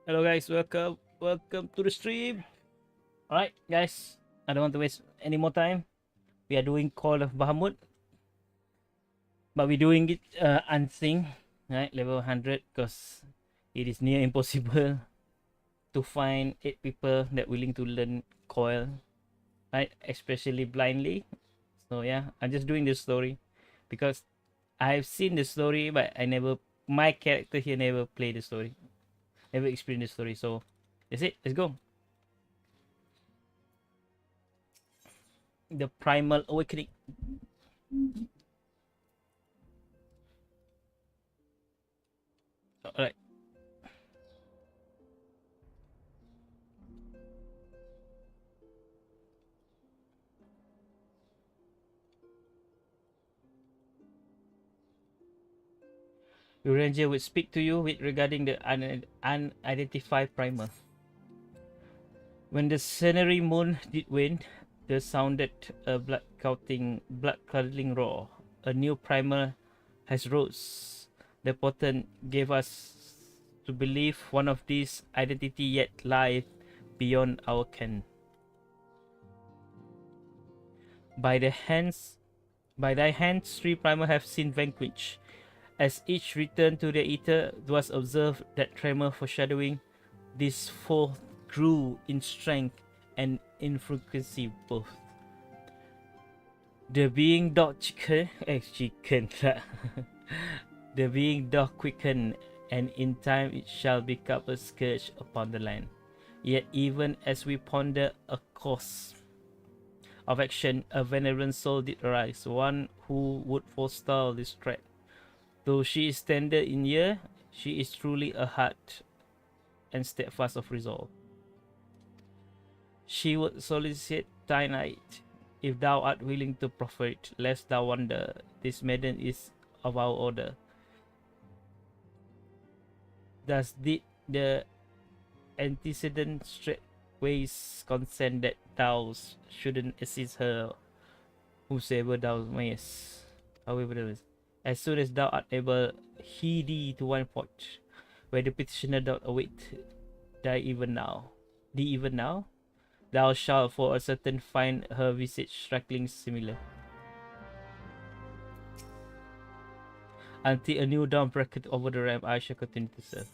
Hello guys, welcome to the stream. Alright guys, I don't want to waste any more time. We are doing Call of Bahamut, but we're doing it unseen, right? Level 100, because it is near impossible to find 8 people that willing to learn Coil, right? Especially blindly. So yeah, I'm just doing this story because I've seen the story, but my character here never played the story, never experienced the story. So that's it. Let's go. The Primal Awakening. Alright. Your ranger will speak to you with regarding the unidentified primer. When the scenery moon did wane, there sounded a blood-curdling roar. A new primer has rose. The potent gave us to believe one of these identity yet lies beyond our ken. By the hands, by thy hands, three primer have seen vanquished. As each returned to the ether, it was observed that tremor foreshadowing this foe grew in strength and in frequency both. The being dog chicken the being dog quicken, and in time it shall become a scourge upon the land. Yet even as we ponder a course of action, a venerable soul did arise, one who would forestall this threat. Though she is tender in year, she is truly a heart and steadfast of resolve. She would solicit thine aid, if thou art willing to proffer it, lest thou wonder, this maiden is of our order. Thus did the antecedent straightways consent that thou shouldn't assist her, whosoever thou mayest. However, there is. As soon as thou art able, heed thee to one point, where the petitioner doth await thee even now. Thou shalt for a certain find her visage striking similar. Until a new dawn breaketh over the realm, I shall continue to serve.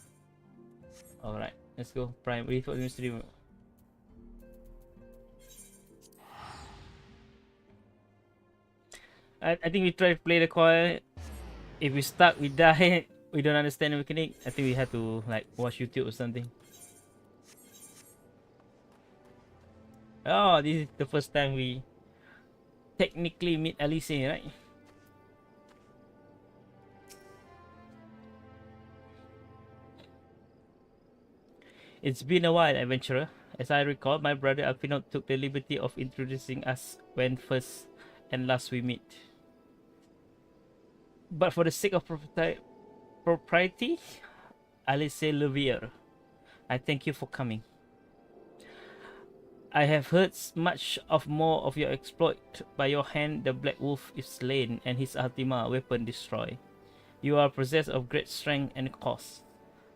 Alright, let's go. Prime, wait for the mystery. I think we try to play the coil. If we stuck, we die, we don't understand the mechanic, I think we have to like watch YouTube or something. Oh, this is the first time we technically meet Alice, right? It's been a while, adventurer. As I recall, my brother Alpino took the liberty of introducing us when first and last we meet. But for the sake of propriety, Alice Levier, I thank you for coming. I have heard much of more of your exploit. By your hand the Black Wolf is slain and his Ultima weapon destroyed. You are possessed of great strength and cost.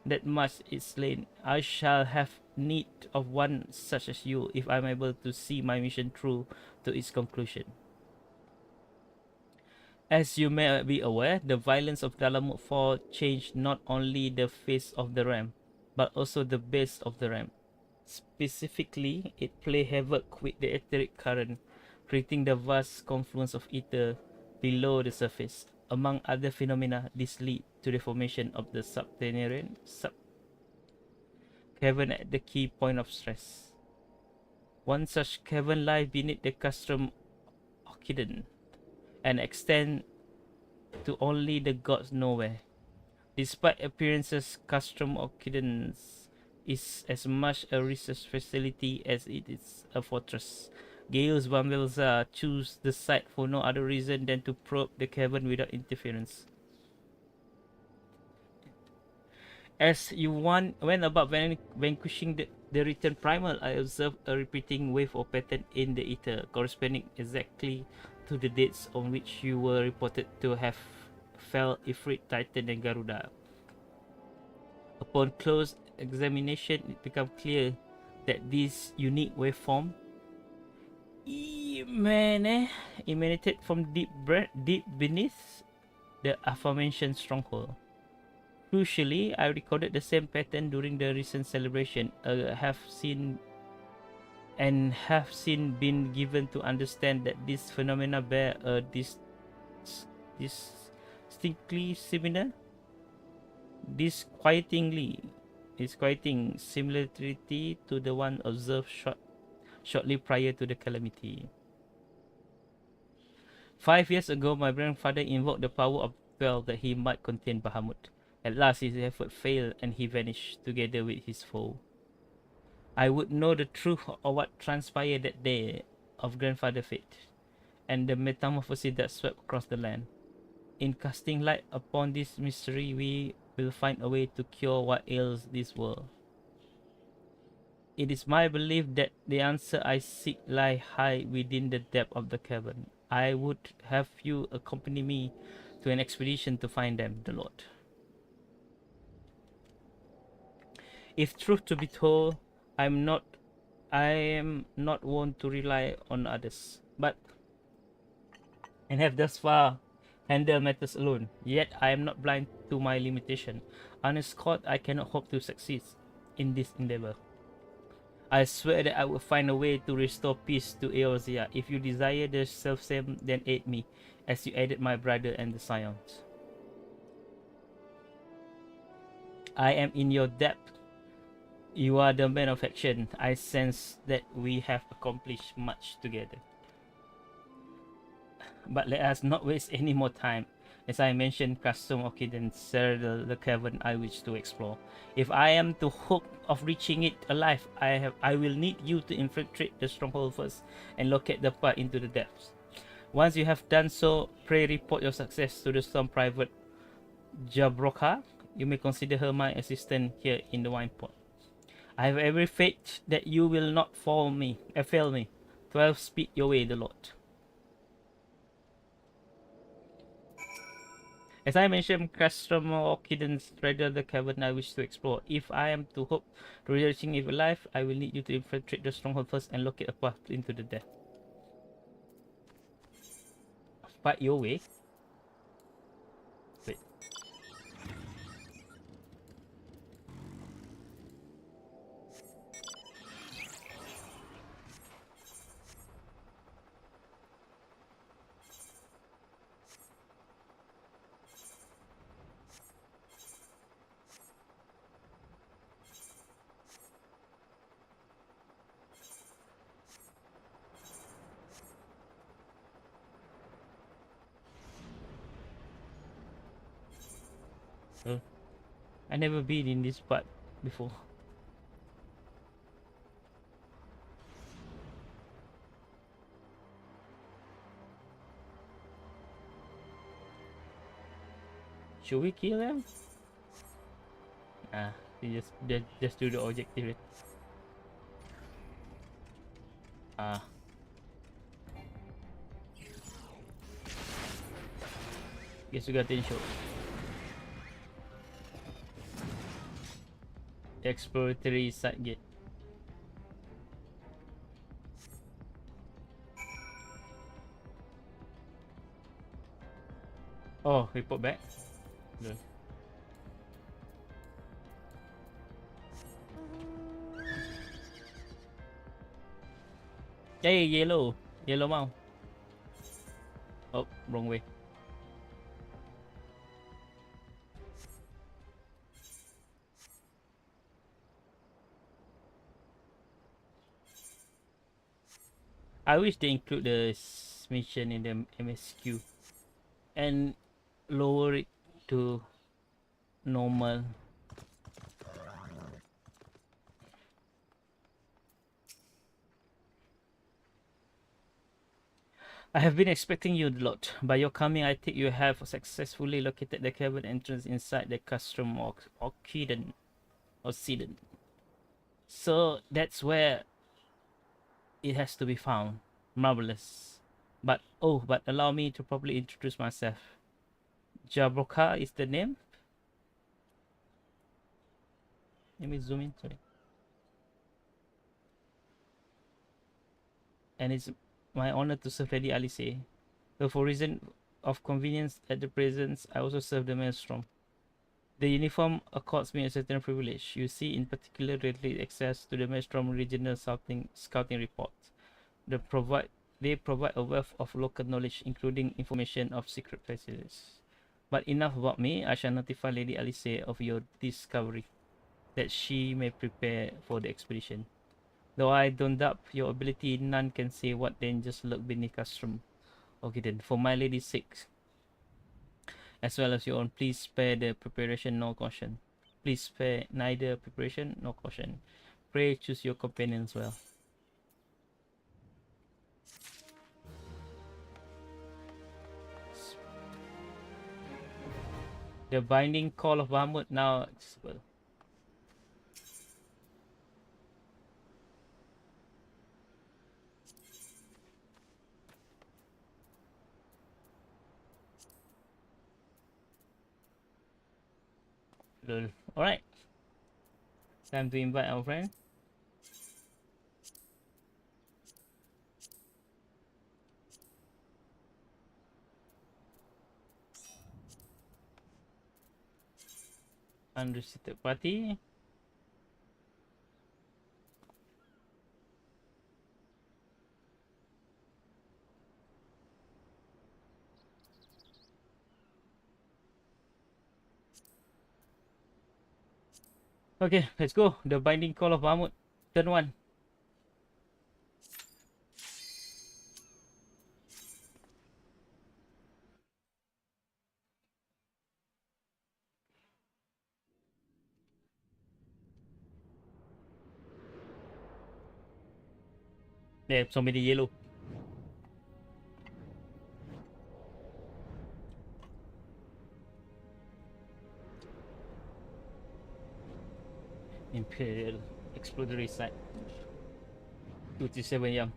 That much is slain. I shall have need of one such as you if I am able to see my mission through to its conclusion. As you may be aware, the violence of Bahamut 4 changed not only the face of the realm, but also the base of the realm. Specifically, it played havoc with the etheric current, creating the vast confluence of ether below the surface. Among other phenomena, this led to the formation of the subterranean cavern at the key point of stress. One such cavern lies beneath the castrum Occident and extend to only the gods nowhere. Despite appearances, Castrum Occident is as much a research facility as it is a fortress. Gaius Van Velza chose the site for no other reason than to probe the cavern without interference. As you went about vanquishing the returned primal, I observed a repeating wave or pattern in the ether, corresponding exactly to the dates on which you were reported to have fell Ifrit, Titan, and Garuda. Upon close examination, it becomes clear that this unique waveform emanated from deep beneath the aforementioned stronghold. Crucially, I recorded the same pattern during the recent celebration. Have seen been given to understand that these phenomena bear a distinctly similar, disquieting similarity to the one observed shortly prior to the calamity. 5 years ago, my grandfather invoked the power of 12 that he might contain Bahamut. At last, his effort failed and he vanished together with his foe. I would know the truth of what transpired that day of grandfather fate, and the metamorphosis that swept across the land. In casting light upon this mystery, we will find a way to cure what ails this world. It is my belief that the answer I seek lie high within the depth of the cavern. I would have you accompany me to an expedition to find them, the Lord. If truth to be told, I am not one to rely on others, and have thus far handled matters alone. Yet I am not blind to my limitation. Unescorted, I cannot hope to succeed in this endeavor. I swear that I will find a way to restore peace to Eorzea. If you desire the self-same, then aid me, as you aided my brother and the Scions. I am in your debt. You are the man of action. I sense that we have accomplished much together. But let us not waste any more time. As I mentioned, custom occupants settle the cavern I wish to explore. If I am to hope of reaching it alive, I will need you to infiltrate the stronghold first and locate the path into the depths. Once you have done so, pray report your success to the Storm Private Jabroka. You may consider her my assistant here in the wine pot. I have every faith that you will not fail me. 12, speed your way, the Lord. As I mentioned, custom occupants straddle the cavern I wish to explore. If I am to hope to reaching it alive, I will need you to infiltrate the stronghold first and locate a path into the depth. Fight your way. Wait. I never been in this part before. Should we kill them? Just do the objective. Guess we got the show. Exploratory side gate. Oh, report back. Good. Hey, yellow mau. Oh, wrong way. I wish they include the mission in the MSQ and lower it to normal. I have been expecting you a lot. By your coming, I think you have successfully located the cavern entrance inside the custom Occident. So that's where it has to be found. Marvelous. But allow me to properly introduce myself. Jabroka is the name. Let me zoom in. Sorry. And it's my honor to serve Lady Alice. So for reason of convenience at the presence, I also serve the Maelstrom. The uniform accords me a certain privilege. You see, in particular, readily access to the Maelstrom regional scouting reports. They provide a wealth of local knowledge, including information of secret places. But enough about me. I shall notify Lady Alice of your discovery, that she may prepare for the expedition. Though I don't doubt your ability, none can say what dangers lurk beneath custom. Okay then, for my lady's sake, as well as your own, please spare the preparation nor caution. Please spare neither preparation nor caution. Pray choose your companions well. The binding call of Bahamut now accessible. Alright. Time to invite our friend. Unrestricted party. Okay, let's go. The binding call of Bahamut. Turn 1. There, so many yellow. Imperial exploratory site. 237 yam.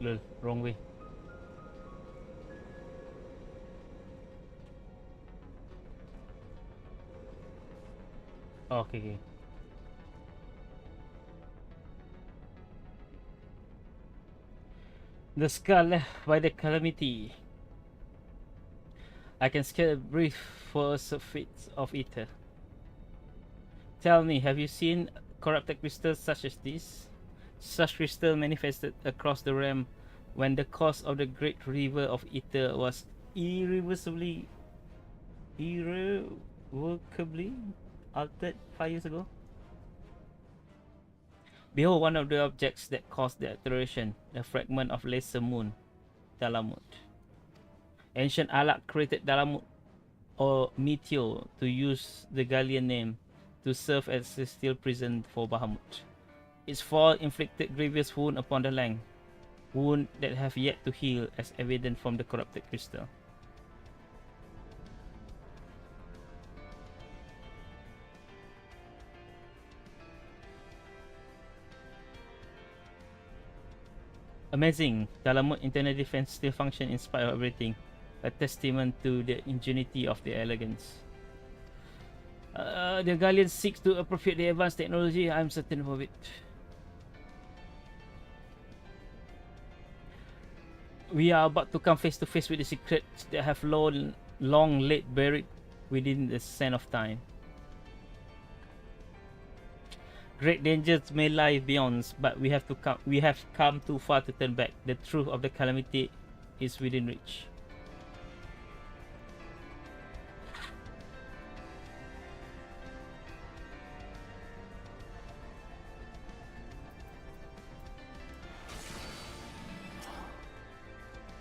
Lol, wrong way. Oh, okay, okay. The scar left by the calamity. I can scarce breathe for a surfeit of ether. Tell me, have you seen corrupted crystals such as this? Such crystal manifested across the realm when the course of the great river of ether was irreversibly altered 5 years ago. Behold one of the objects that caused the alteration, a fragment of lesser moon, Dalamut. Ancient Alak created Dalamut or Meteor to use the Gallian name to serve as a steel prison for Bahamut. Its fall inflicted grievous wound upon the land, wound that have yet to heal, as evident from the corrupted crystal. Amazing, Dalamut internal defense still function in spite of everything, a testament to the ingenuity of the elegance. The Gallians seek to appropriate the advanced technology, I'm certain of it. We are about to come face to face with the secrets that have long laid buried within the sand of time. Great dangers may lie beyond, but we have come too far to turn back. The truth of the calamity is within reach.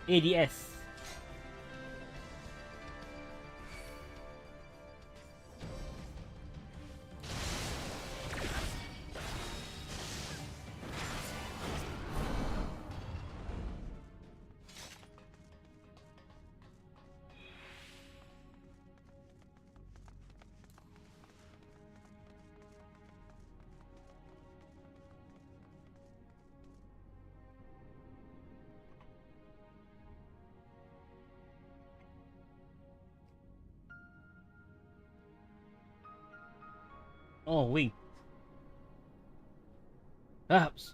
ADS. Oh, wing. Perhaps.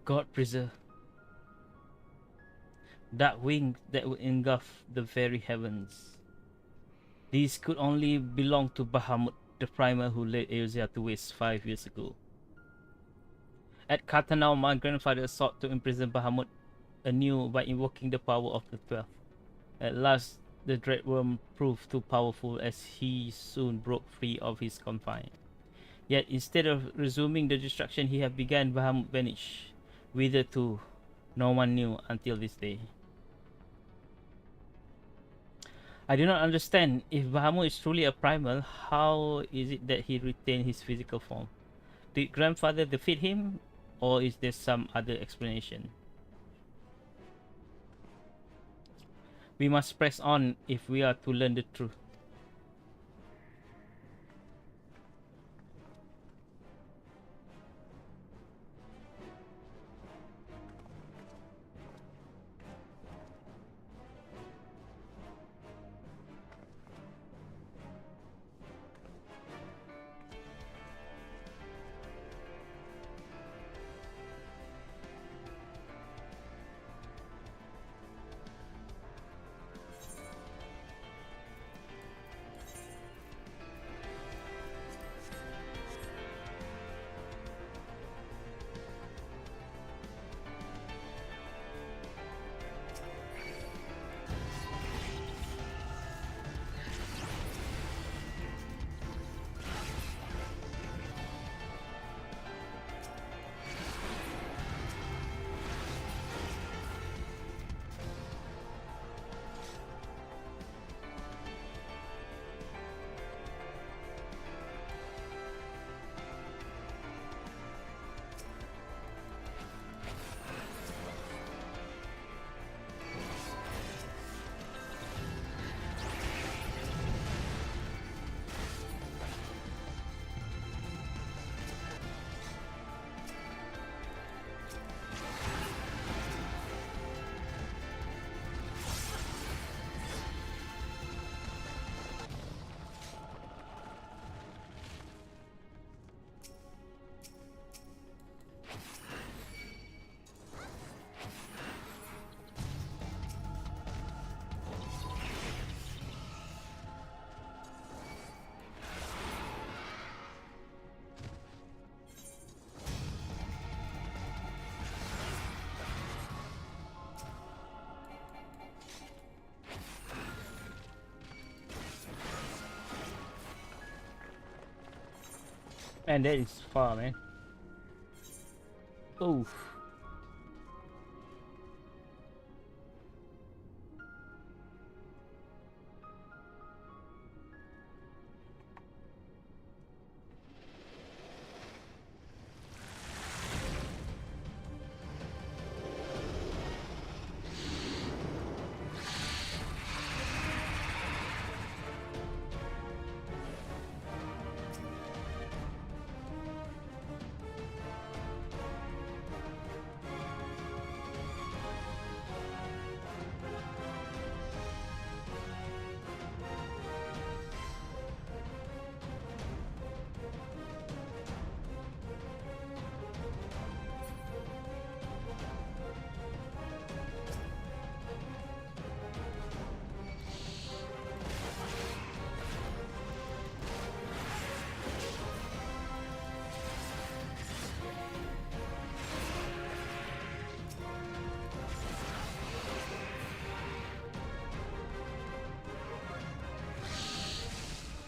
God preserve. That wing that would engulf the very heavens. These could only belong to Bahamut, the primer who laid Eorzea to waste 5 years ago. At Katanau, my grandfather sought to imprison Bahamut anew by invoking the power of the 12. At last, the dreadworm proved too powerful as he soon broke free of his confine. Yet instead of resuming the destruction he had begun, Bahamut vanished. Whither to, no one knew until this day. I do not understand. If Bahamut is truly a primal, how is it that he retained his physical form? Did grandfather defeat him, or is there some other explanation? We must press on if we are to learn the truth. Man, that is far, man. Oof.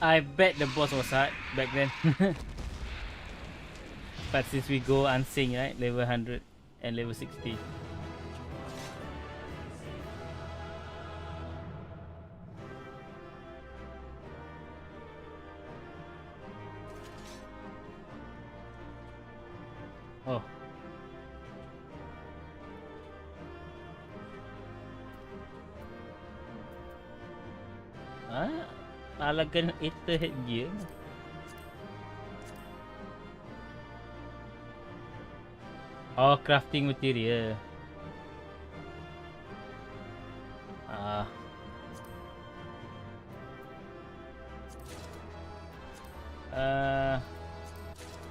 I bet the boss was hard back then. But since we go unseen, right? Level 100 and level 60. Oh. Ah, alagan ito headgear. Oh, crafting material.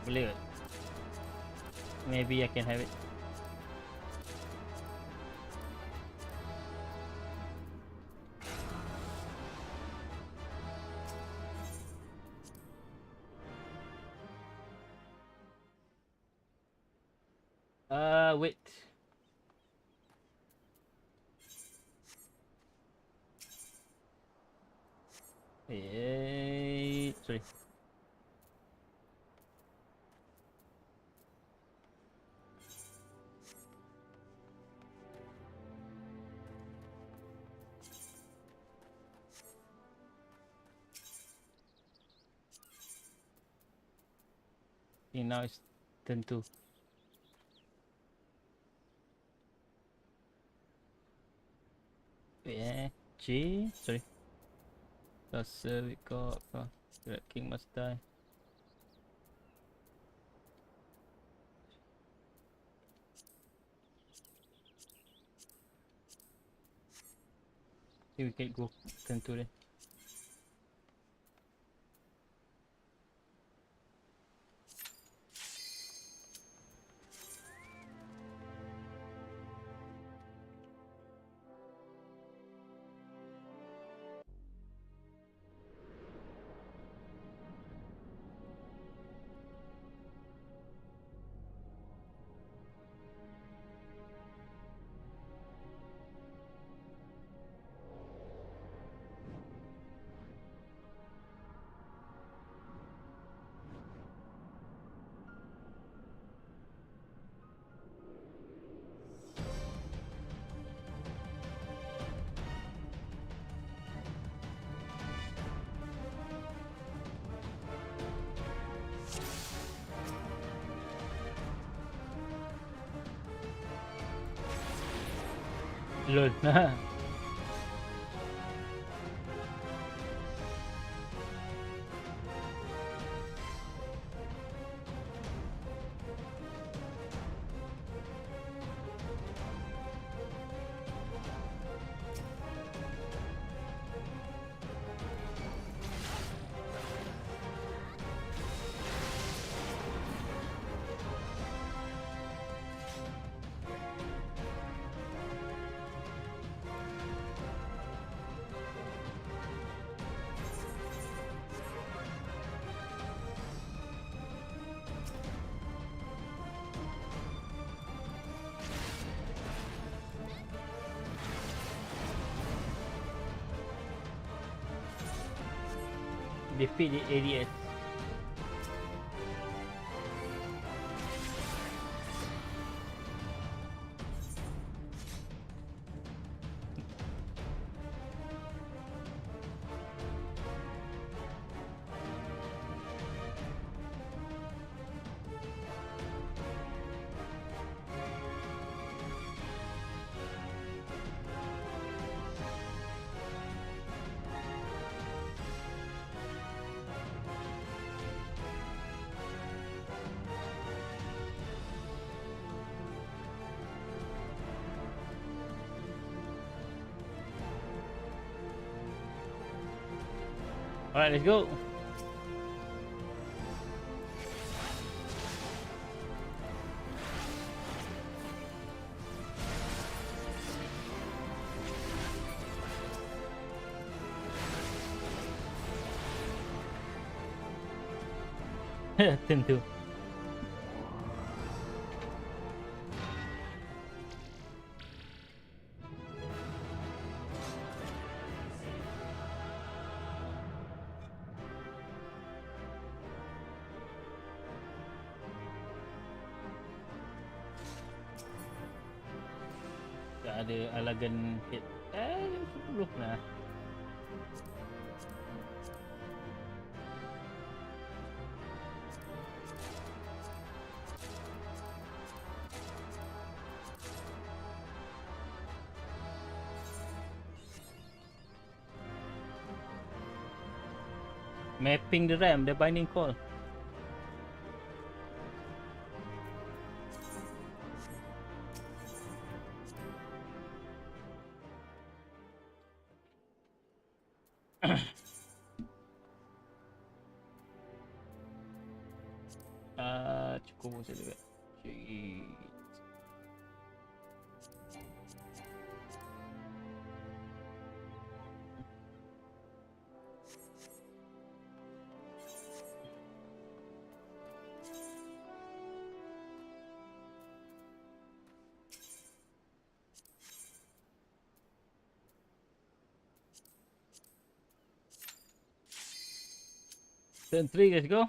Boleh kot. Maybe I can have it. Wait. Sorry. Okay, now it's turn 2. J. Sorry. Castle, we got. Red King must die. Okay, we can go turn 2 then. Lol. Defeat the ADS. Alright, let's go. Tentu. Tak ada alagan hit. 10 lah. Mapping the RAM, the binding call. Cukup saya juga. Shit. Turn 3, let's go.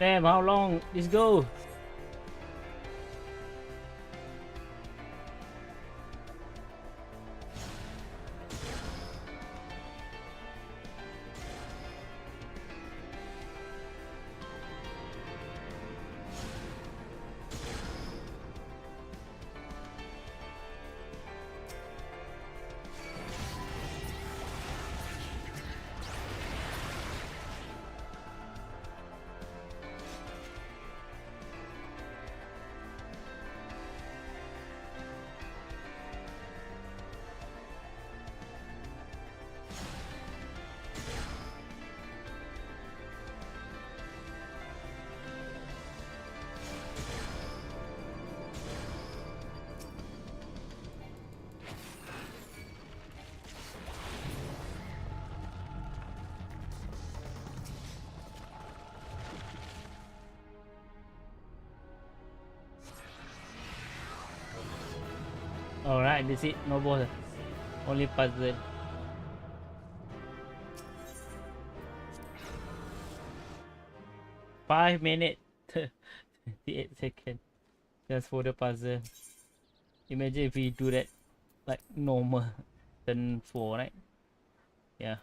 Damn, how long? Let's go. Alright, that's it. No boss. Only puzzle. Five minutes. 58 seconds. Just for the puzzle. Imagine if we do that like normal. Turn 4, right? Yeah.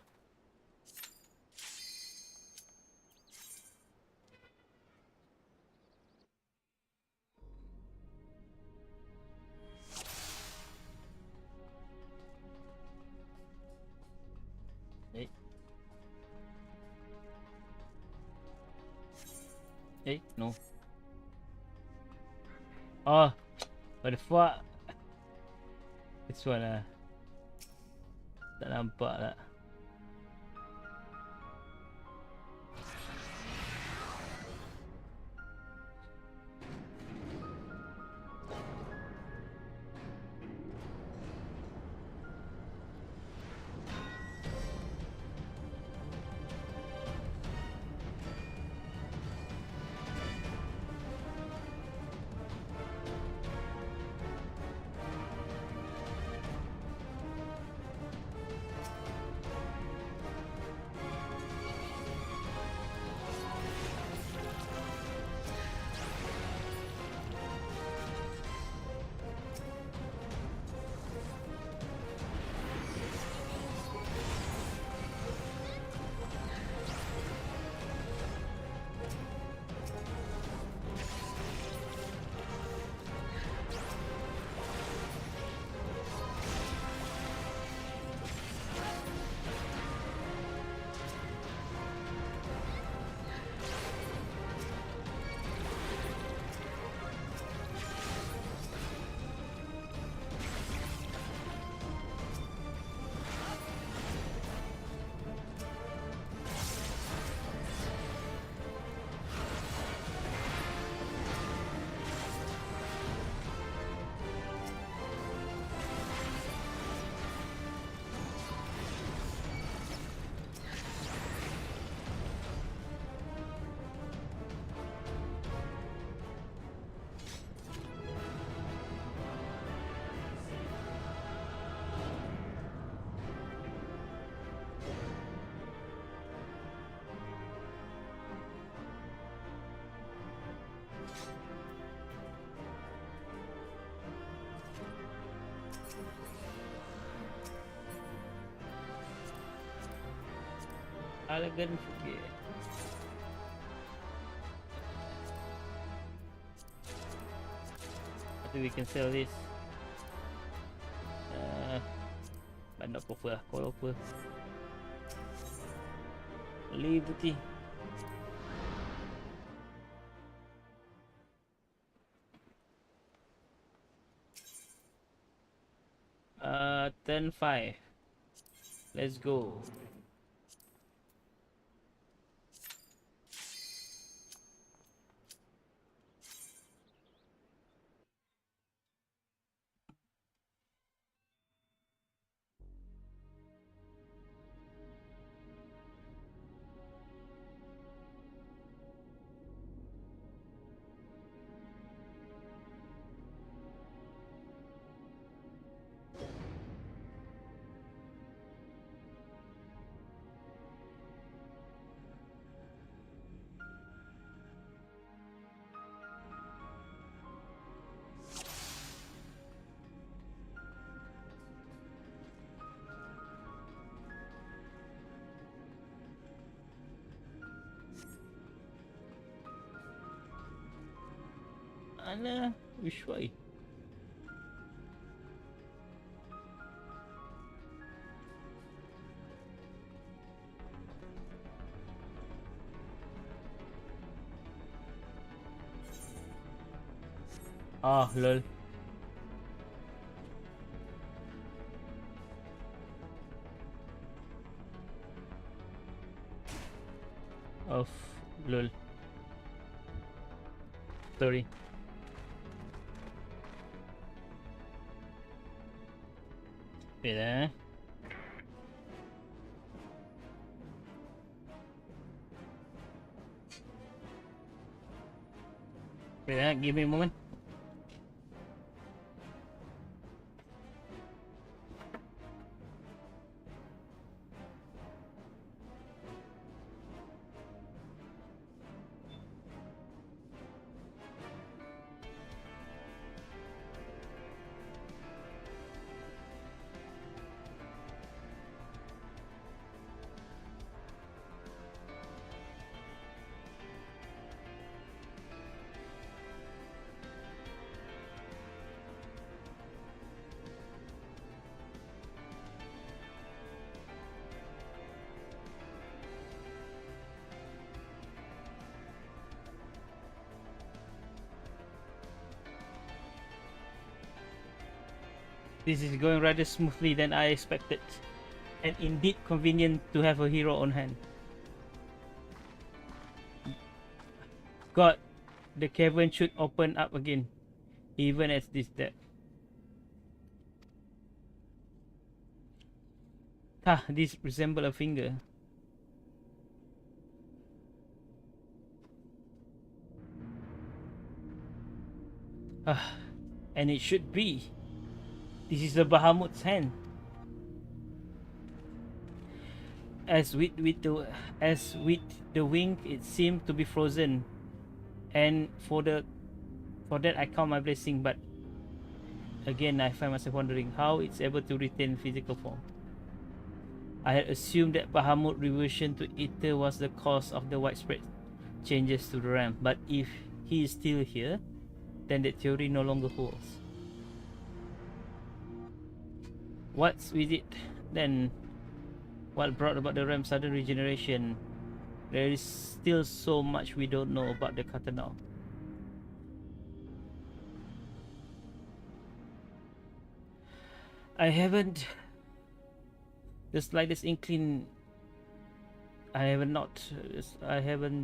Hey. Hey, no. Oh, what the fuck? This one lah. Tak nampak tak. Elegant forget. I think we can sell this. But not copper lah, copper. Liberty. Turn 5. Let's go. Mana? Which way? Ah, lol. Of lol. Sorry. Wait Wait give me a moment. This is going rather smoothly than I expected, and indeed convenient to have a hero on hand. God, the cavern should open up again, even at this depth. Ah, this resembles a finger. Ah, and it should be. This is the Bahamut's hand. As with the wing, it seemed to be frozen, and for that I count my blessing. But again, I find myself wondering how it's able to retain physical form. I had assumed that Bahamut reversion to Ether was the cause of the widespread changes to the realm, but if he is still here, then that theory no longer holds. What's with it then? What brought about the realm's sudden regeneration? There is still so much we don't know about the Katana. I haven't the slightest inkling. I haven't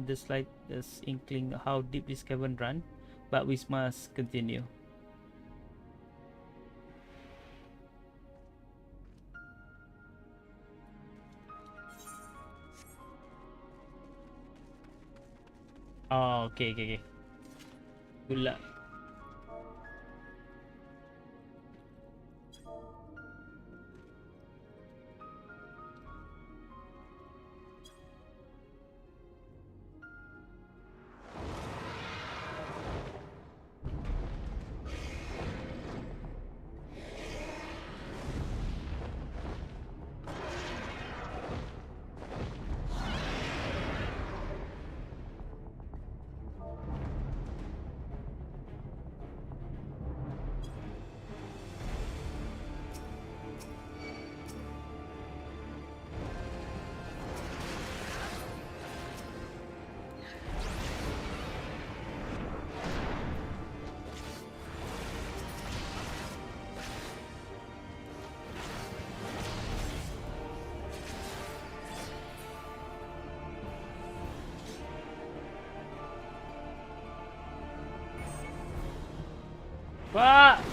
the slightest inkling how deep this cavern run, but we must continue. Oh, okay. Good luck. Pak!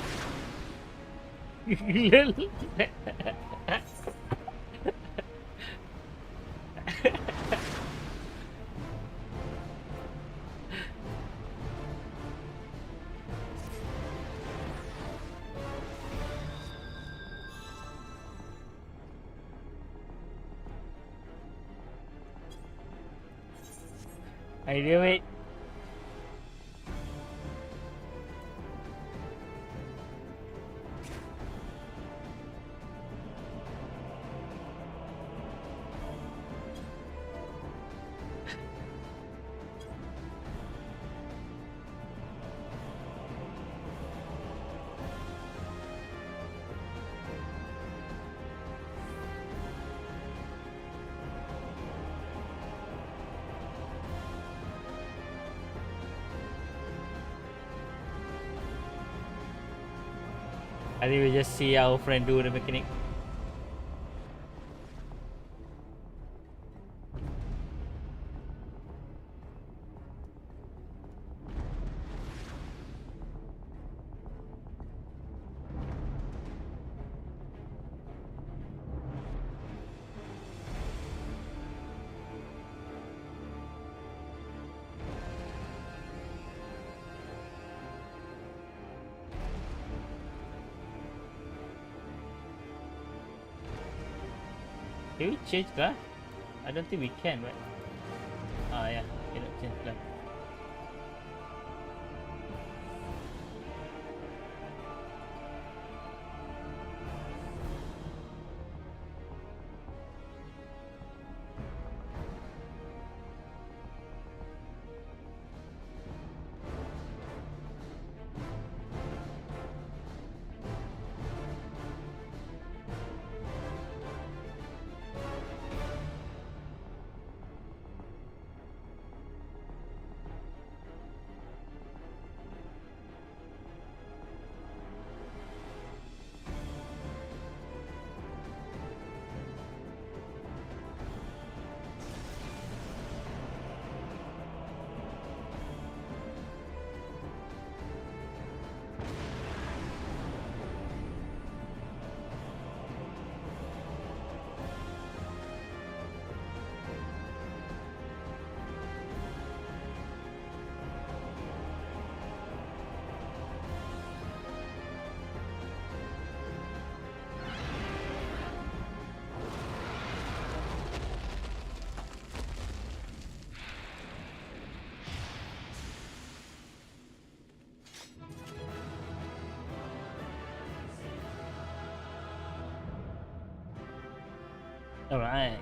I knew it. I think we just see our friend do the mechanic. Can we change glass? I don't think we can, right? Ah, yeah, cannot change glass. Alright.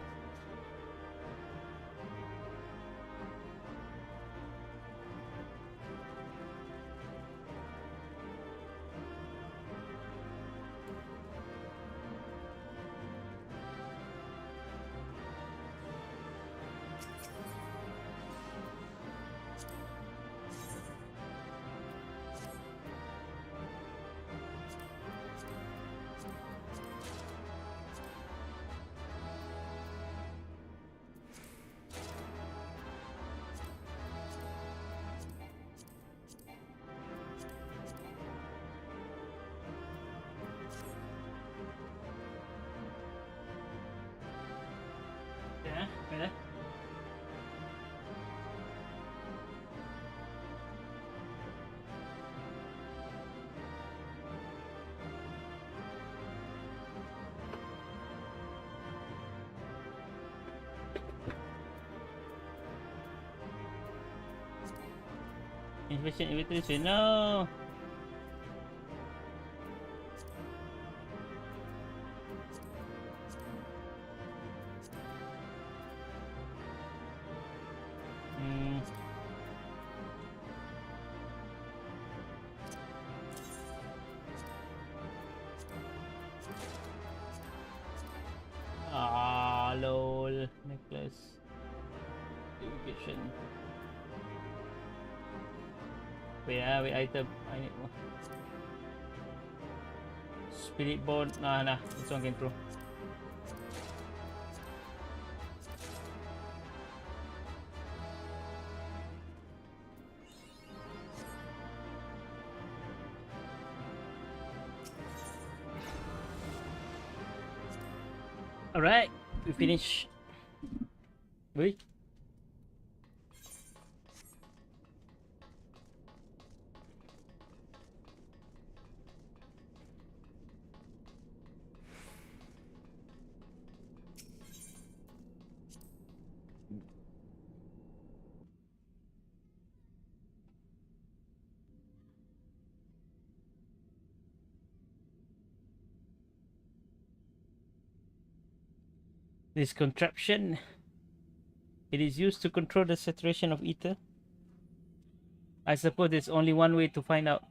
Yeah, better. Insufficient invitation, no! Hmm. Ah, lol. Necklace. Education. Wait, wait, item. I need more. Spirit bone. Nah, this one can throw. Alright, we finish. Wait. This contraption. It is used to control the saturation of ether. I suppose there's only one way to find out.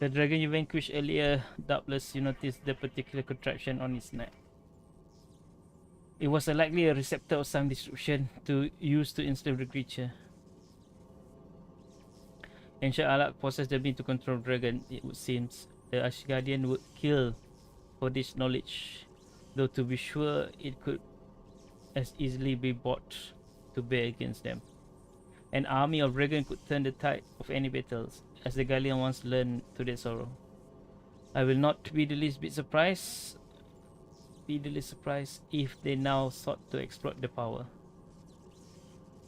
The dragon you vanquished earlier, doubtless you noticed the particular contraption on its neck. It was likely a receptor of some description to use to enslave the creature. Ancient Alak possessed the ability to control dragon, it would seem. The Ashgardian would kill for this knowledge, though to be sure it could as easily be brought to bear against them. An army of dragon could turn the tide of any battles, as the Galleon once learned to their sorrow. I will not be the least bit surprised if they now sought to exploit the power.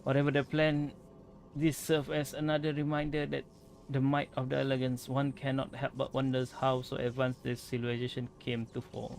Whatever the plan, this serves as another reminder that the might of the elegance, one cannot help but wonder how so advanced this civilization came to fall.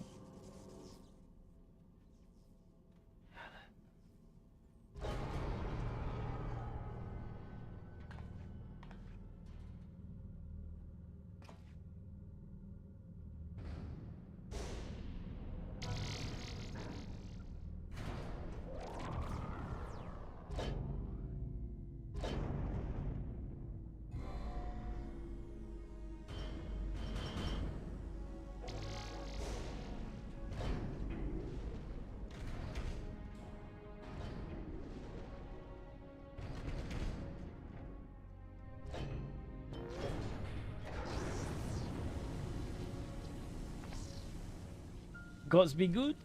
Gods be good.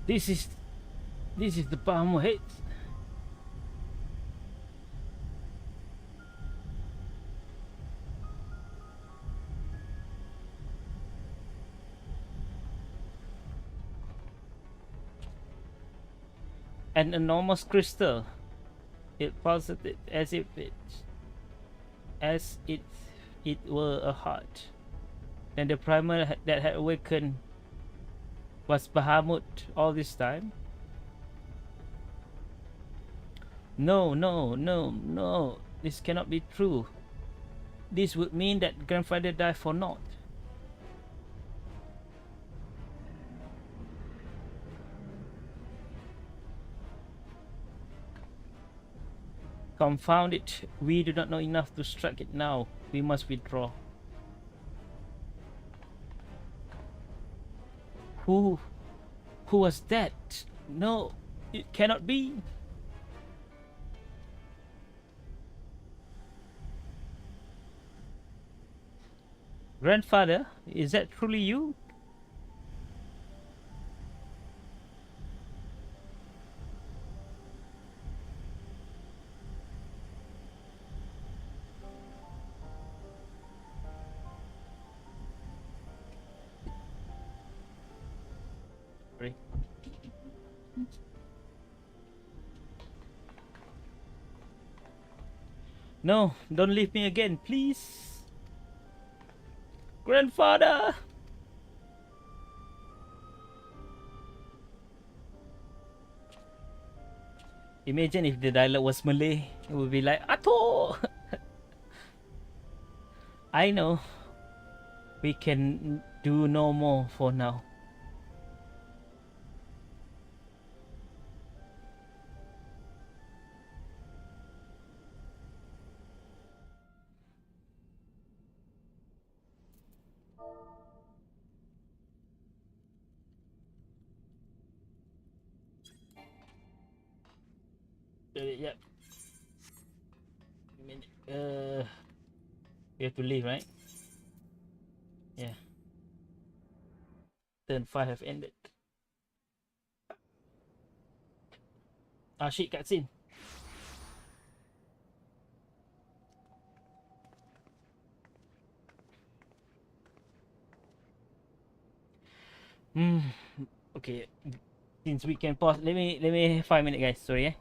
This is the Bahamut head. An enormous crystal. It pulsated as if it were a heart. Then the primal that had awakened was Bahamut all this time. No, no, no, no. This cannot be true. This would mean that grandfather died for naught. Confound it. We do not know enough to strike it now. We must withdraw. Who was that? No, it cannot be. Grandfather, is that truly you? Sorry. No, don't leave me again, please. Grandfather! Imagine if the dialogue was Malay, it would be like, Ato! I know. We can do no more for now. Yep. We have to leave, right? Yeah. Turn 5 have ended. Ah shit, cutscene. Okay. Since we can pause, let me 5 minutes, guys. Sorry, eh.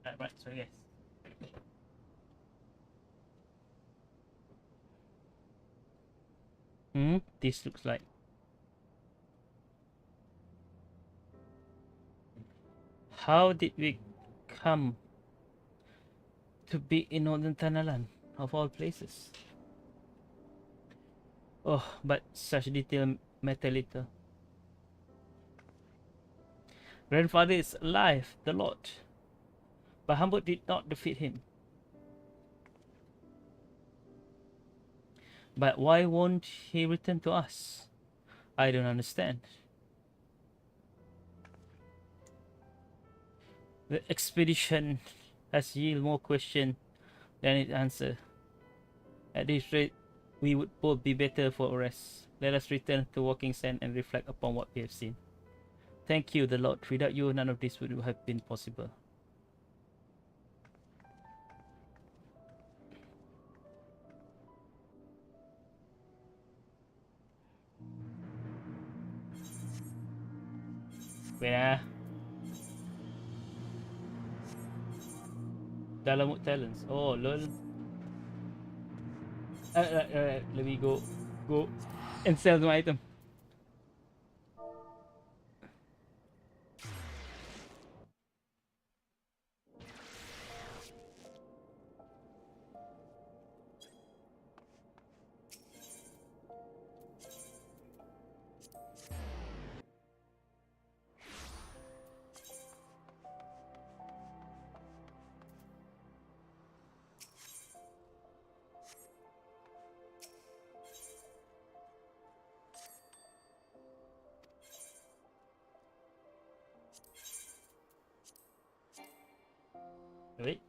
Right, sorry guys. This looks like. How did we come to be in Northern Tanalan, of all places? Oh, but such detail matter little. Grandfather is alive, the Lord. Bahamut did not defeat him. But why won't he return to us? I don't understand. The expedition has yielded more questions than it answers. At this rate, we would both be better for a rest. Let us return to Walking Sand and reflect upon what we have seen. Thank you, the Lord. Without you, none of this would have been possible. Wait ah. Bahamut talents. Oh, lol. Alright, let me go and sell my item. Wait.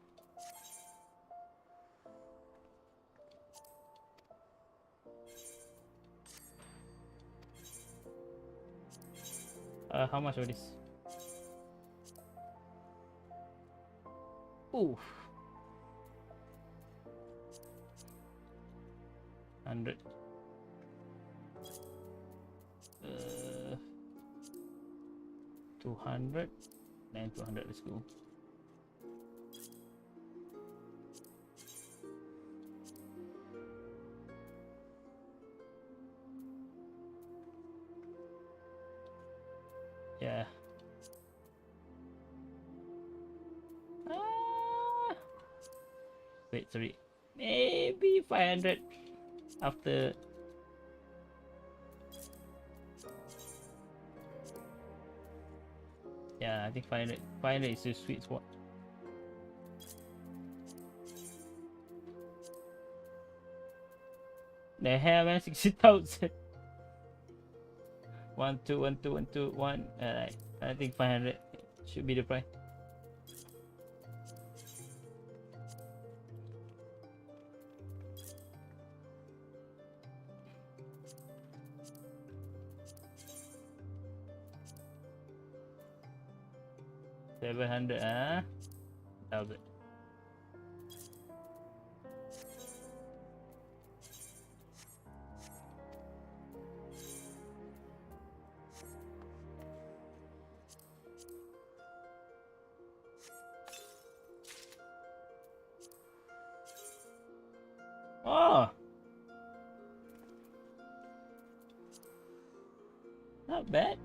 How much of this? Ooh. 100. 200. Then 200, let's go. Yeah. Wait, sorry. Maybe 500 after. Yeah, I think 500. 500 is a sweet spot. The hell, man, 60,000. 1, 2, 1, 2, 1, 2, 1. Alright, I think 500 should be the price. $700, ah? 1,000. Oh! Not bad.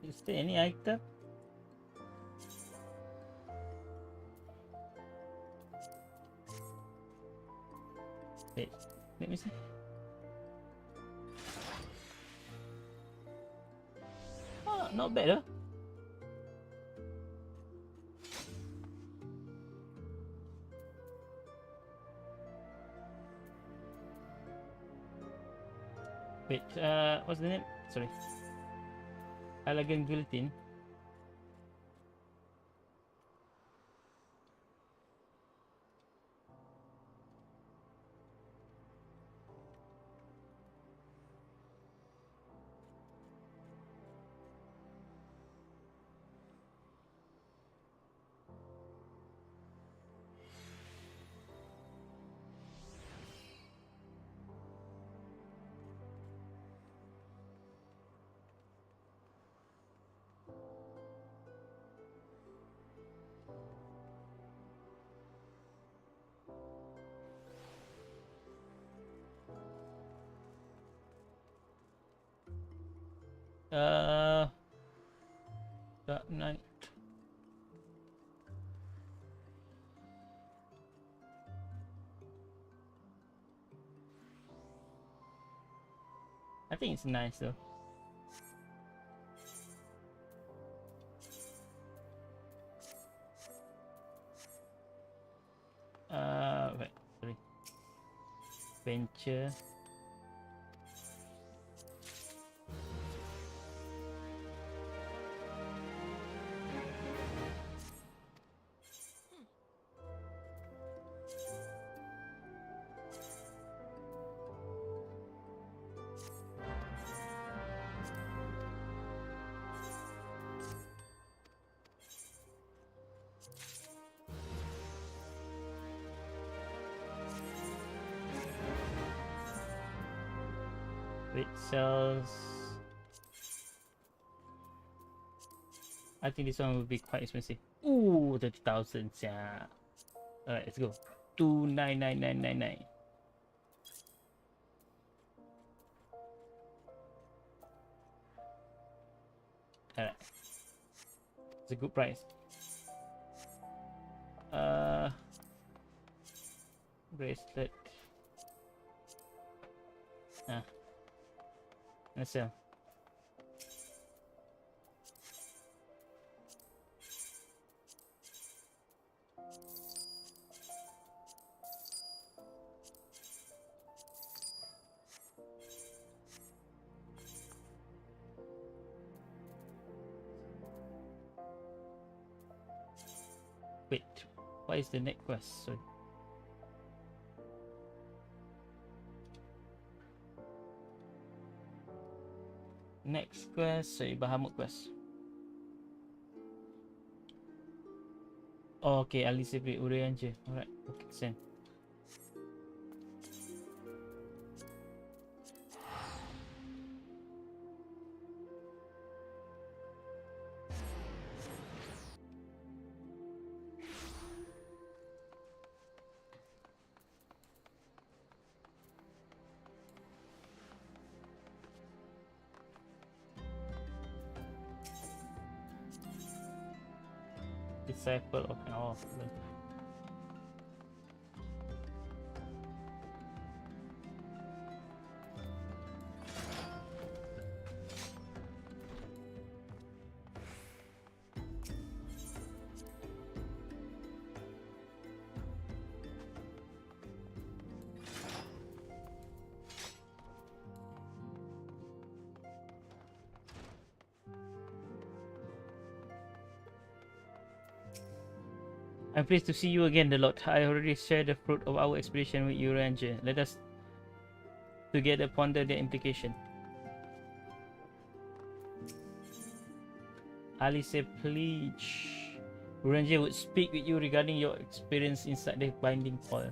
Is there any item? Wait, let me see. Oh, not bad, huh? Wait, what's the name? Sorry. Elegant Guillotine. Dark Knight. I think it's nice though. Wait, sorry. Venture. Which sells. I think this one will be quite expensive. Ooh, 30,000. Yeah. Alright, let's go. 299999. Alright. It's a good price. Bracelet. Let's sell. Wait, what is the next quest? Sorry. Next quest, sorry, Bahamut quest. Oh, okay, Alice beri uraian je. Alright, okay, send. Disciple of I'm pleased to see you again, the Lord. I already shared the fruit of our expedition with you, Ranger. Let us together ponder the implication. Alice, please. Ranger would speak with you regarding your experience inside the binding coil.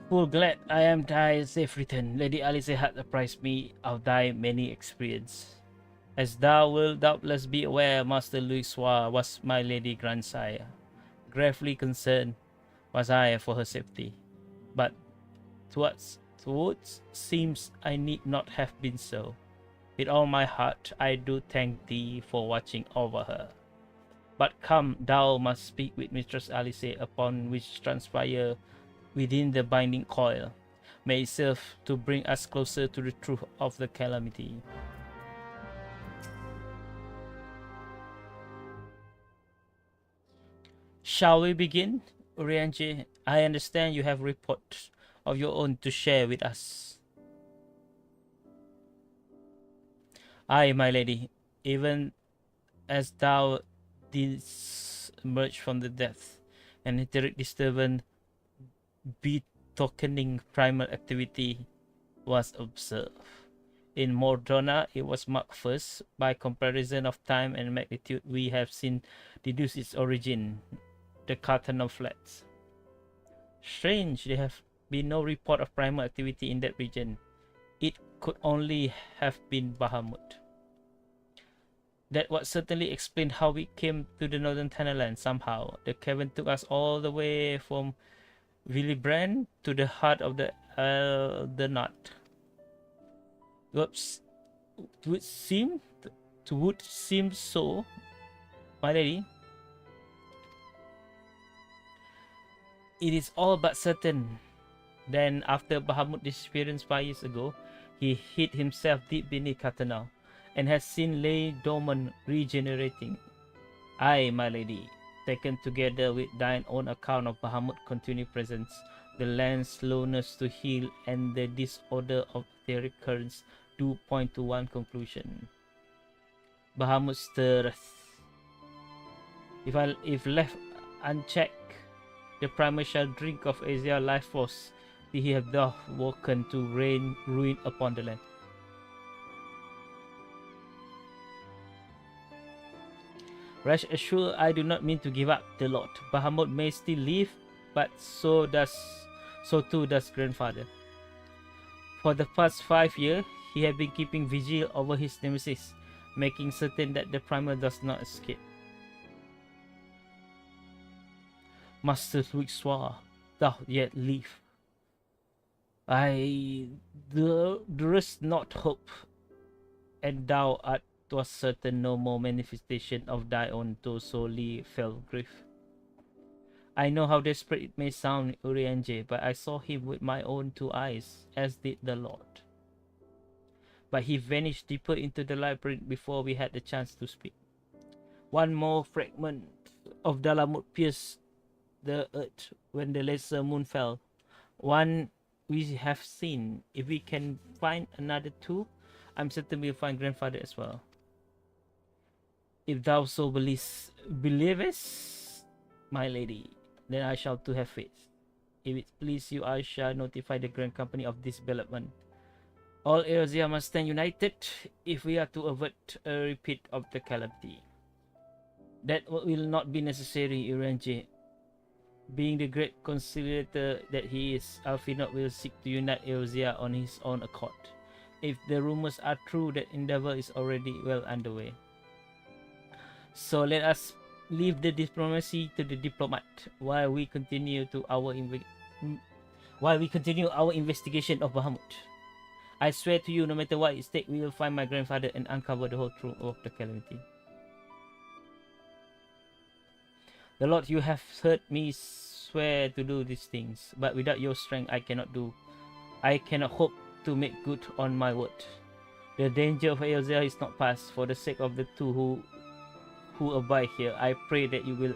Full glad I am thy safe return. Lady Alice had apprised me of thy many experience. As thou wilt doubtless be aware, Master Louis was my lady grandsire. Gravely concerned was I for her safety, but towards seems I need not have been so. With all my heart I do thank thee for watching over her. But come, thou must speak with Mistress Alice, upon which transpire within the binding coil may serve to bring us closer to the truth of the calamity. Shall we begin? Urianji, I understand you have reports of your own to share with us. Aye, my lady, even as thou didst emerge from the depth, an etheric disturbance betokening primal activity was observed. In Mordona, it was marked first. By comparison of time and magnitude, we have seen deduced its origin, the Carton of Flats. Strange, there have been no report of primal activity in that region. It could only have been Bahamut. That would certainly explain how we came to the northern Tannerland somehow. The cavern took us all the way from Willibrand to the heart of the Eldernaut. Whoops. would seem so, my lady. It is all but certain. Then, after Bahamut disappearance 5 years ago, he hid himself deep beneath Katana, and has seen lay dormant, regenerating. I, my lady, taken together with thine own account of Bahamut continued presence, the land's slowness to heal, and the disorder of their recurrence, do point to one conclusion. Bahamut stirreth. If left unchecked, the primer shall drink of Asia's life force, till he have doth woken to rain ruin upon the land. Rest assured, I do not mean to give up the Lord. Bahamut may still live, but so too does grandfather. For the past 5 years, he has been keeping vigil over his nemesis, making certain that the primer does not escape. Master Luixua, thou yet live. I durst not hope, and thou art to a certain no more manifestation of thy own to solely felt grief. I know how desperate it may sound, Urianger, but I saw him with my own 2 eyes, as did the Lord. But he vanished deeper into the labyrinth before we had the chance to speak. One more fragment of Dalamut pierced the earth when the lesser moon fell. One we have seen. If we can find another 2, I'm certain we'll find grandfather as well. If thou so believest, my lady, then I shall too have faith. If it please you, I shall notify the Grand Company of this development. All Eorzea must stand united if we are to avert a repeat of the calamity. That will not be necessary, Uranger. Being the great conciliator that he is, Alfinot will seek to unite Eorzea on his own accord. If the rumors are true, that endeavor is already well underway. So let us leave the diplomacy to the diplomat while we continue our investigation of Bahamut. I swear to you, no matter what it takes, we will find my grandfather and uncover the whole truth of the calamity. The Lord, you have heard me swear to do these things, but without your strength, I cannot hope to make good on my word. The danger of Eorzea is not past. For the sake of the 2 who abide here, I pray that you will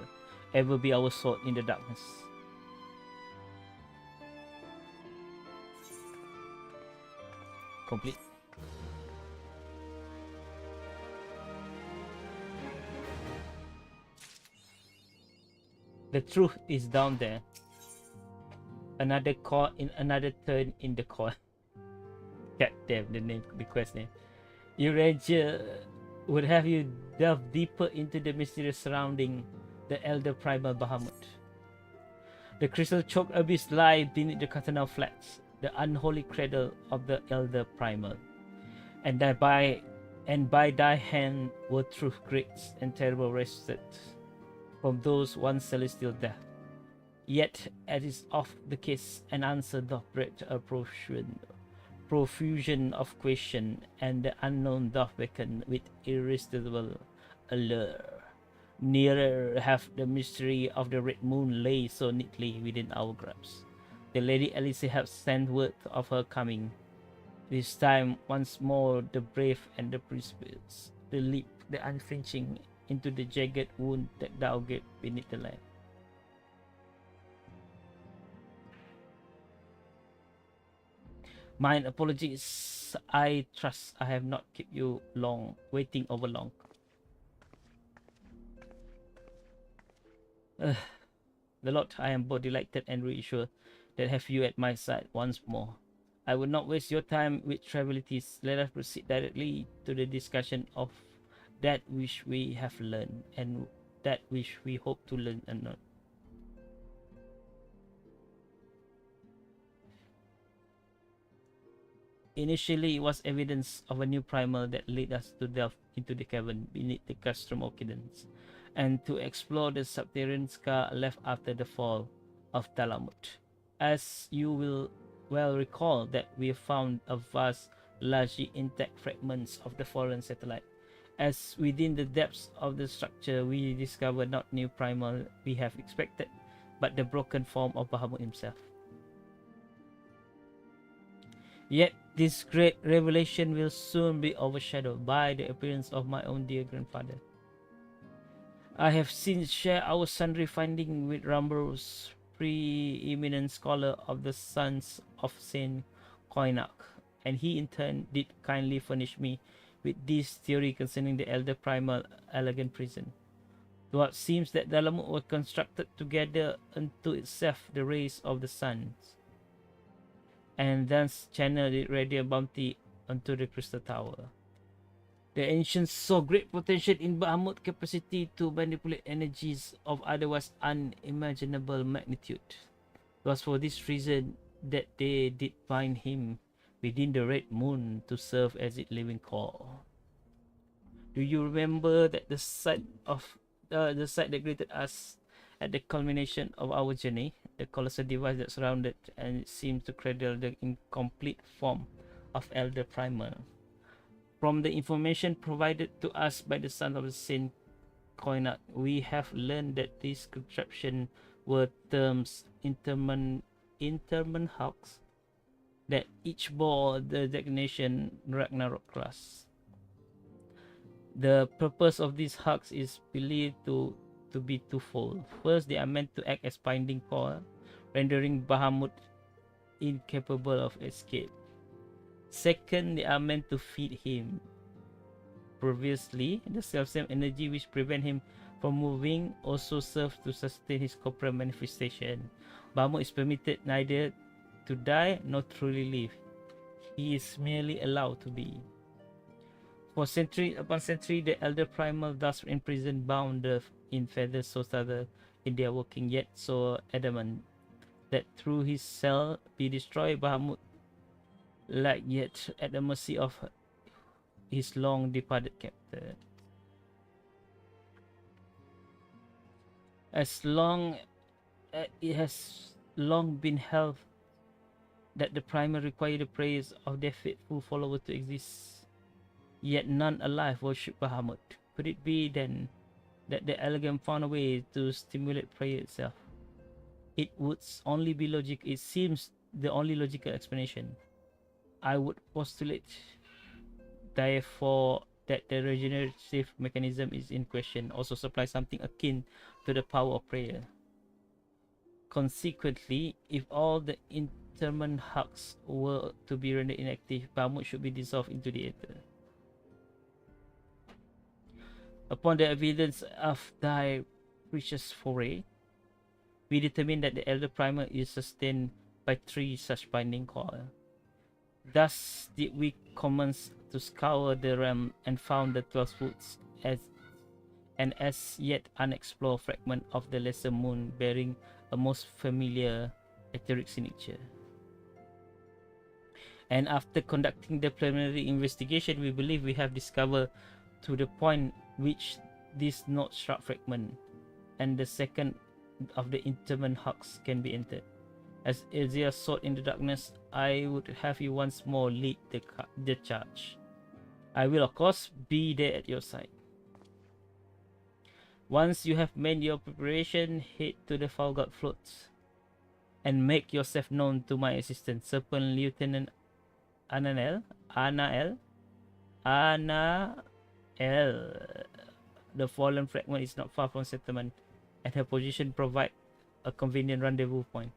ever be our sword in the darkness. Complete. The truth is down there. Another call in another turn in the call. God damn the quest name. Uranger would have you delve deeper into the mysterious surrounding the Elder Primal Bahamut. The crystal choked abyss lies beneath the Katana Flats, the unholy cradle of the Elder Primal. And by thy hand were truth great and terrible wrested from those once celestial death. Yet, as is oft the case, an answer doth breed a profusion of question, and the unknown doth beckon with irresistible allure. Nearer hath the mystery of the red moon lay so neatly within our grasp. The Lady Alice hath sent word of her coming. This time, once more, the brave and the precipice, the leap, the unflinching, into the jagged wound that thou gave beneath the land. Mine apologies. I trust I have not kept you waiting over long. The Lord, I am both delighted and reassured that have you at my side once more. I will not waste your time with trivialities. Let us proceed directly to the discussion of that which we have learned and that which we hope to learn and not. Initially, it was evidence of a new primal that led us to delve into the cavern beneath the Castrum Occidens and to explore the subterranean scar left after the fall of Dalamut. As you will well recall, that we found a vast largely intact fragments of the fallen satellite. As within the depths of the structure, we discover not new primal we have expected, but the broken form of Bahamut himself. Yet this great revelation will soon be overshadowed by the appearance of my own dear grandfather. I have since shared our sundry finding with Rambo's preeminent scholar of the Sons of Saint Koinak, and he in turn did kindly furnish me with this theory concerning the elder primal elegant prison. What seems that Dalamut was constructed to gather unto itself the rays of the sun, and thence channel its radiant bounty unto the crystal tower. The ancients saw great potential in Bahamut's capacity to manipulate energies of otherwise unimaginable magnitude. It was for this reason that they did bind him within the red moon to serve as its living core. Do you remember that the sight that greeted us at the culmination of our journey, the colossal device that surrounded and it seemed to cradle the incomplete form of Elder Primal? From the information provided to us by the Son of Saint Koinak, we have learned that these contraptions were terms interman hulks that each bore the designation Ragnarok class. The purpose of these hulks is believed to be twofold. First, they are meant to act as binding core, rendering Bahamut incapable of escape. Second, they are meant to feed him. Previously, the self-same energy which prevent him from moving also serves to sustain his corporal manifestation. Bahamut is permitted neither to die nor truly live. He is merely allowed to be. For century upon century, the elder primal thus imprisoned bound in feathers so subtle in their working, yet so adamant that through his cell be destroyed, Bahamut like yet at the mercy of his long departed captor. As long it has long been held that the primal required the prayers of their faithful followers to exist, yet none alive worship Bahamut. Could it be then that the elegant found a way to stimulate prayer itself? It would only be logic. It seems the only logical explanation. I would postulate, therefore, that the regenerative mechanism is in question also supplies something akin to the power of prayer. Consequently, if all the interment hulks were to be rendered inactive, Bahamut should be dissolved into the ether. Upon the evidence of thy precious foray, we determine that the elder primal is sustained by 3 such binding core. Thus did we commence to scour the realm and found the 12 foots as an as yet unexplored fragment of the lesser moon bearing a most familiar etheric signature. And after conducting the preliminary investigation, we believe we have discovered to the point which this not sharp fragment and the second of the interment hulks can be entered. As Ezia sought in the darkness, I would have you once more lead the charge. I will, of course, be there at your side. Once you have made your preparation, head to the Falgot floats and make yourself known to my assistant, Serpent Lieutenant Anael. The fallen fragment is not far from settlement, and her position provides a convenient rendezvous point.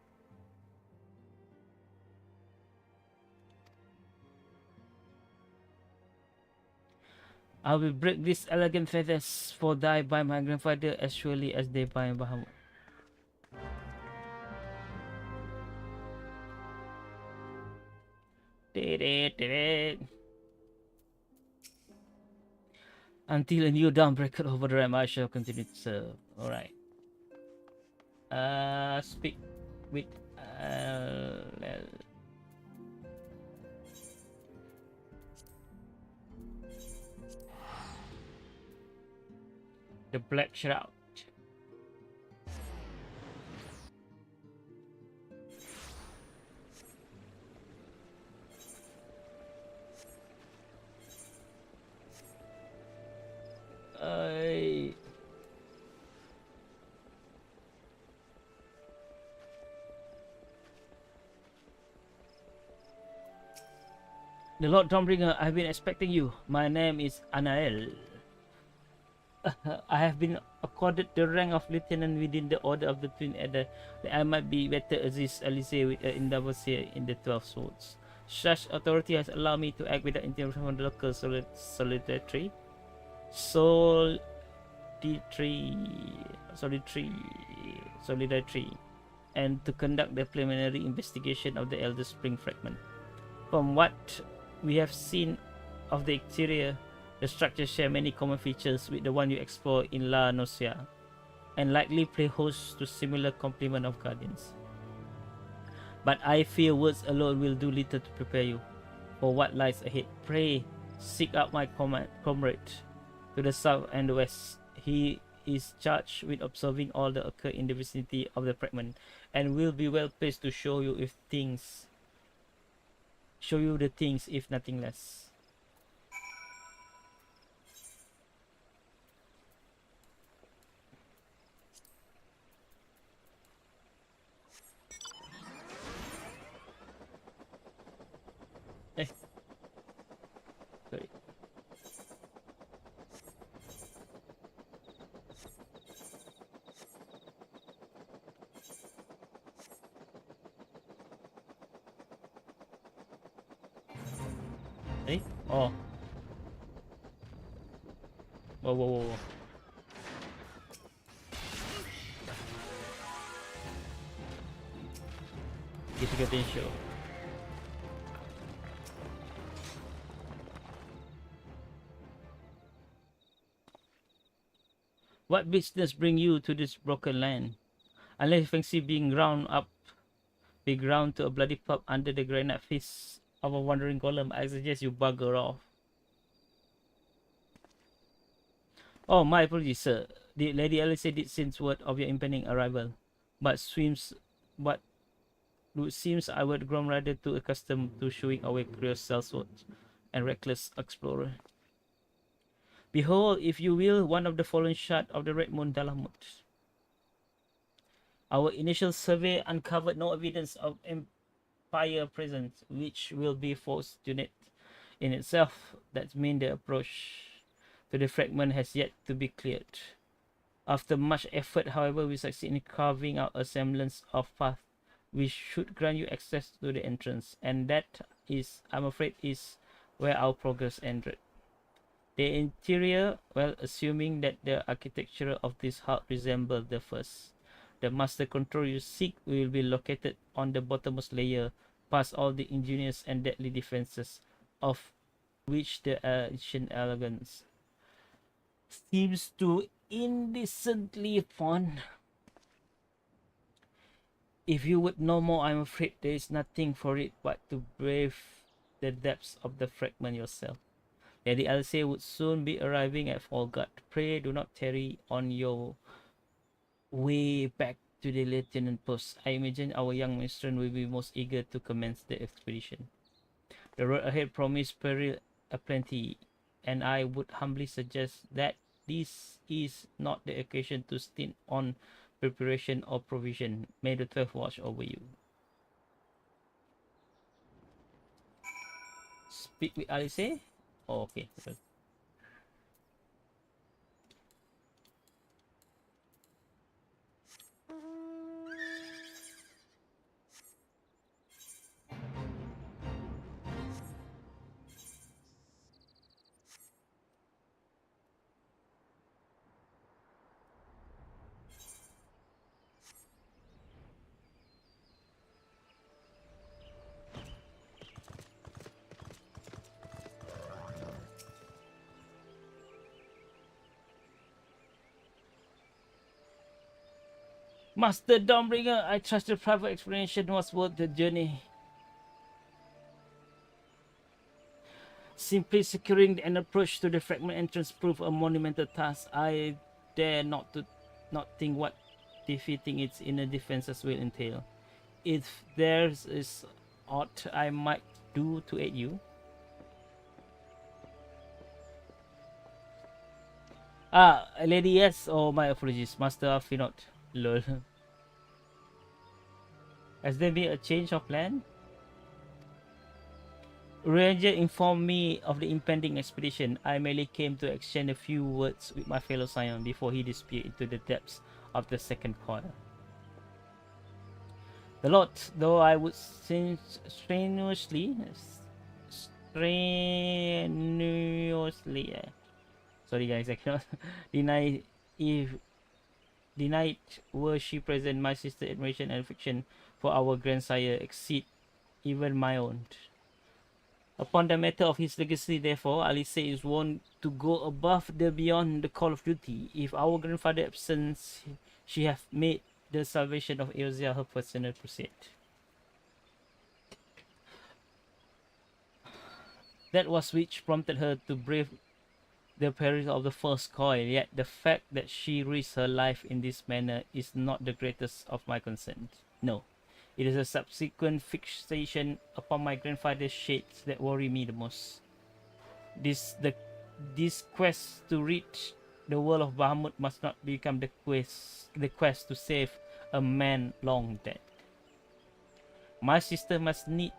I will break these elegant feathers for thy by my grandfather as surely as they bind Bahamut. Until a new dawn breaketh over the realm, I shall continue to serve. Alright. Speak with the Black Shroud. The Lord Dawnbringer, I've been expecting you. My name is Anael. I have been accorded the rank of lieutenant within the order of the Twin Adder, that I might be better assist Alice with endeavors in the 12 swords. Such authority has allowed me to act without intervention from the local solidarity, solidarity, and to conduct the preliminary investigation of the Elder Spring fragment. From what we have seen of the exterior, the structures share many common features with the one you explore in La Nocia, and likely play host to similar complement of guardians. But I fear words alone will do little to prepare you for what lies ahead. Pray, seek out my comrade to the south and the west. He is charged with observing all that occur in the vicinity of the fragment, and will be well placed to show you the things, if nothing less. Sorry. Oh. Whoa. Get potential. What business bring you to this broken land? Unless you fancy being ground to a bloody pulp under the granite fist of a wandering golem, I suggest you bugger off. Oh, my apologies, sir. The Lady Alice did send word of your impending arrival, but it seems I would grown rather too accustomed to showing away curious sellswords and reckless explorer. Behold, if you will, one of the fallen shard of the Red Moon Bahamut. Our initial survey uncovered no evidence of Empire presence, which will be fortunate in itself. That means the approach to the fragment has yet to be cleared. After much effort, however, we succeed in carving out a semblance of path which should grant you access to the entrance, and that is, I'm afraid, is where our progress ended. The interior, well, assuming that the architecture of this hut resembles the first, the master control you seek will be located on the bottommost layer, past all the ingenious and deadly defenses of which the ancient elegance seems to indecently fond. If you would know more, I'm afraid there is nothing for it but to brave the depths of the fragment yourself. Lady Alice would soon be arriving at Folgard. Pray do not tarry on your way back to the lieutenant post. I imagine our young minstrel will be most eager to commence the expedition. The road ahead promised peril aplenty, and I would humbly suggest that this is not the occasion to stint on preparation or provision. May the 12th watch over you. Speak with Alice? Oh, okay. Master Dawnbringer, I trust the private explanation was worth the journey. Simply securing an approach to the fragment entrance proved a monumental task. I dare not think what defeating its inner defenses will entail. If there is aught I might do to aid you. Lady, yes. Oh, my apologies. Master Afinot. Lol. Has there been a change of plan? Ranger informed me of the impending expedition. I merely came to exchange a few words with my fellow scion before he disappeared into the depths of the second coil. The Lord, though I would strenuously, sorry guys, I cannot deny if denied were she present, my sister's admiration and affection for our grandsire exceed even my own. Upon the matter of his legacy, therefore, Alice is warned to go above the beyond the call of duty. If our grandfather absence, she hath made the salvation of Eorzea her personal pursuit. That was which prompted her to brave the perils of the first coil, yet the fact that she risked her life in this manner is not the greatest of my concern. No, it is a subsequent fixation upon my grandfather's shades that worry me the most. This quest to reach the world of Bahamut must not become the quest to save a man long dead. My sister must need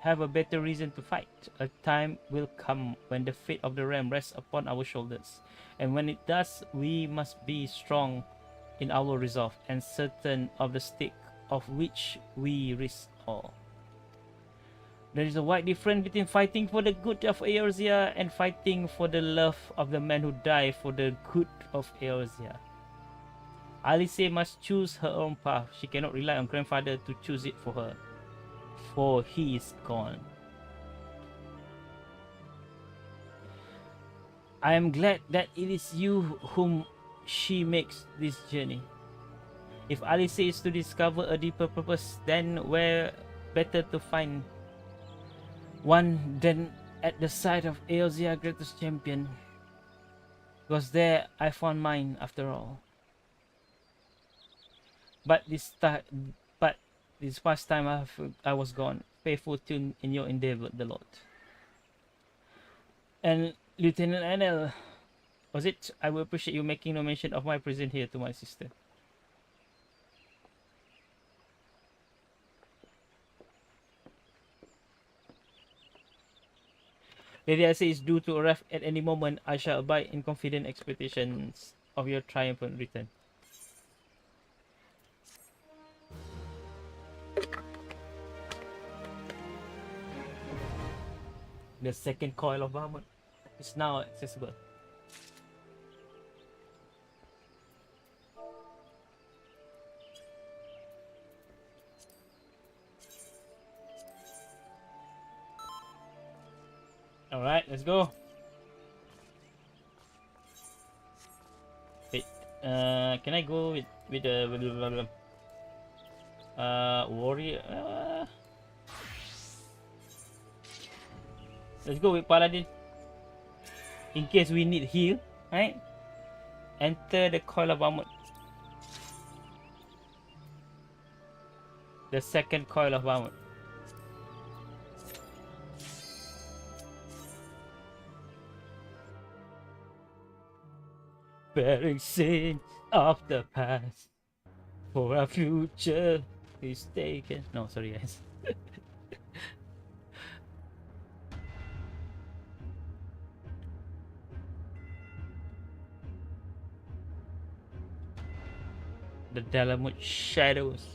have a better reason to fight. A time will come when the fate of the realm rests upon our shoulders, and when it does, we must be strong in our resolve and certain of the stake of which we risk all. There is a wide difference between fighting for the good of Eorzea and fighting for the love of the man who died for the good of Eorzea. Alice must choose her own path. She cannot rely on grandfather to choose it for her, for he is gone. I am glad that it is you whom she makes this journey. If Alice is to discover a deeper purpose, then where better to find one than at the side of Eorzea's greatest champion? Because there I found mine after all. But this past time I was gone, faithful to in your endeavor, the Lord. And Lieutenant Anel, was it? I will appreciate you making no mention of my present here to my sister. Lady Elsie is due to arrive at any moment. I shall abide in confident expectations of your triumphant return. The second coil of Bahamut is now accessible. Alright, let's go. Wait, can I go with the warrior? Let's go with Paladin. In case we need heal, right? Enter the coil of Bahamut. The second coil of Bahamut. Bearing sins of the past, for our future is taken. No, sorry guys. The Bahamut shadows.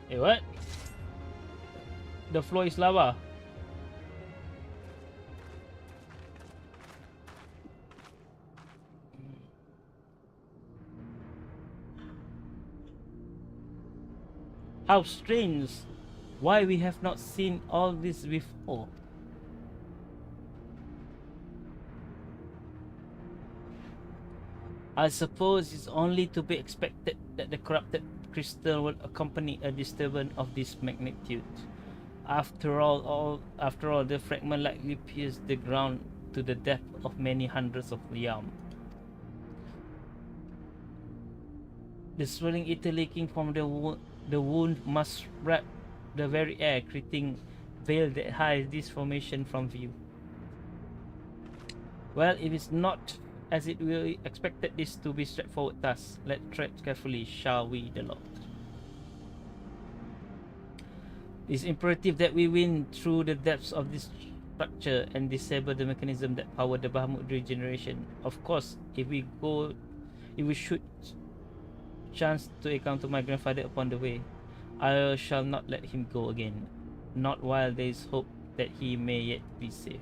Hey, what? The floor is lava. How strange! Why we have not seen all this before? I suppose it's only to be expected that the corrupted crystal will accompany a disturbance of this magnitude. After all, the fragment likely pierced the ground to the depth of many hundreds of yam. The swelling ether leaking from the wound must wrap the very air, creating veil that hides this formation from view. Well, if it's not as it we expected this to be straightforward task, let's tread carefully, shall we, the Lord? It's imperative that we win through the depths of this structure and disable the mechanism that power the Bahamut regeneration. Of course, if we should chance to encounter my grandfather upon the way, I shall not let him go again, not while there is hope that he may yet be safe.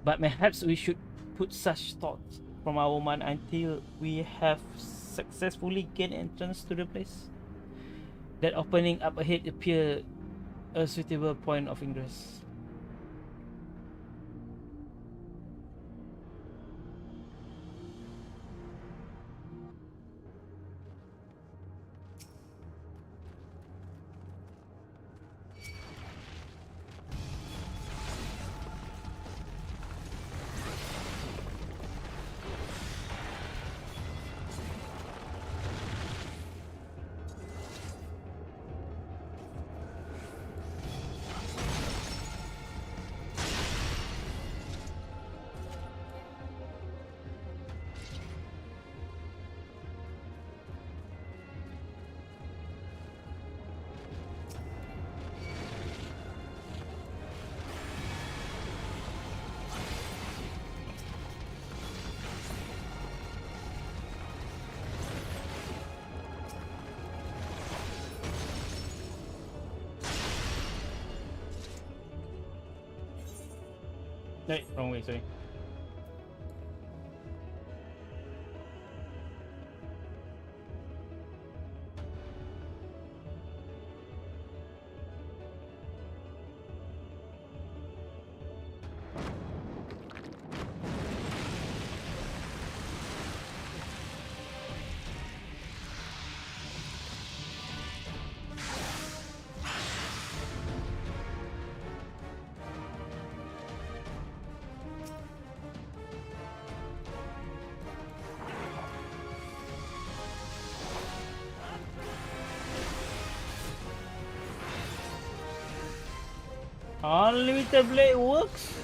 But perhaps we should put such thoughts from our mind until we have successfully gained entrance to the place. That opening up ahead appear a suitable point of ingress. No, wrong way, sorry. Unlimited blade works?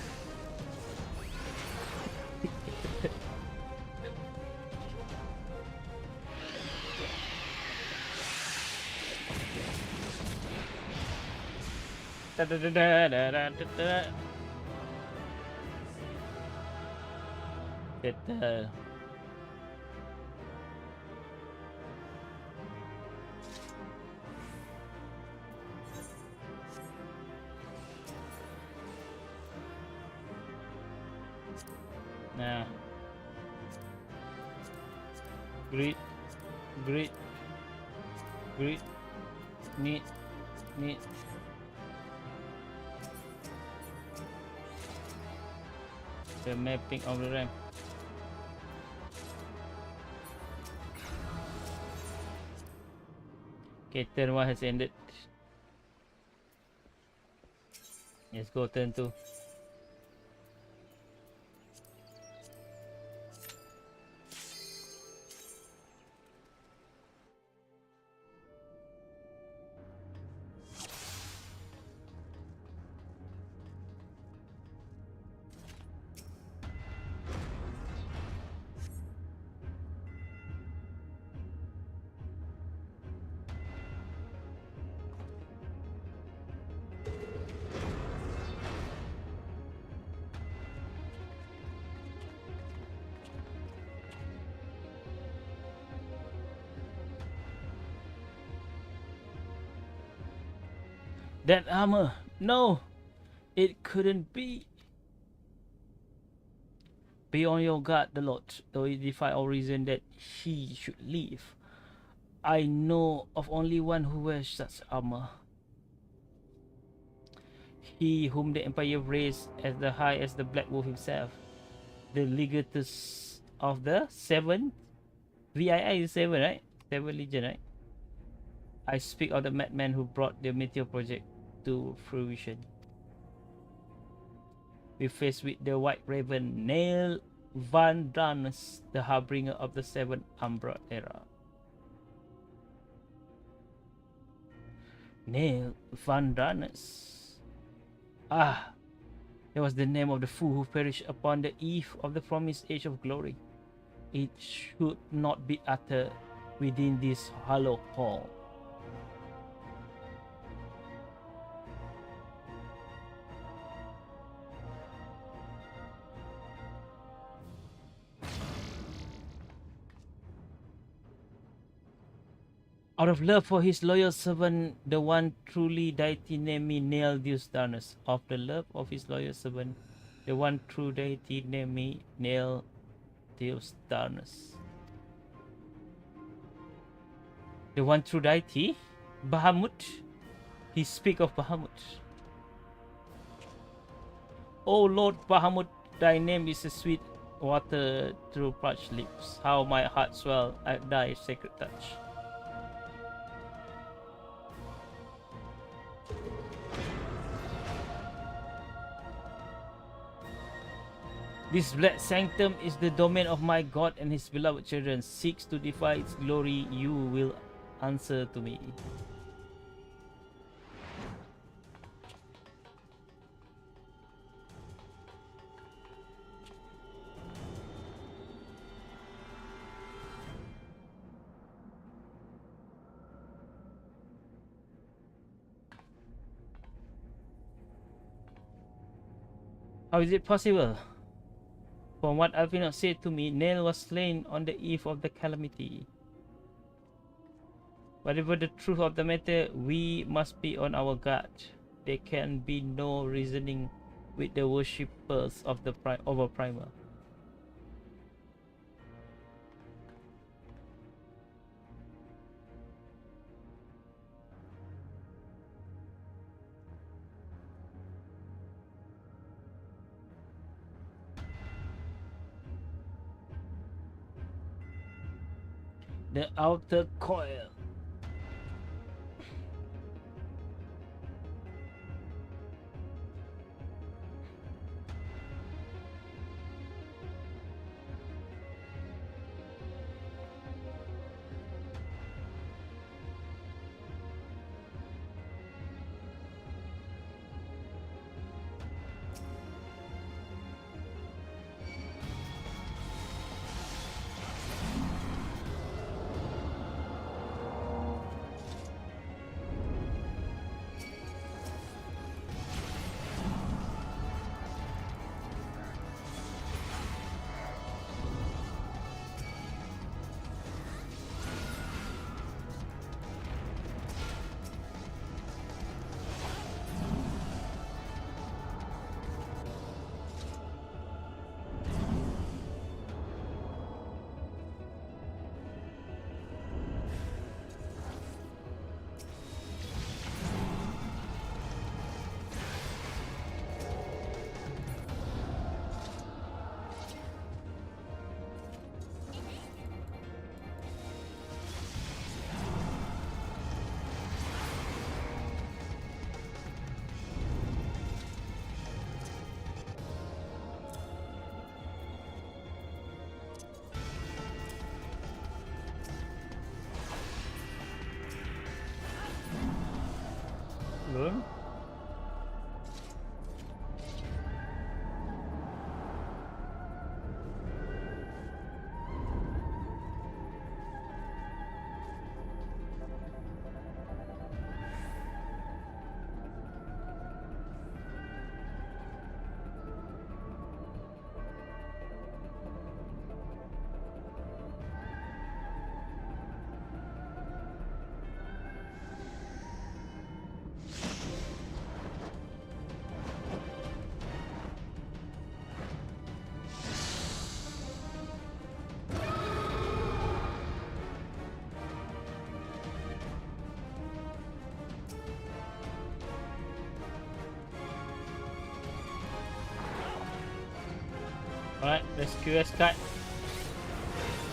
Da, da, da, da, da, da, da. Better. Nah. Great. Neat. The mapping of the ramp. Okay, turn 1 has ended. Let's go turn 2. That armor! No! It couldn't be! Be on your guard, the Lord, though it defy all reason that he should leave. I know of only one who wears such armor. He whom the Empire raised as the high as the Black Wolf himself. The legatus of the 7 VII is 7, right? 7 Legion, right? I speak of the madman who brought the Meteor Project to fruition. We face with the White Raven, Nail Van Darnus, the harbinger of the 7th Umbra era. Nail Van Darnus. Ah, that was the name of the fool who perished upon the eve of the promised age of glory. It should not be uttered within this hollow hall. Out of love for his loyal servant, the one truly deity named me Nail Deus Darnus. Of the love of his loyal servant, the one true deity named me Nail Deus Darnus. The one true deity? Bahamut? He speak of Bahamut. O Lord Bahamut, thy name is a sweet water through parched lips. How my heart swell at thy sacred touch. This black sanctum is the domain of my God and his beloved children. Seeks to defy its glory, you will answer to me. How is it possible? From what Alvino said to me, Nail was slain on the eve of the calamity. Whatever the truth of the matter, we must be on our guard. There can be no reasoning with the worshippers of the Primer. The outer coil. Good. Alright, let's QS cut.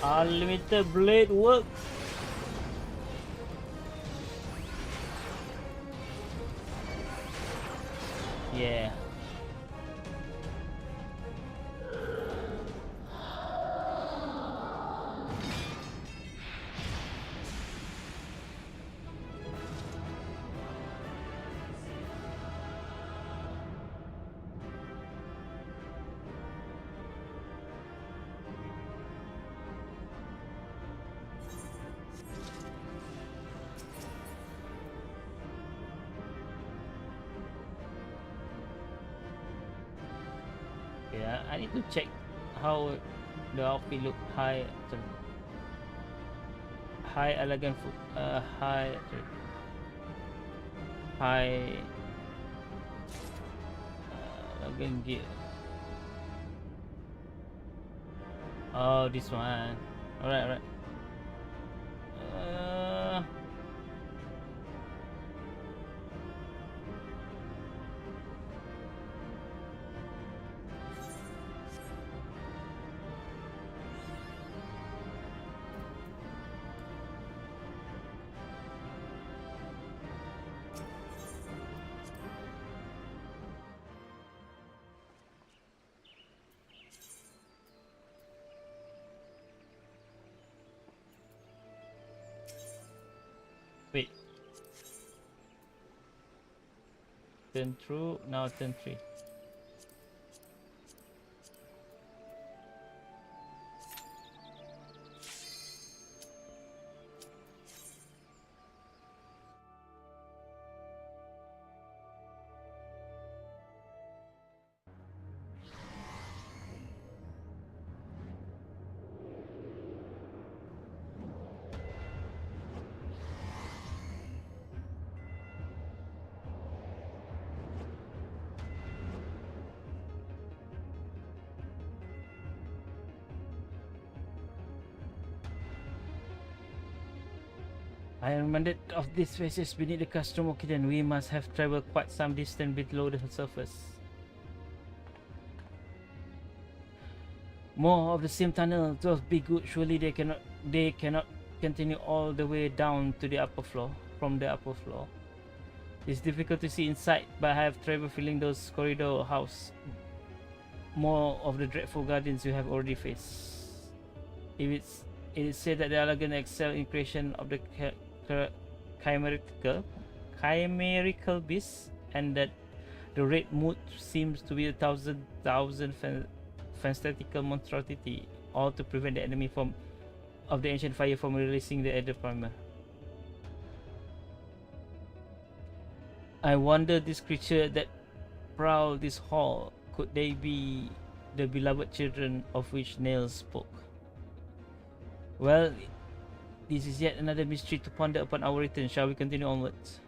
Unlimited blade work. Yeah. Yeah, I need to check how the outfit look. High, sorry, high elegant food. High elegant gear. Oh, this one. Alright, alright. Wait. Turn through, now turn 3. I am reminded of these spaces beneath the custom Okiden. We must have traveled quite some distance below the surface. More of the same tunnel. Those be good. Surely they cannot continue all the way down to the upper floor. From the upper floor. It's difficult to see inside, but I have trouble filling those corridor house. More of the dreadful guardians you have already faced. It is said that the elegant excel in creation of the chimerical beast, and that the red mood seems to be a thousand fantastical monstrosity, all to prevent the enemy of the ancient fire from releasing the Ether Primer. I wonder this creature that prowl this hall, could they be the beloved children of which Nails spoke? Well, this is yet another mystery to ponder upon our return. Shall we continue onwards?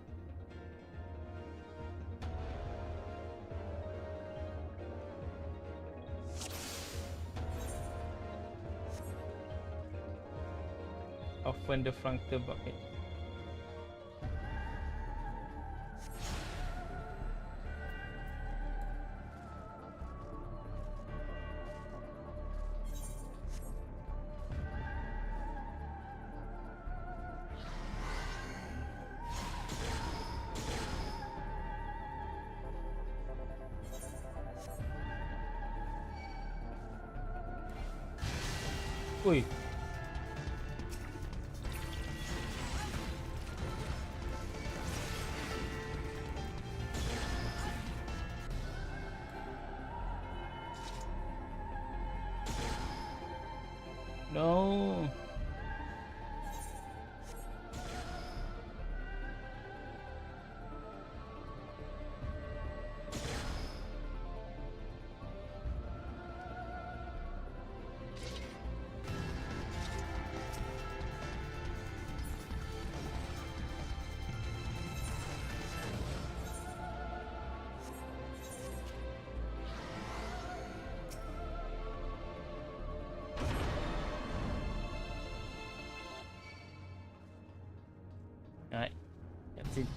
Open the frontal bucket. Ui. No. Alright, that's it.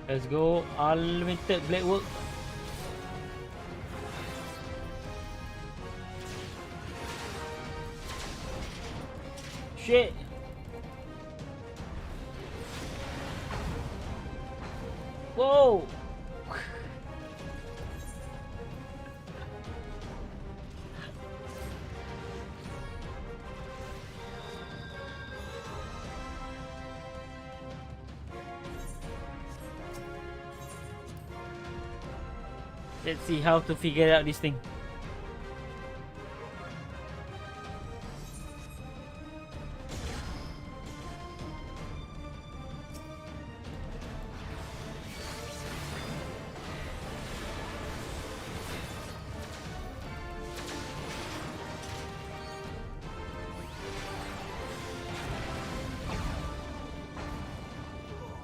Let's go, unlimited blade work. Shit. Whoa. Let's see how to figure out this thing.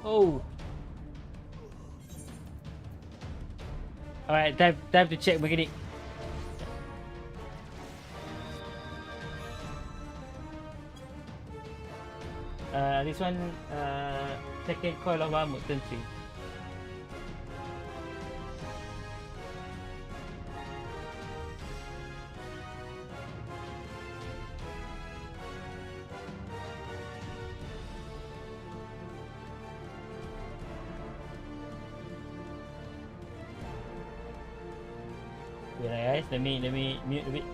Oh. Alright, time to check mechanic. This one, second coil of Bahamut, turn 3. Yeah, guys, let me mute a bit.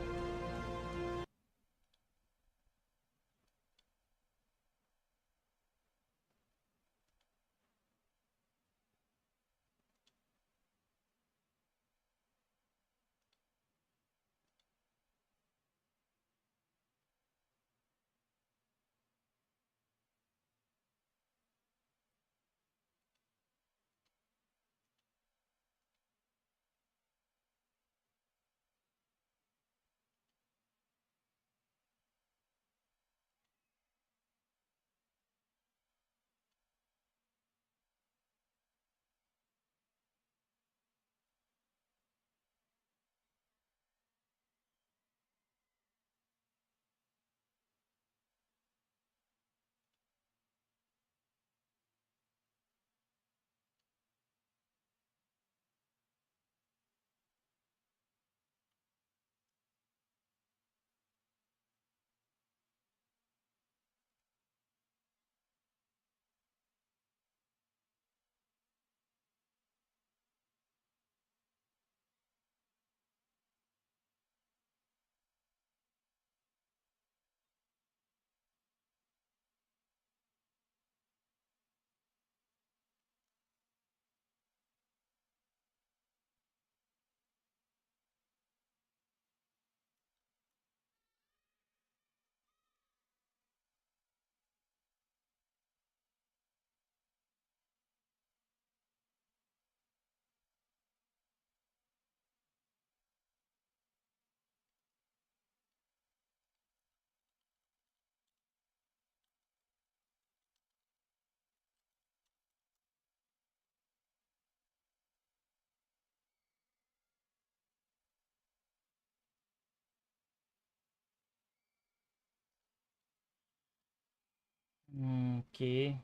Okay.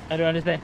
I don't understand.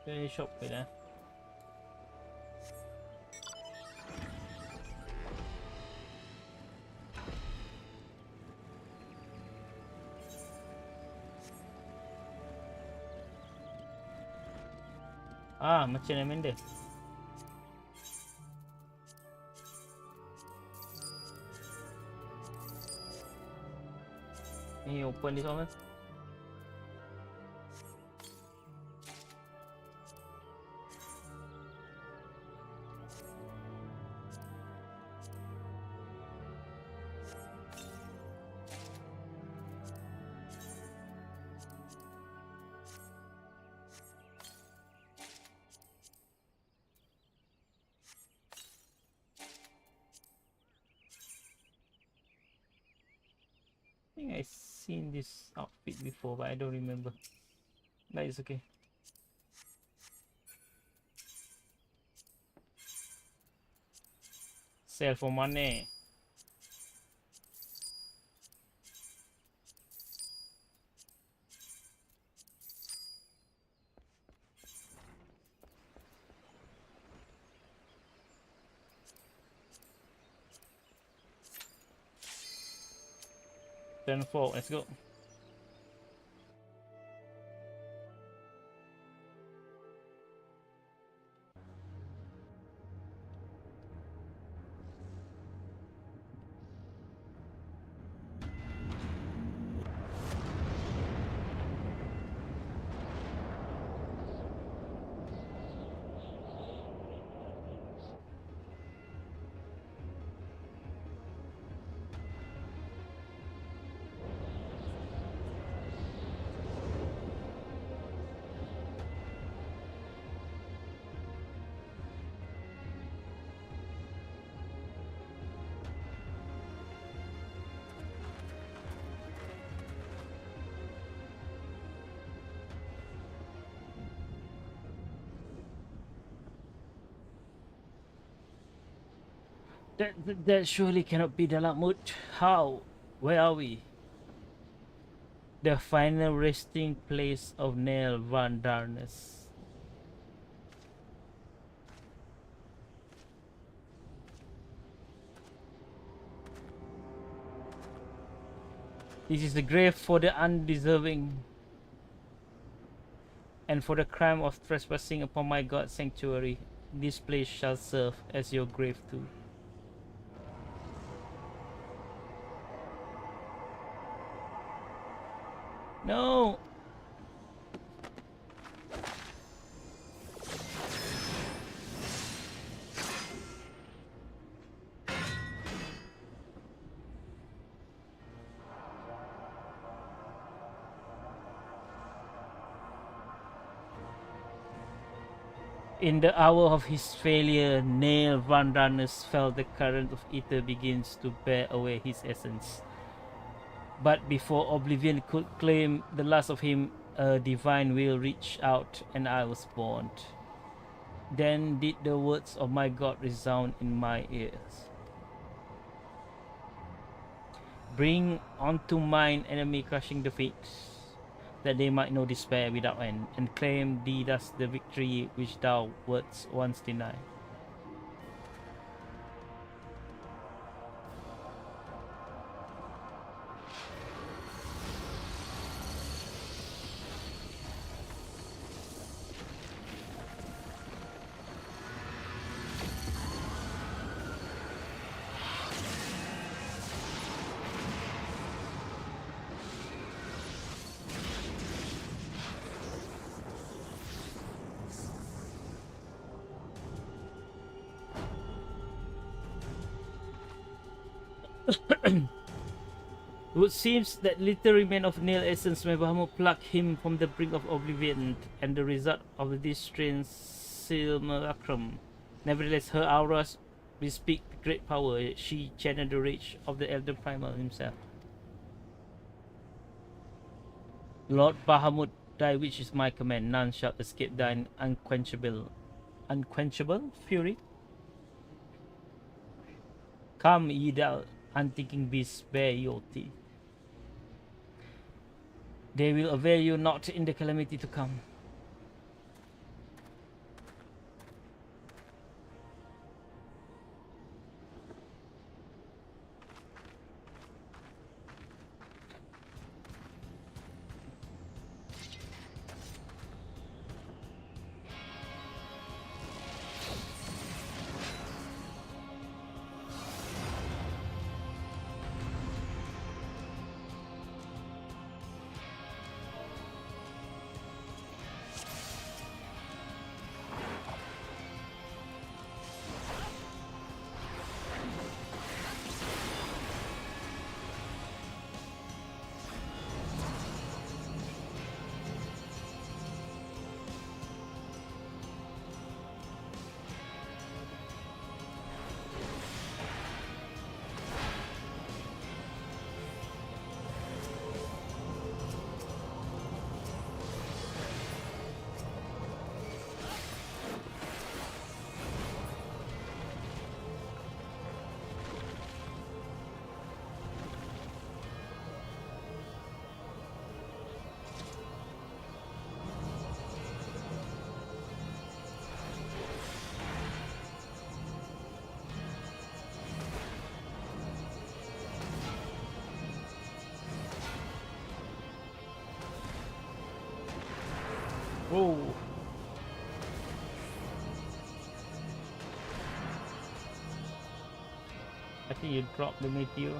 Very shop wait ah. Ah, macam Amanda. Ni open this one. I think I've seen this outfit before, but I don't remember. But it's okay. Sell for money. Turn 4, let's go. That surely cannot be the Bahamut. How? Where are we? The final resting place of Neil Van Darnus. This is the grave for the undeserving, and for the crime of trespassing upon my God's sanctuary. This place shall serve as your grave too. No! In the hour of his failure, Neil Van Darnus felt the current of ether begins to bear away his essence. But before oblivion could claim the last of him, a divine will reached out and I was born. Then did the words of my God resound in my ears. Bring unto mine enemy crushing defeat, that they might know despair without end, and claim thee thus the victory which thou wouldst once deny. It seems that little remained of Neil essence when Bahamut plucked him from the brink of oblivion, and the result of this strange simulacrum. Nevertheless, her auras bespeak great power. She channeled the rage of the Elder Primal himself. Lord Bahamut, thy which is my command, none shall escape thine unquenchable fury. Come, ye thou unthinking beasts, bear your teeth. They will avail you not in the calamity to come. Oh. I think you dropped the meteor.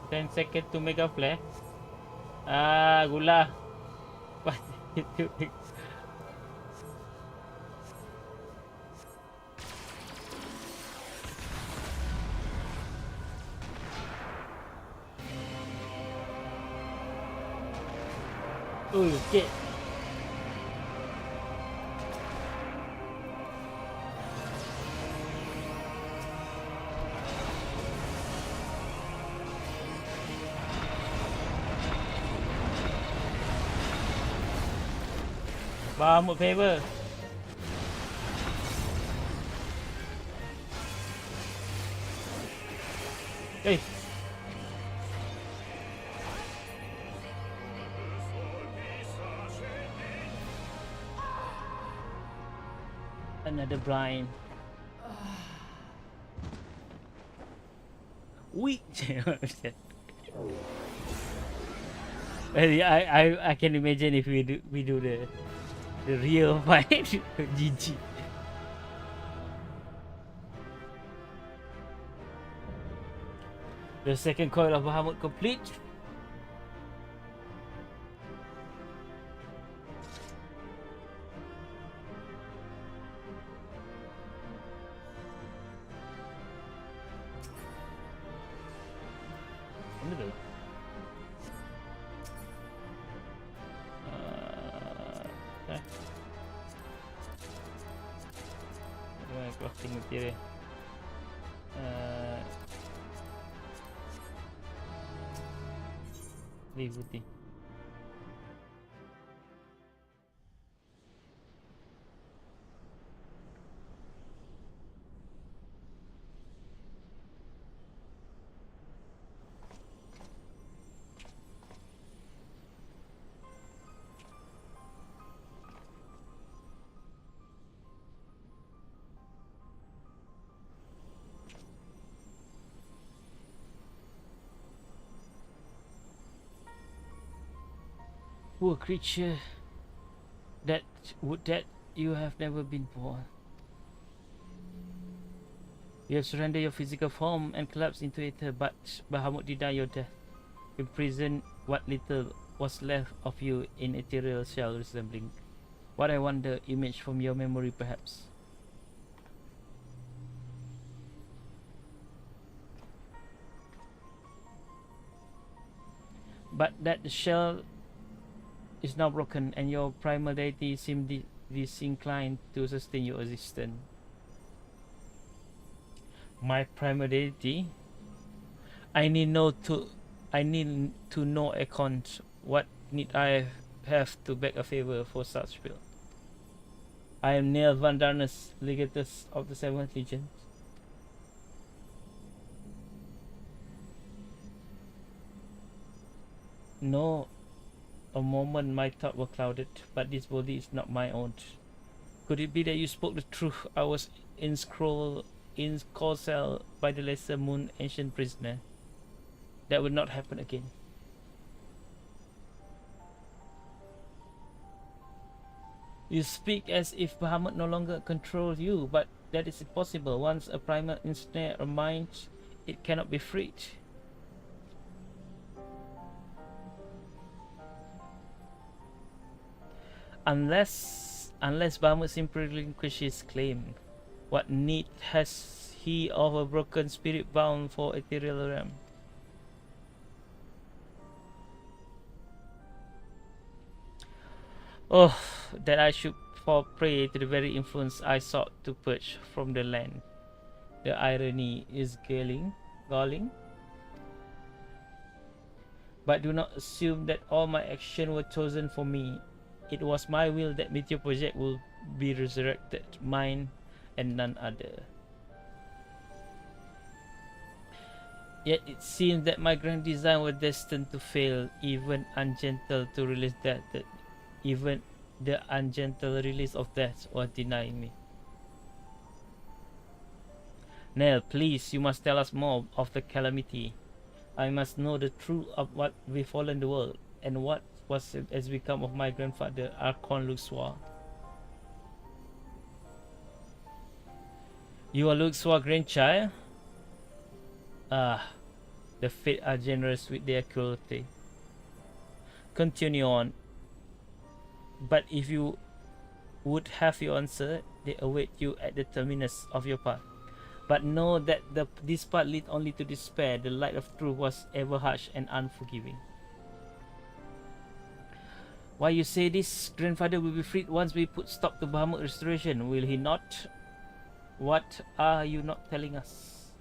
Ten seconds to make a flare. Ah, gula. What are you doing? Oh, shit. Bahamut favor. Hey. Another blind. Weak. I can imagine if we do the real fight. GG. The second coil of Bahamut complete. Okay. Crafting material. Putih. Poor creature that you have never been born. You have surrendered your physical form and collapsed into ether, but Bahamut denied your death. Imprisoned what little was left of you in ethereal shell resembling what I wonder image from your memory perhaps. But that the shell is now broken and your primal deity seems disinclined to sustain your existence. My primal deity? I need to know account. What need I have to beg a favor for such spell? I am Neil Vandarnus, legatus of the Seventh Legion. No, a moment my thoughts were clouded, but this body is not my own. Could it be that you spoke the truth? I was in Coils by the lesser moon ancient prisoner. That would not happen again. You speak as if Bahamut no longer controls you, but that is impossible. Once a primal ensnare a mind, it cannot be freed. Unless Bahamut simply relinquishes his claim. What need has he of a broken spirit bound for ethereal realm? Oh, that I should fall prey to the very influence I sought to purge from the land. The irony is galling. But do not assume that all my actions were chosen for me. It was my will that Meteor Project will be resurrected, mine and none other. Yet it seems that my grand design was destined to fail, even even the ungentle release of death was denied me. Nell, please, you must tell us more of the calamity. I must know the truth of what befallen the world, and what has become of my grandfather, Archon Luxor. You are Luxor's grandchild? Ah, the Fates are generous with their cruelty. Continue on. But if you would have your answer, they await you at the terminus of your path. But know that this path leads only to despair. The light of truth was ever harsh and unforgiving. Why you say this? Grandfather will be freed once we put stop to Bahamut restoration, will he not? What are you not telling us?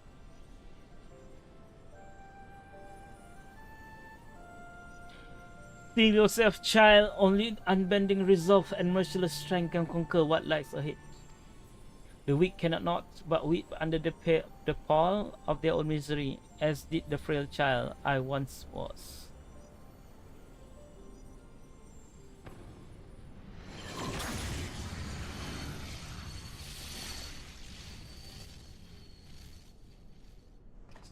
Think yourself, child. Only unbending resolve and merciless strength can conquer what lies ahead. The weak cannot not but weep under the pall of their own misery, as did the frail child I once was.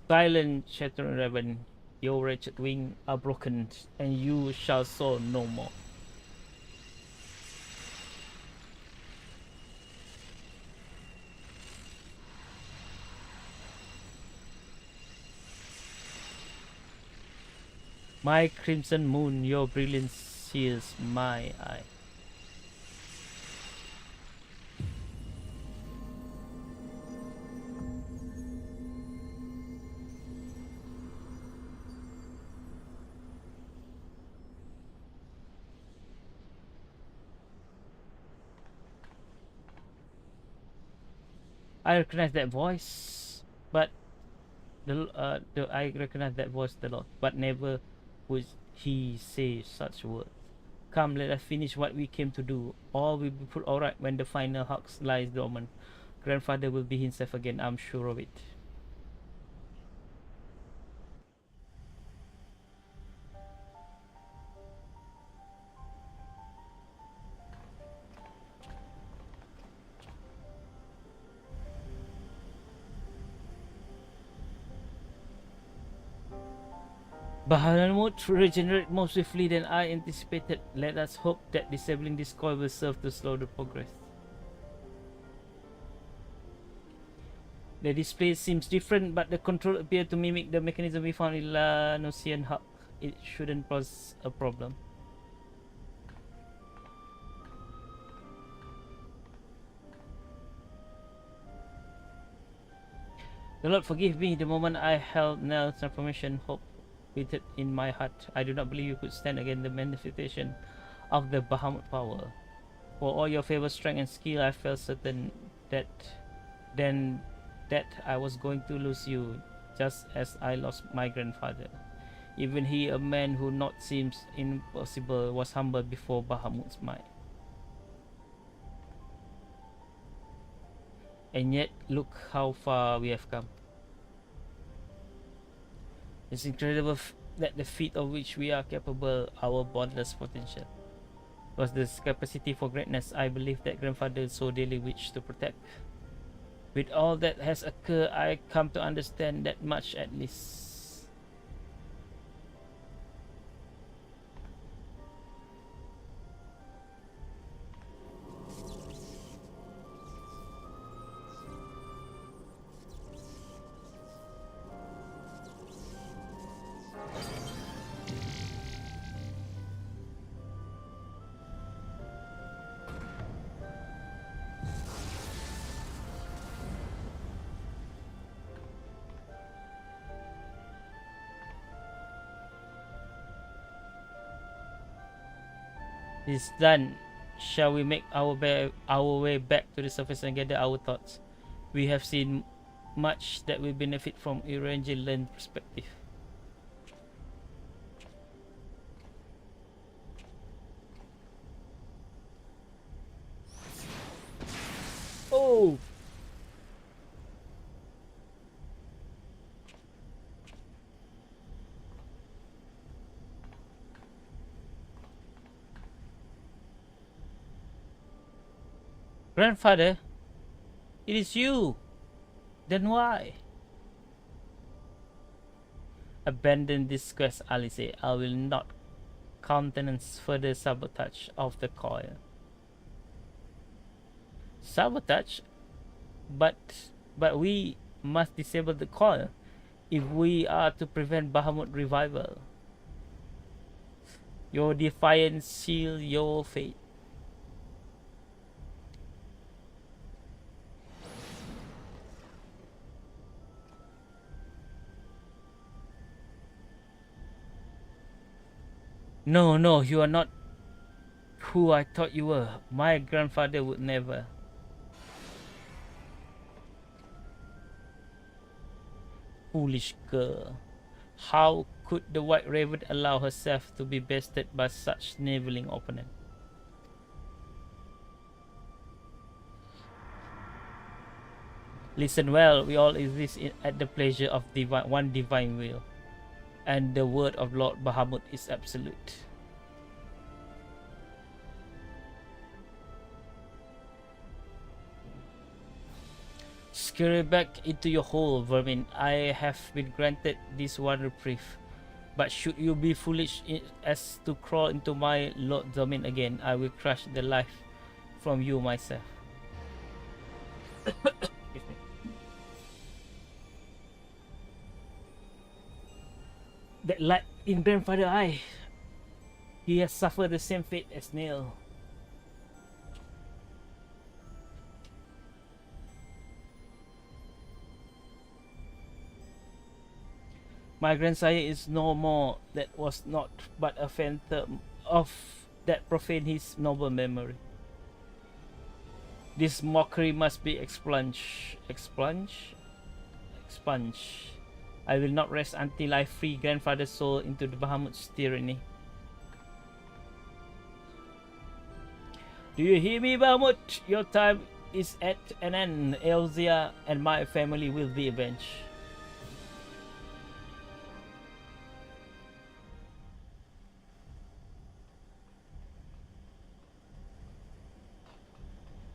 Silent, chattering raven, your wretched wings are broken, and you shall soar no more. My crimson moon, your brilliance seals my eye. I recognize that voice, but I recognize that voice a lot, but never would he say such words. Come, let us finish what we came to do. All will be put alright when the final hux lies dormant. Grandfather will be himself again, I'm sure of it. Bahamut regenerate more swiftly than I anticipated. Let us hope that disabling this coil will serve to slow the progress. The display seems different, but the control appears to mimic the mechanism we found in La Nocian hub. It shouldn't pose a problem. The Lord forgive me. The moment I held Nell's transformation, hope waited in my heart. I do not believe you could stand against the manifestation of the Bahamut power. For all your favor, strength, and skill, I felt certain that I was going to lose you, just as I lost my grandfather. Even he, a man who not seems impossible, was humbled before Bahamut's might. And yet, look how far we have come. It's incredible that the feat of which we are capable, our boundless potential, was this capacity for greatness I believe that grandfather so dearly wished to protect. With all that has occurred, I come to understand that much at least. It's done. Shall we make our way back to the surface and gather our thoughts? We have seen much that will benefit from Evangelion perspective. Grandfather, it is you. Then why? Abandon this quest, Alice. I will not countenance further sabotage of the coil. Sabotage? But we must disable the coil if we are to prevent Bahamut revival. Your defiance seal your fate. No, no, you are not who I thought you were. My grandfather would never. Foolish girl. How could the White Raven allow herself to be bested by such knaveling opponent? Listen well, we all exist at the pleasure of one divine will, and the word of Lord Bahamut is absolute. Scurry back into your hole, vermin. I have been granted this one reprieve. But should you be foolish as to crawl into my Lord domain again, I will crush the life from you myself. That light in grandfather's eye. He has suffered the same fate as Neil. My grandsire is no more. That was not but a phantom of that profaned his noble memory. This mockery must be expunged. Expunge. I will not rest until I free grandfather's soul into the Bahamut's tyranny. Do you hear me, Bahamut? Your time is at an end. Elzia and my family will be avenged.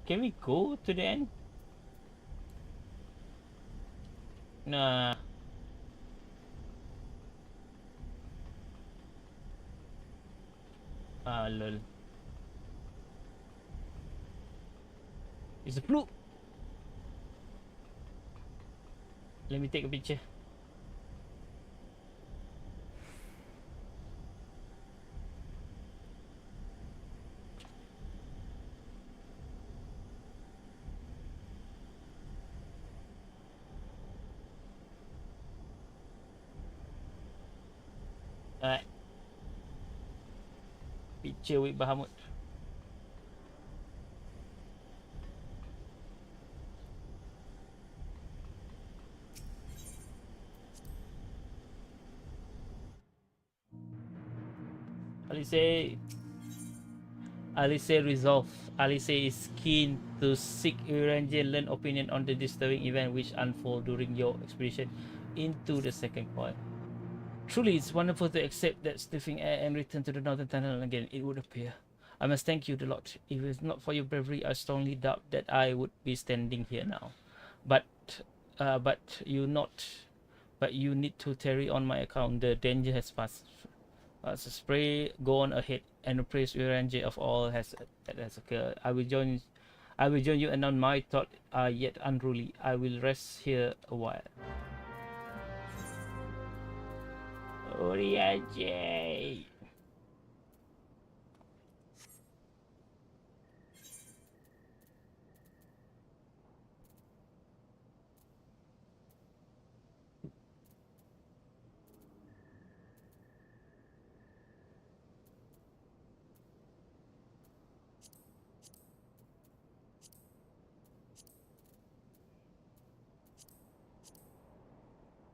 Can we go to the end? Nah. Ah, lol. It's a fluke. Let me take a picture. Alright. Picture with Bahamut. Alice resolve. Alice is keen to seek Urange and learn opinion on the disturbing event which unfold during your expedition into the second coil. Truly, it's wonderful to accept that sniffing air and return to the northern tunnel again, it would appear. I must thank you, the Lord. If it was not for your bravery, I strongly doubt that I would be standing here now. But you need to tarry on my account. The danger has passed. Spray, go on ahead and praise Urange of all has occurred. I will join you, and on my thoughts are yet unruly. I will rest here a while. Urange.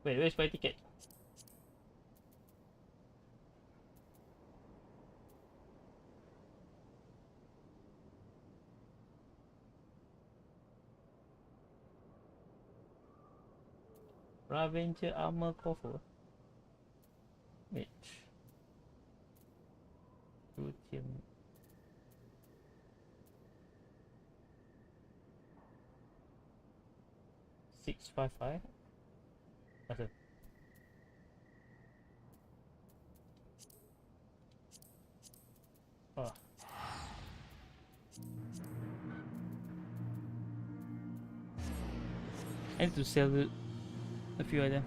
Wait, where's my ticket? Ravenger armor coffer. Wait. Rutin. 655. What's it? Oh. I need to sell a few items.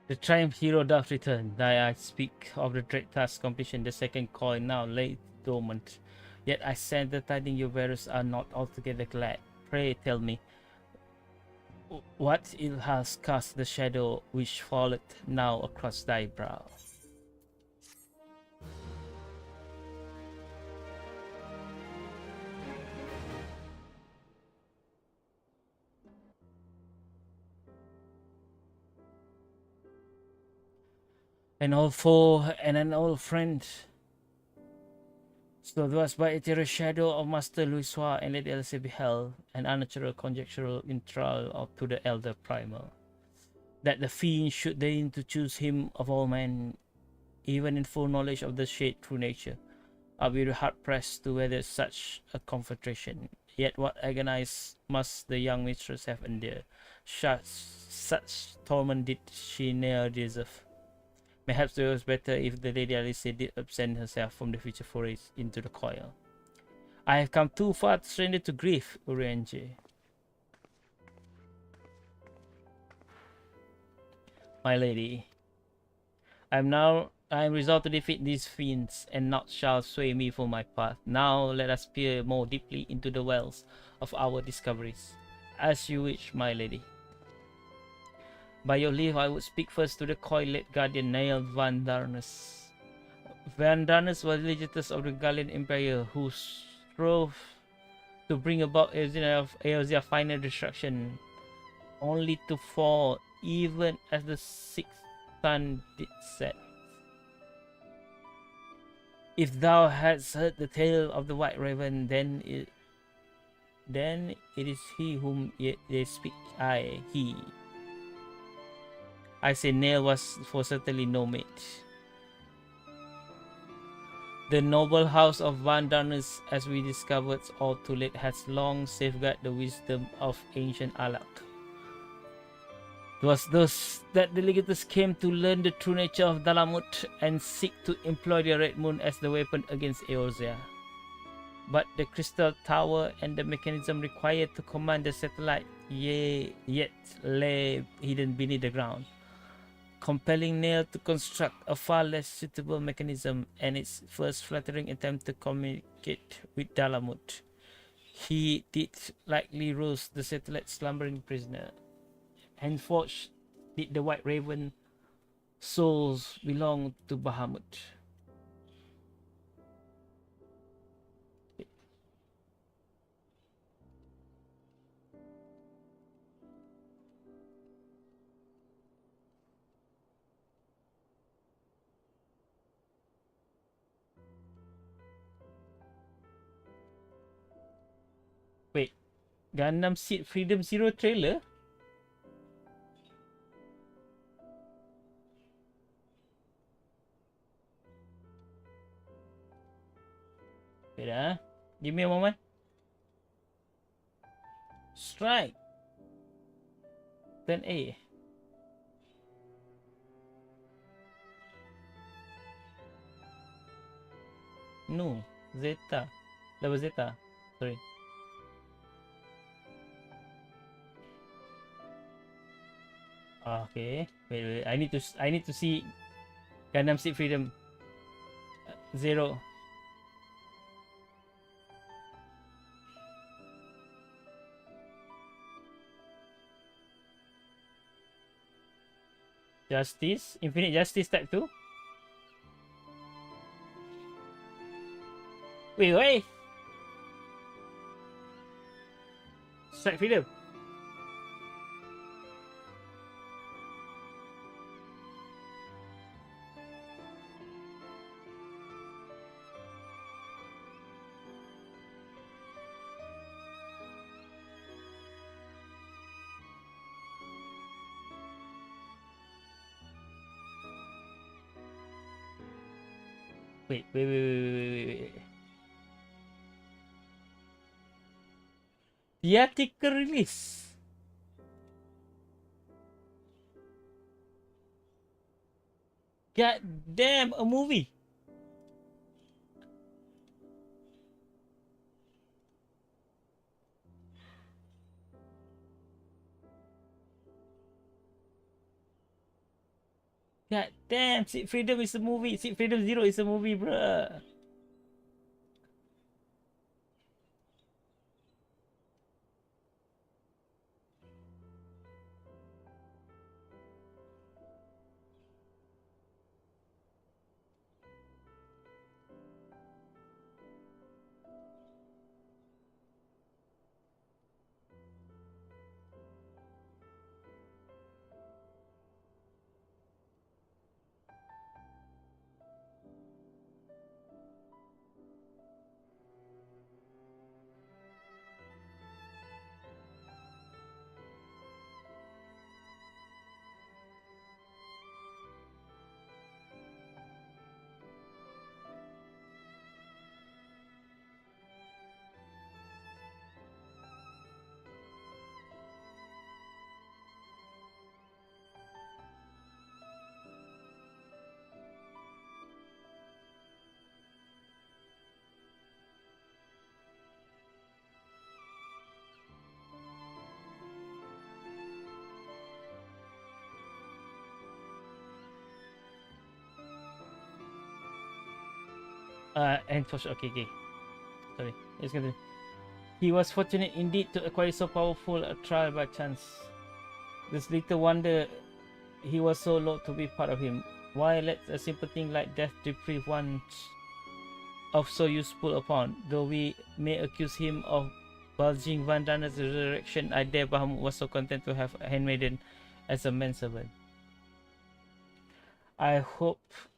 The triumph hero doth return. I speak of the dread task completion. The second coin now lay dormant. Yet I send the tidings your bearers are not altogether glad. Pray tell me, what ill has cast the shadow which falleth now across thy brow? An old foe and an old friend. So thus by a terror shadow of Master Louisois and Lady Elsie beheld an unnatural conjectural intral of to the elder primal, that the fiend should deign to choose him of all men, even in full knowledge of the shade true nature. I will be hard pressed to weather such a confrontation. Yet what agonize must the young mistress have endured? Such torment did she ne'er deserve. Perhaps it was better if the Lady Alice did absent herself from the future forays into the coil. I have come too far to surrender to grief, Urianger. My lady, I am resolved to defeat these fiends, and naught shall sway me from my path. Now let us peer more deeply into the wells of our discoveries. As you wish, my lady. By your leave, I would speak first to the coil-led guardian Neil Van Darnus. Van Darnus was legitus of the Gallian Empire who strove to bring about Eorzea final destruction, only to fall even as the sixth sun did set. If thou hadst heard the tale of the White Raven, then it is he whom they speak. He. I say Neil was for certainly no mate. The noble house of Van Darnus, as we discovered all too late, has long safeguarded the wisdom of ancient Alak. It was thus that the legators came to learn the true nature of Bahamut and seek to employ the Red Moon as the weapon against Eorzea. But the crystal tower and the mechanism required to command the satellite yet lay hidden beneath the ground, compelling Neil to construct a far less suitable mechanism and its first flattering attempt to communicate with Bahamut. He did likely rouse the satellite's slumbering prisoner. Henceforth did the White Raven souls belong to Bahamut. Wait, Gundam Seed Freedom Zero trailer? Wait, give me a moment. Strike. Then A. No, Zeta. Double Zeta. Sorry. Okay. Wait. I need to see Gundam Seed Freedom Zero. Justice. Infinite Justice Type 2. Wait. Strike Freedom. Wait. Theatrical release. God damn, a movie. God damn, Seed Freedom is a movie. Seed Freedom Zero is a movie, bruh. And for okay. Sorry. It's gonna. He was fortunate indeed to acquire so powerful a trial by chance. There's little wonder he was so low to be part of him. Why let a simple thing like death deprive one of so useful upon? Though we may accuse him of bulging Vandana's resurrection, I dare Bahamut was so content to have a handmaiden as a manservant. I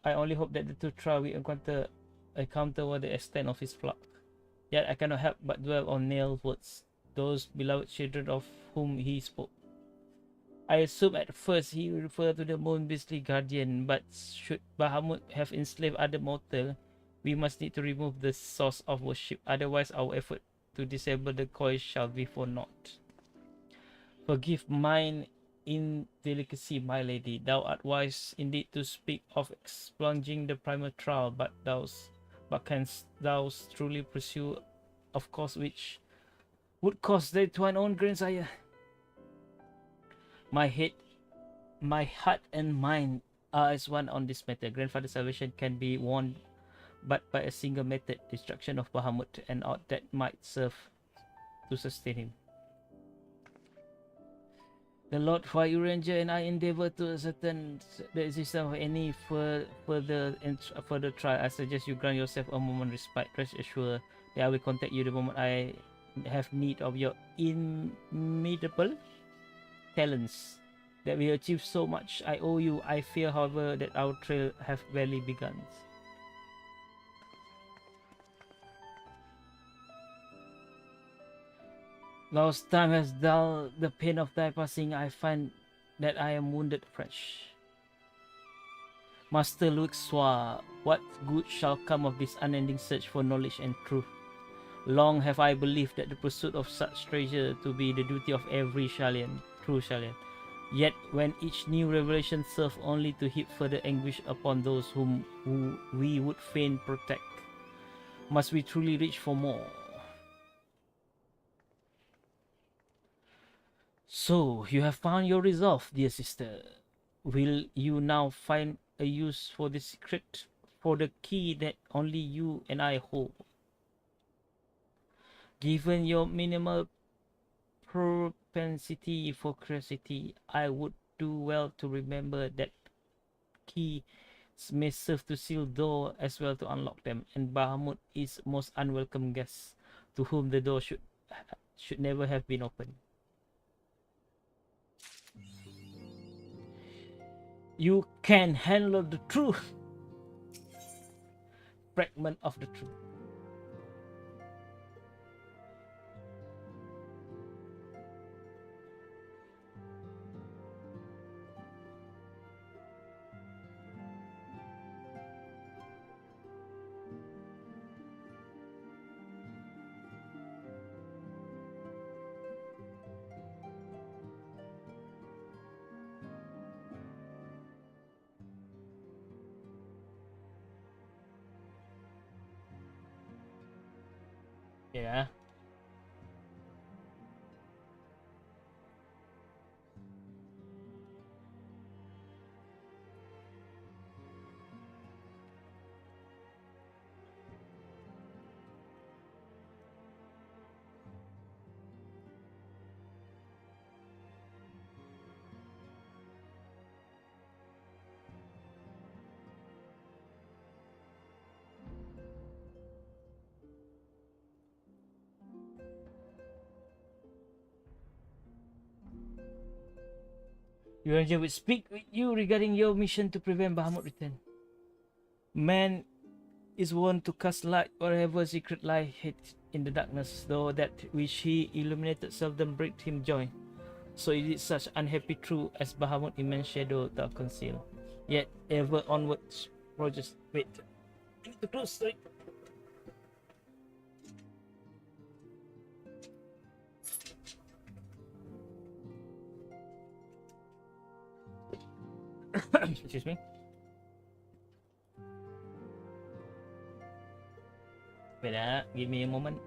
only hope that the two trial we encounter were the extent of his flock. Yet I cannot help but dwell on Neil's words, those beloved children of whom he spoke. I assume at first he referred to the moon beastly guardian, but should Bahamut have enslaved other mortal, we must need to remove the source of worship, otherwise our effort to disable the coil shall be for naught. Forgive mine indelicacy, my lady. Thou art wise indeed to speak of expunging the primal trial, but canst thou truly pursue of course which would cost thee thine own grandsire? My heart and mind are as one on this matter. Grandfather's salvation can be won but by a single method, destruction of Bahamut and all that might serve to sustain him. The Lord Fire Ranger and I endeavor to ascertain the existence of any further trial. I suggest you grant yourself a moment respite. Rest assured that I will contact you the moment I have need of your inimitable talents. That we achieve so much I owe you. I fear, however, that our trail have barely begun. Lost time has dulled the pain of thy passing. I find that I am wounded fresh. Master Luke Swa, what good shall come of this unending search for knowledge and truth? Long have I believed that the pursuit of such treasure to be the duty of every true Shalian. Yet when each new revelation serves only to heap further anguish upon those who we would fain protect, Must we truly reach for more? So, you have found your resolve, dear sister. Will you now find a use for the secret, for the key that only you and I hold? Given your minimal propensity for curiosity, I would do well to remember that key may serve to seal door as well to unlock them, and Bahamut is most unwelcome guest to whom the door should never have been opened. You can handle the truth. Fragment of the truth. Yeah. Your Ranger will speak with you regarding your mission to prevent Bahamut return. Man is one to cast light wherever secret lie hid in the darkness, though that which he illuminated seldom brought him joy. So it is such unhappy true as Bahamut immense shadow thou conceal. Yet ever onwards, Rogers. Wait. I need to close, sorry. Excuse me. Wait, give me a moment.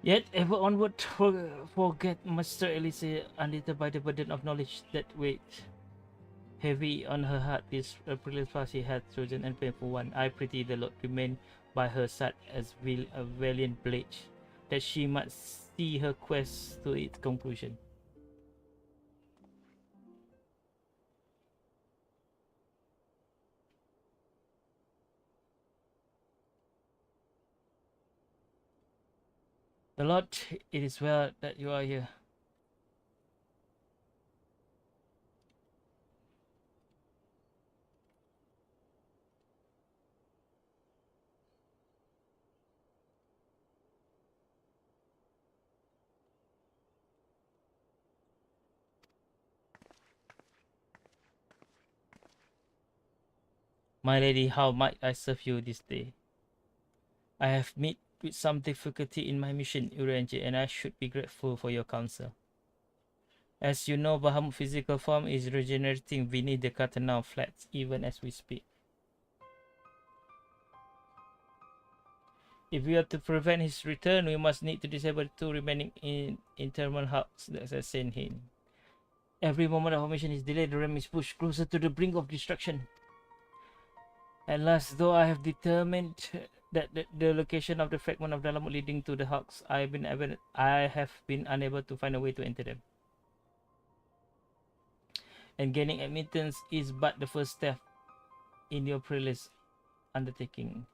Yet ever onward, forget Master Elise, undeterred by the burden of knowledge that weighed heavy on her heart. This perilous path she had chosen and painful one. I pray the Lord remain by her side as a valiant blade, that she might see her quest to its conclusion. The Lord, it is well that you are here. My lady, how might I serve you this day? I have met with some difficulty in my mission, Urianger, and I should be grateful for your counsel. As you know, Bahamut physical form is regenerating beneath the Katana flats, even as we speak. If we are to prevent his return, we must need to disable the two remaining internal hubs that are sent him. Every moment of our mission is delayed, the realm is pushed closer to the brink of destruction. At last, though I have determined that the location of the fragment of Dalamut leading to the hubs, I have been unable to find a way to enter them. And gaining admittance is but the first step in your perilous undertaking.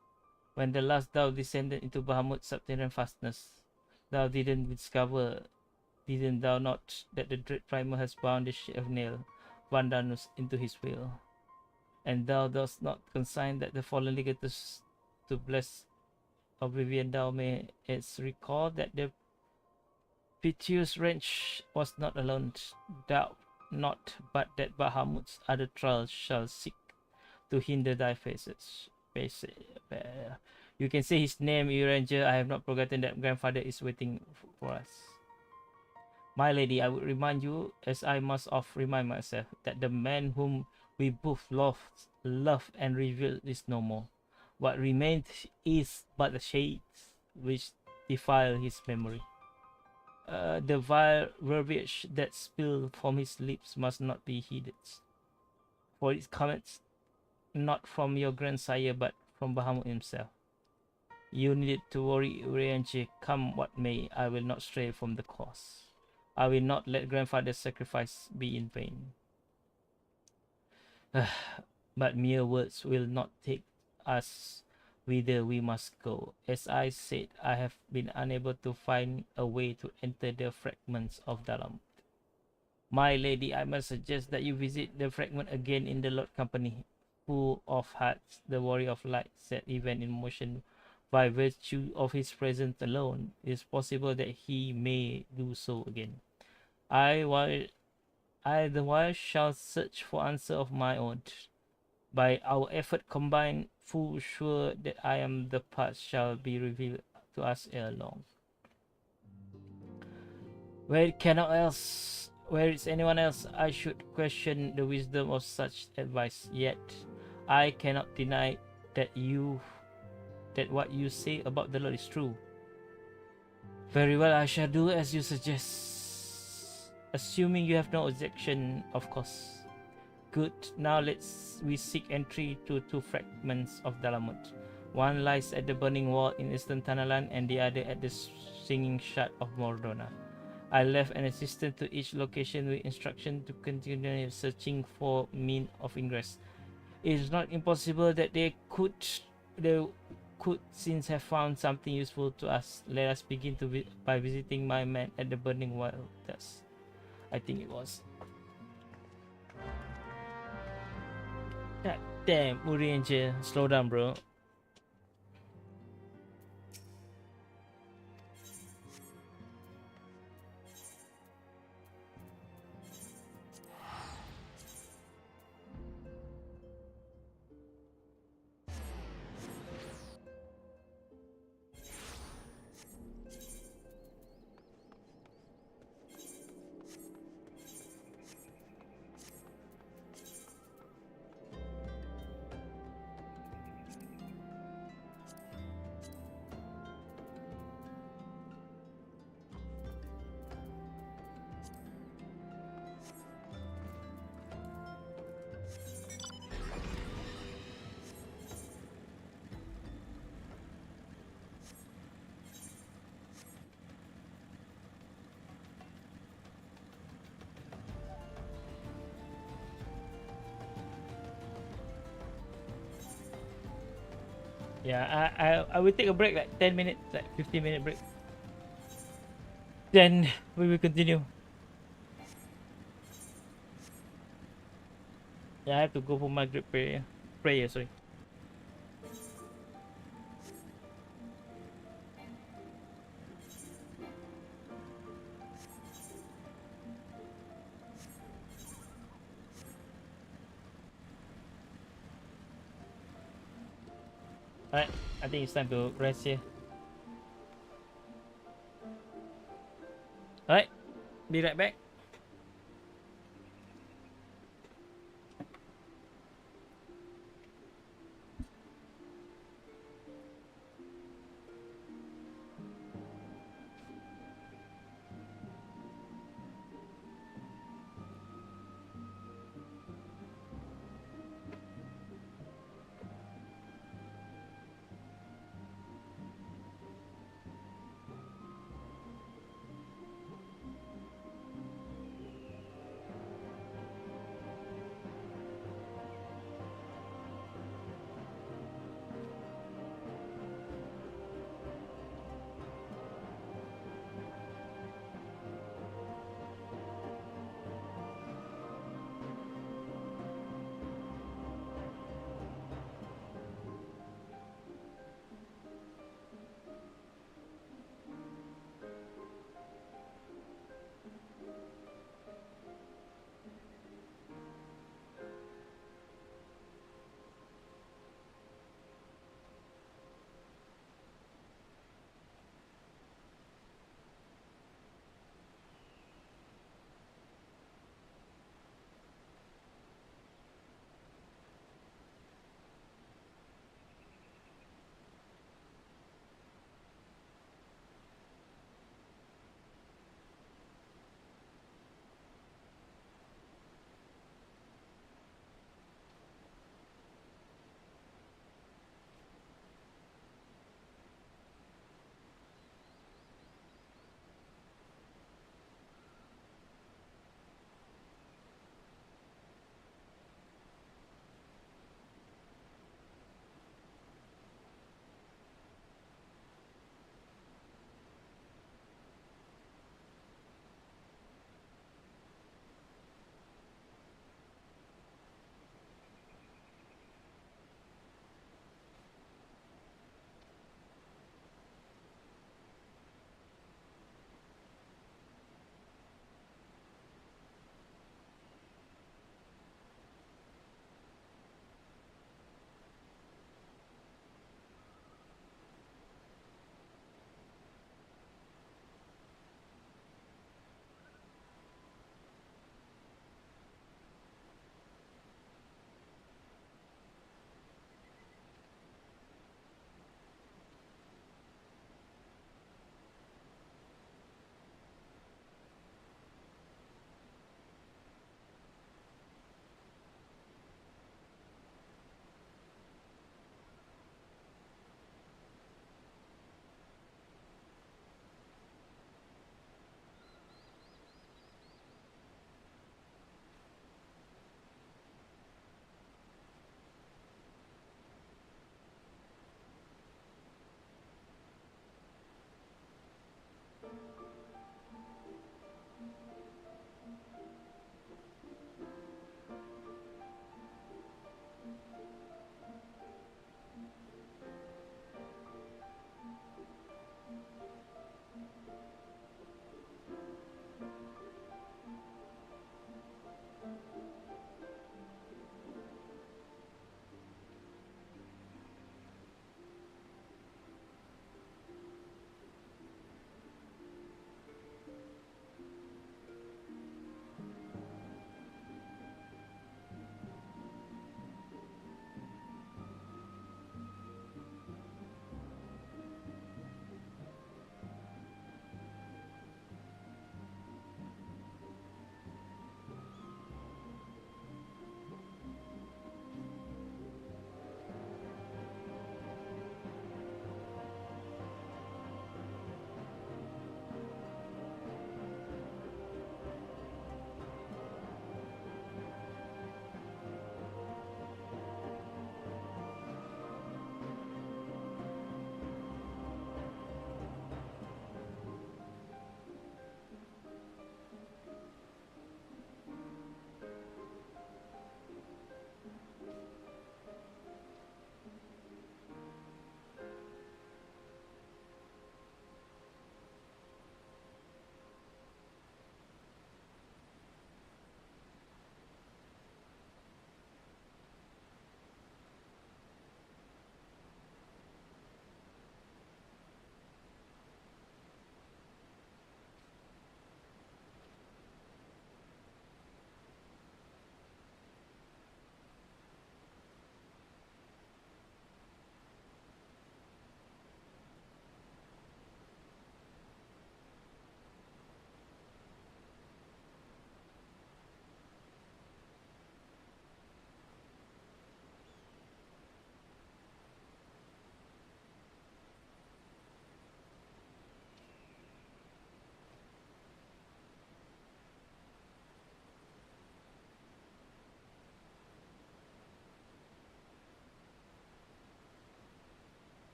When the last thou descended into Bahamut's subterranean fastness, thou didn't thou not, that the dread primer has bound the sheet of nail, Vandanus, into his will? And thou dost not consign that the fallen legatus to bless oblivion, thou mayest recall that the piteous wrench was not alone, doubt not, but that Bahamut's other trials shall seek to hinder thy faces. You can say his name, Uranger. I have not forgotten that grandfather is waiting for us. My lady, I would remind you, as I must oft remind myself, that the man whom we both love and revered is no more. What remains is but the shades which defile his memory. The vile verbiage that spilled from his lips must not be heeded, for it comes not from your grandsire, but from Bahamut himself. You needed to worry, Urianger. Come what may, I will not stray from the course. I will not let grandfather's sacrifice be in vain. But mere words will not take us whither we must go. As I said, I have been unable to find a way to enter the fragments of Dalamut. My lady, I must suggest that you visit the fragment again in the Lord Company. Full of hearts, the warrior of light set event in motion by virtue of his presence alone. It is possible that he may do so again. I the while shall search for answer of my own. By our effort combined, full sure that I am the path shall be revealed to us ere long. Where is anyone else, I should question the wisdom of such advice. Yet I cannot deny that what you say about the Lord is true. Very well, I shall do as you suggest, assuming you have no objection, of course. Good. Now we seek entry to two fragments of Dalamut. One lies at the burning wall in eastern Tanalan, and the other at the singing shut of Mordona. I left an assistant to each location with instruction to continue searching for means of ingress. It is not impossible that they could since have found something useful to us. Let us begin by visiting my man at the burning wall. Thus, I think it was. God damn, Urianger, slow down, bro. Yeah, I will take a break, like 10 minutes, like 15-minute break. Then we will continue. Yeah, I have to go for Maghrib prayer. Prayer, sorry. Alright, I think it's time to rest here. Alright, be right back.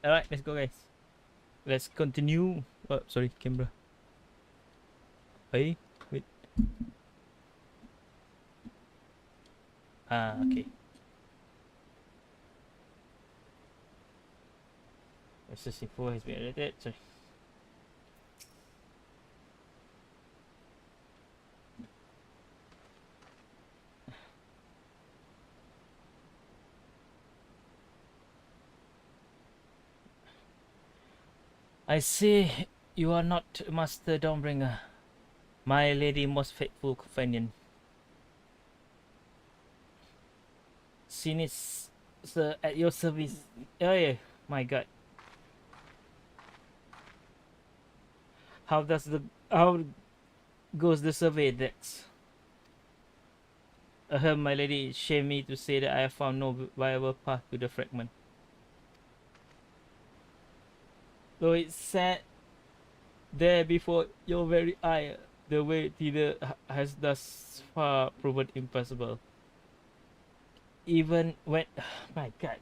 Alright, let's go, guys. Let's continue. Oh, sorry, camera. Hey, wait. Ah, okay. SS4 has been edited. Sorry. I see you are not Master Dawnbringer, my lady most faithful companion. Sinis, sir, at your service. Oh yeah, my god. How goes the survey, Dex? My lady, shame me to say that I have found no viable path to the fragment. Though it sat there before your very eye, the way thither has thus far proven impossible. Even when, my god,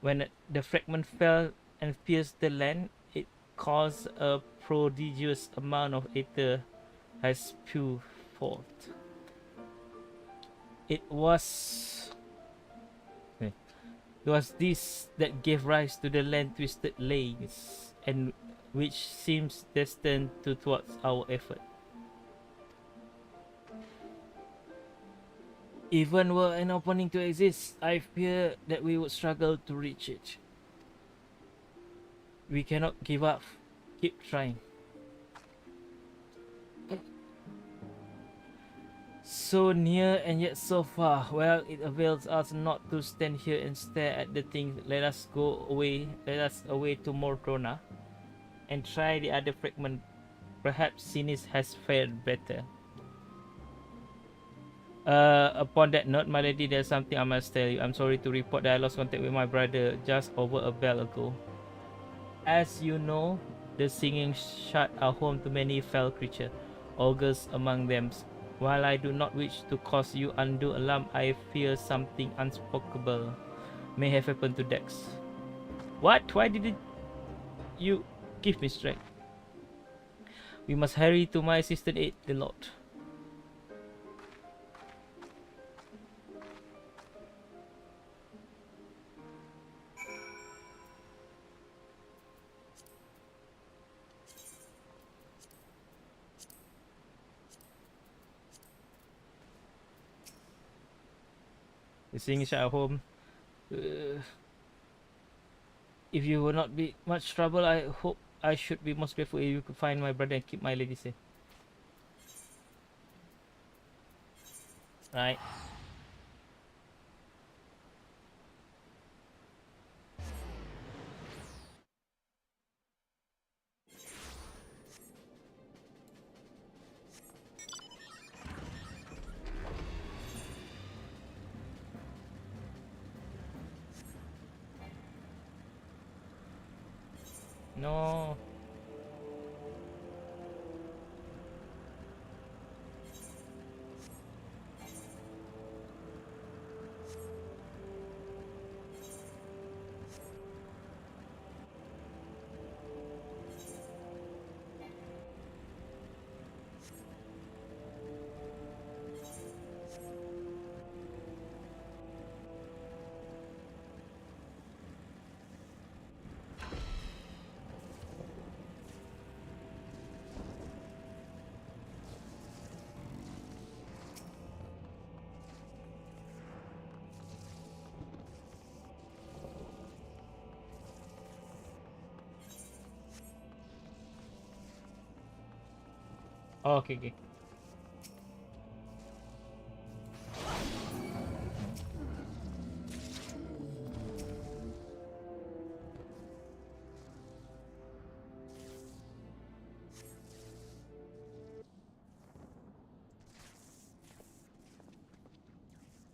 when the fragment fell and pierced the land, it caused a prodigious amount of ether has spewed forth. It was this that gave rise to the land twisted lanes, and which seems destined to thwart our effort. Even were an opening to exist, I fear that we would struggle to reach it. We cannot give up. Keep trying. So near and yet so far. Well, it avails us not to stand here and stare at the thing. Let us go away. Let us away to Mordrona and try the other fragment. Perhaps Sinis has fared better. Upon that note, my lady, there's something I must tell you. I'm sorry to report that I lost contact with my brother just over a bell ago. As you know, the singing shut our home to many fell creatures, ogres among them. While I do not wish to cause you undue alarm, I fear something unspeakable may have happened to Dex. What? Why didn't you give me strength? We must hurry to my assistant aid, the Lord. The singing shut at home. If you will not be much trouble, I hope I should be most grateful if you could find my brother and keep my lady safe. Right. No. Oh, okay, okay.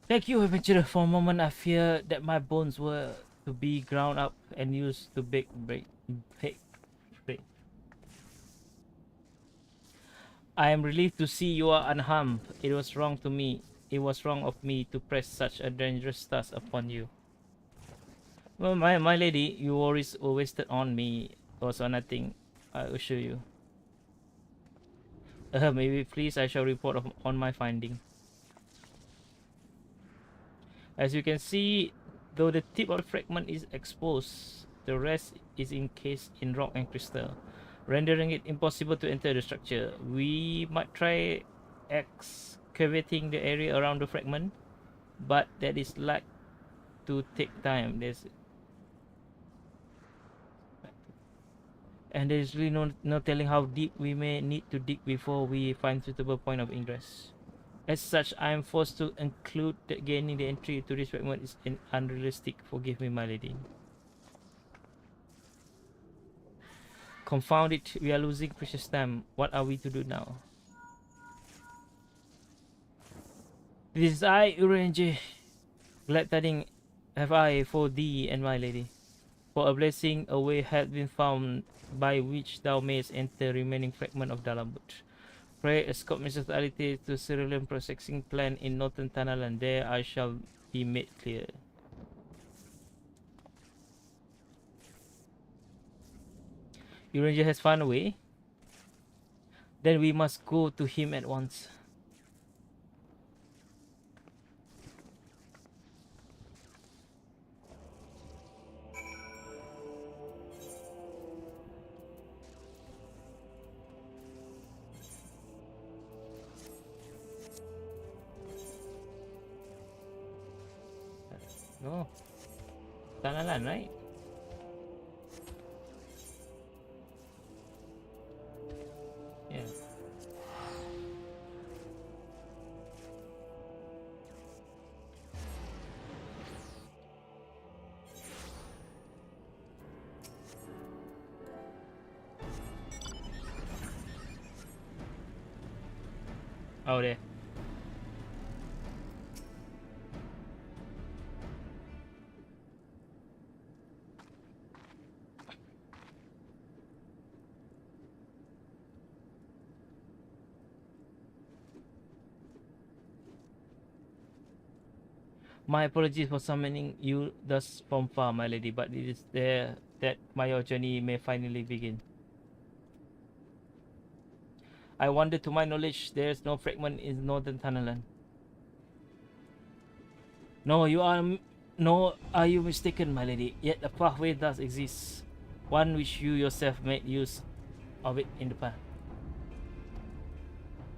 Thank you, adventurer. For a moment, I fear that my bones were to be ground up and used to bake bread. I am relieved to see you are unharmed. It was wrong to me. It was wrong of me to press such a dangerous task upon you. Well, my lady, your worries were wasted on me. Also nothing, I assure you. Maybe please, I shall report on my finding. As you can see, though the tip of the fragment is exposed, the rest is encased in rock and crystal, rendering it impossible to enter the structure. We might try excavating the area around the fragment, but that is like to take time. There's really no telling how deep we may need to dig before we find suitable point of ingress. As such, I am forced to conclude that gaining the entry to this fragment is unrealistic. Forgive me, my lady. Confound it, we are losing precious time. What are we to do now? This is I, Urenji. Glad tidings have I for thee and my lady. For a blessing, a way hath been found by which thou mayest enter remaining fragment of Bahamut. Pray escort Mrs. Ality to cerulean processing plant in Northern Tunnel, and there I shall be made clear. Uranger has found a way. Then we must go to him at once. No. Tanalan, right? Yeah. Oh, there. My apologies for summoning you thus from far, my lady, but it is there that my journey may finally begin. I wonder, to my knowledge, there is no fragment in Northern Tunnel. No, are you mistaken, my lady? Yet a pathway does exist, one which you yourself made use of it in the past.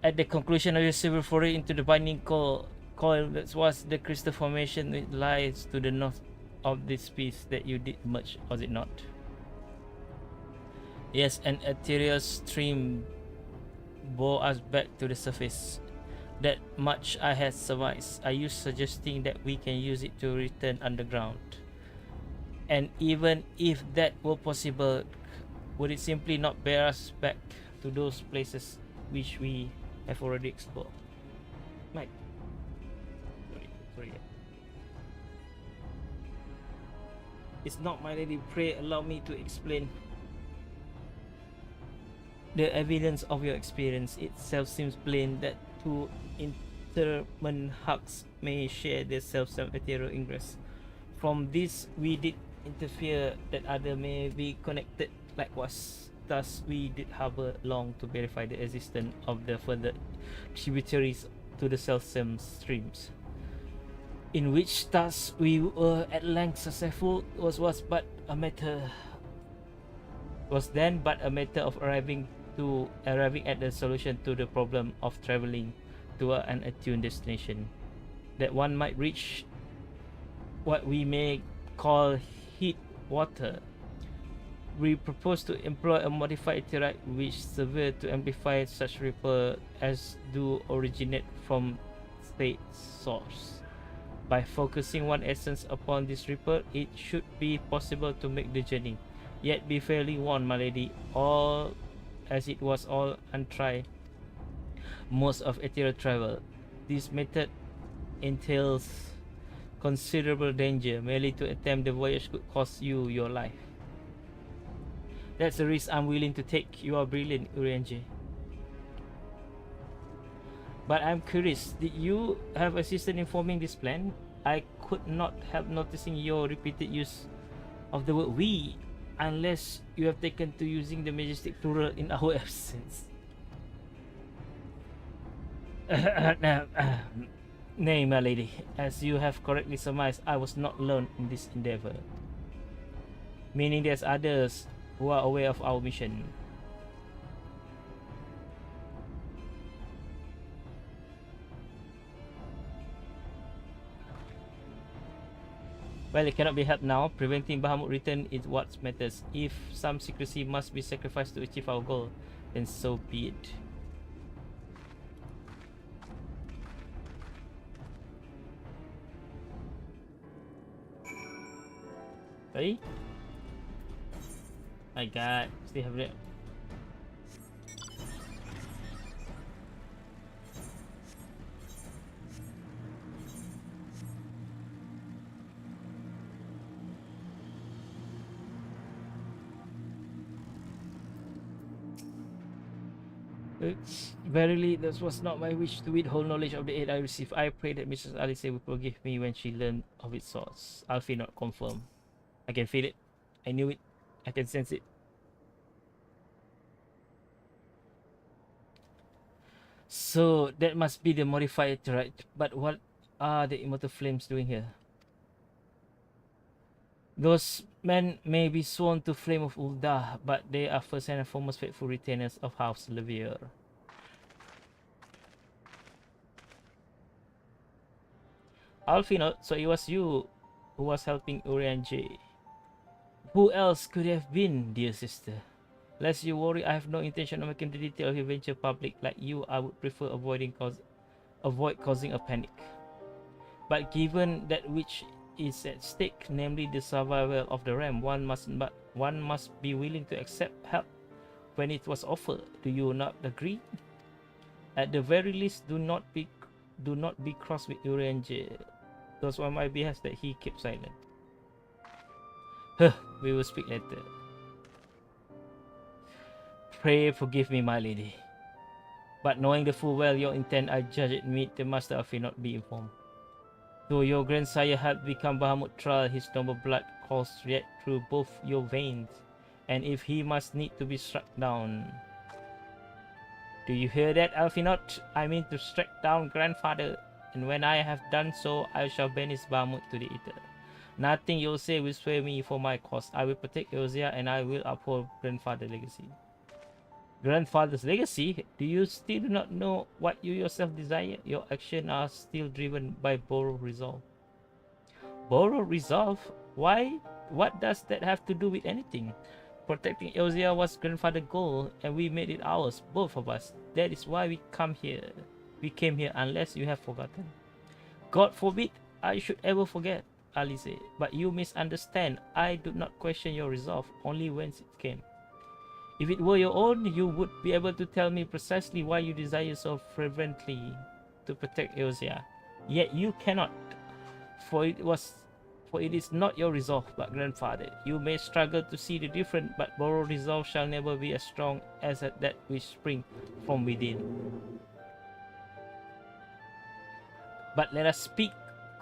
At the conclusion of your civil foray into the binding coil, that was the crystal formation which lies to the north of this piece that you did merge, was it not? Yes, an ethereal stream bore us back to the surface. That much I had surmised. Are you suggesting that we can use it to return underground? And even if that were possible, would it simply not bear us back to those places which we have already explored? Mike. Sorry. It's not, my lady. Pray allow me to explain. The evidence of your experience itself seems plain that two interment hugs may share the self-same ethereal ingress. From this, we did interfere that other may be connected likewise. Thus, we did harbor long to verify the existence of the further tributaries to the self-same streams. In which thus we were at length successful was then but a matter of arriving at the solution to the problem of traveling to an attuned destination, that one might reach what we may call heat water. We propose to employ a modified ethereite which serves to amplify such ripple as do originate from state source. By focusing one essence upon this ripple, it should be possible to make the journey. Yet be fairly warned, my lady, all as it was all untried most of ethereal travel. This method entails considerable danger. Merely to attempt the voyage could cost you your life. That's a risk I'm willing to take. You are brilliant, Urenji. But I'm curious, did you have assisted in forming this plan? I could not help noticing your repeated use of the word we, unless you have taken to using the majestic plural in our absence. Nay, my lady, as you have correctly surmised, I was not alone in this endeavor. Meaning there's others who are aware of our mission. Well, it cannot be helped now. Preventing Bahamut return is what matters. If some secrecy must be sacrificed to achieve our goal, then so be it. Hey? My god, still have it. Verily, this was not my wish to withhold knowledge of the aid I received. I pray that Mrs. Alice will forgive me when she learned of its source. Alfie not confirm. I can feel it. I knew it. I can sense it. So that must be the modified, right? But what are the immortal flames doing here? Those men may be sworn to Flame of Uldah, but they are first and foremost faithful retainers of House Levier. Alfino, so it was you who was helping Urian J. Who else could it have been, dear sister? Lest you worry, I have no intention of making the detail of your venture public. Like you, I would prefer avoid causing a panic. But given that which is at stake, namely the survival of the ram, one must be willing to accept help when it was offered. Do you not agree? At the very least, do not be cross with Urian J. Those were my behest that he kept silent. We will speak later. Pray forgive me, my lady. But knowing the full well your intent, I judge it meet the master of it not be informed. Though your grandsire had become Bahamut trial, his noble blood coursed yet through both your veins, and if he must need to be struck down. Do you hear that, Alfinot? I mean to strike down grandfather, and when I have done so, I shall banish Bahamut to the ether. Nothing you'll say will sway me for my cause. I will protect Eorzea, and I will uphold grandfather's legacy. Grandfather's legacy? Do you still do not know what you yourself desire? Your actions are still driven by borrowed resolve. Borrowed resolve? Why? What does that have to do with anything? Protecting Eorzea was grandfather's goal, and we made it ours, both of us. That is why we come here. We came here, unless you have forgotten. God forbid I should ever forget, Alice. But you misunderstand. I do not question your resolve, only whence it came. If it were your own, you would be able to tell me precisely why you desire so fervently to protect Eorzea. Yet you cannot, for it is not your resolve, but grandfather. You may struggle to see the difference, but borrowed resolve shall never be as strong as that which springs from within. But let us speak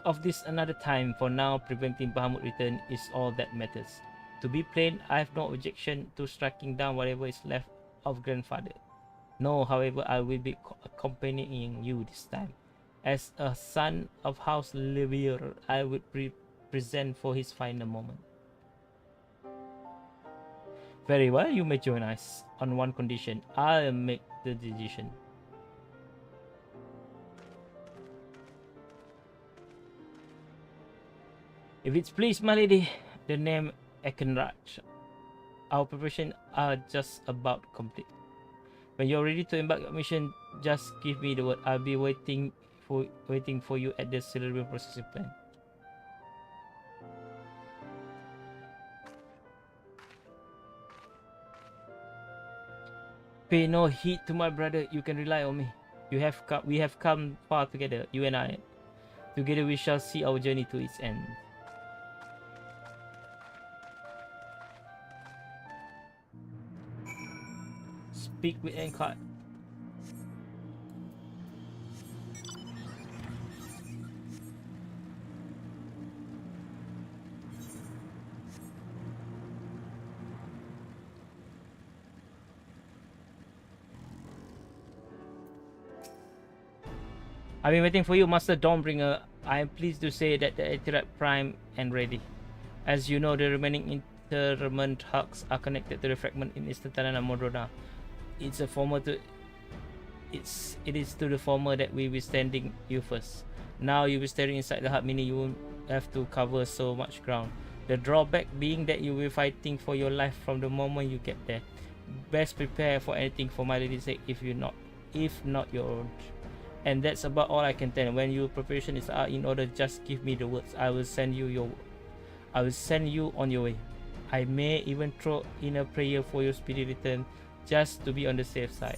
of this another time. For now, preventing Bahamut return is all that matters. To be plain, I have no objection to striking down whatever is left of grandfather. No, however, I will be accompanying you this time. As a son of House Levier, I would present for his final moment. Very well, you may join us. On one condition, I'll make the decision. If it's pleased, my lady, the name Ekenraj. Our preparations are just about complete. When you're ready to embark on mission, just give me the word. I'll be waiting for you at the cerebral processing plant. Pay no heed to my brother. You can rely on me. We have come far together, you and I. Together we shall see our journey to its end. Speak with Enkart. I've been waiting for you, Master Dawnbringer. I am pleased to say that the Etirat Prime and ready. As you know, the remaining interment hulks are connected to the fragment in Eastern Tanana Modrona. It is to the former that we will be sending you first. Now you'll be staring inside the hut, meaning you won't have to cover so much ground. The drawback being that you will be fighting for your life from the moment you get there. Best prepare for anything for my lady's sake, if not your own. And that's about all I can tell. When your preparation is in order, just give me the words. I will send you on your way. I may even throw in a prayer for your speedy return, just to be on the safe side.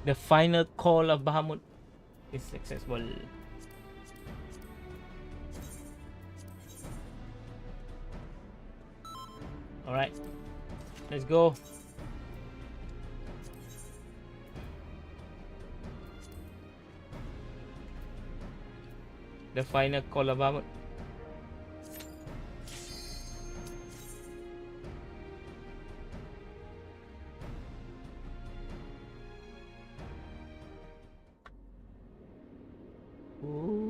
The final call of Bahamut is successful. Alright, let's go. The final call of Bahamut. Ooh.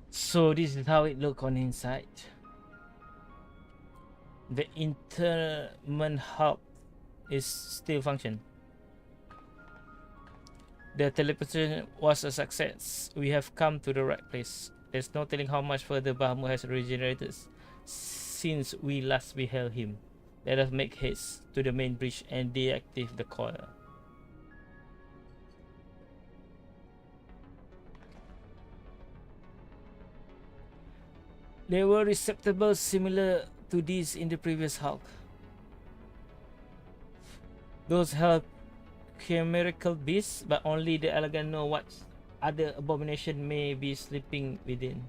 So this is how it looks on the inside. The interment hub is still function. The teleportation was a success. We have come to the right place. There's no telling how much further Bahamut has regenerated since we last beheld him. Let us make haste to the main bridge and deactivate the coil. There were receptacles similar to these in the previous Hulk. Those held chimerical beasts, but only the elegant know what other abomination may be sleeping within.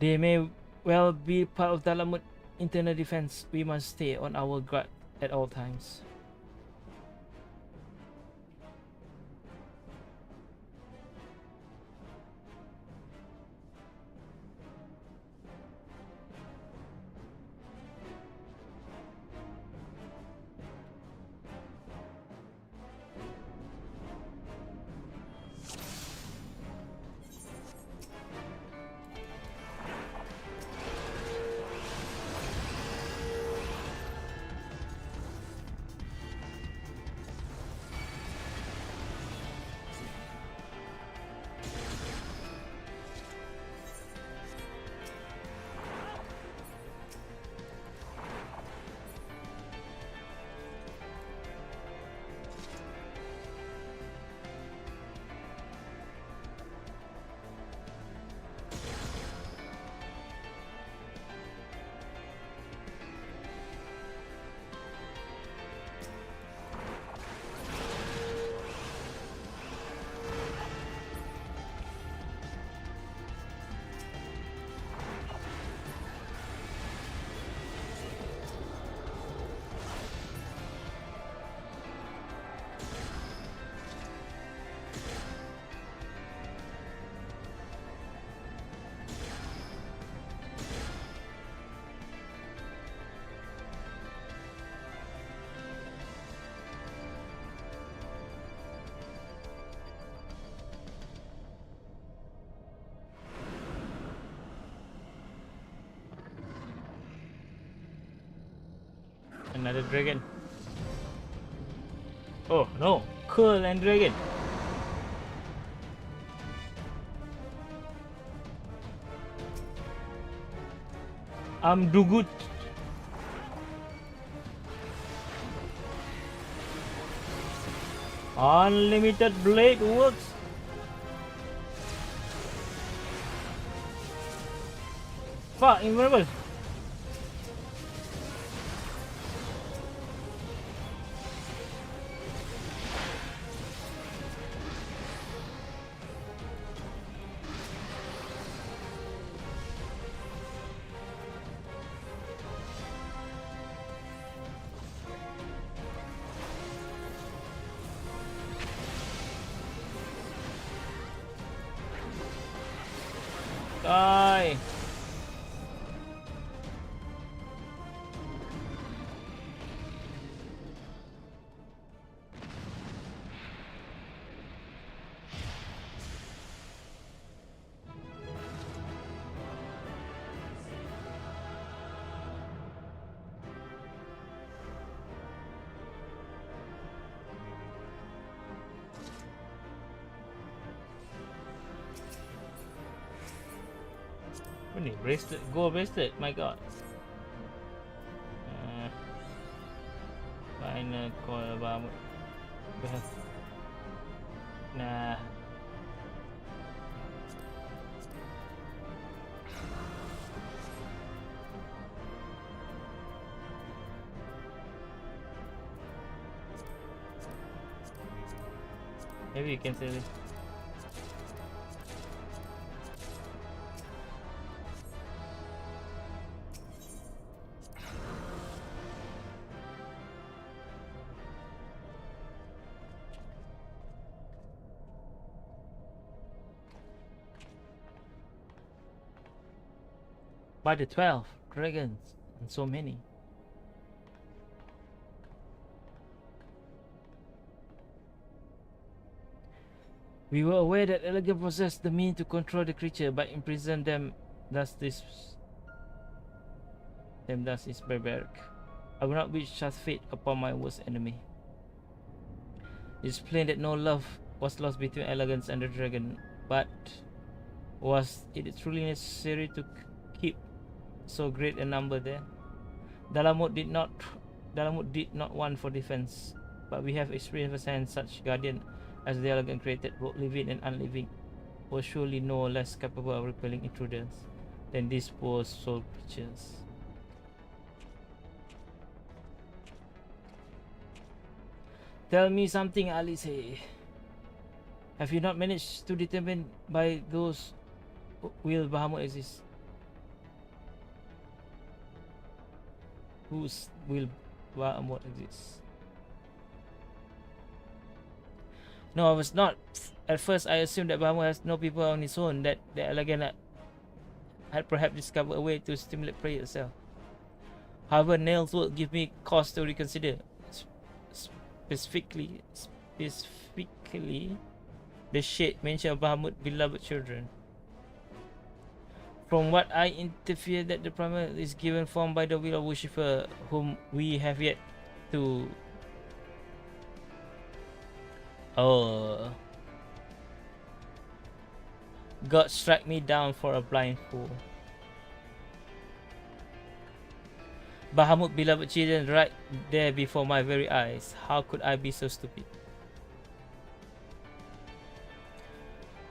They may well be part of Bahamut's internal defense. We must stay on our guard at all times. Another dragon. Oh no, Coil and dragon. Do good. Unlimited blade works. Fuck, invulnerable. Die! What is bracelet? Gold bracelet, my god. Final call about. Nah. Maybe you can sell it. By the 12 dragons and so many. We were aware that Elegant possessed the means to control the creature, but imprison them thus is barbaric. I will not wish such fate upon my worst enemy. It is plain that no love was lost between Elegance and the dragon, but was it truly necessary to keep so great a number there? Bahamut did not want for defense, but we have experience firsthand such guardian as the Elegant created, both living and unliving, were surely no less capable of repelling intruders than these poor soul creatures. Tell me something, Alice. Have you not managed to determine by those will Bahamut exist? Whose will Bahamut exist? No, I was not. At first, I assumed that Bahamut has no people on its own, that the Elegant had perhaps discovered a way to stimulate prey itself. However, Nail's word give me cause to reconsider. Specifically, the shade mentioned of Bahamut's beloved children. From what I interfere that the primer is given form by the will of worshipper, whom we have yet to. Oh, God struck me down for a blind fool. Bahamut beloved children right there before my very eyes. How could I be so stupid?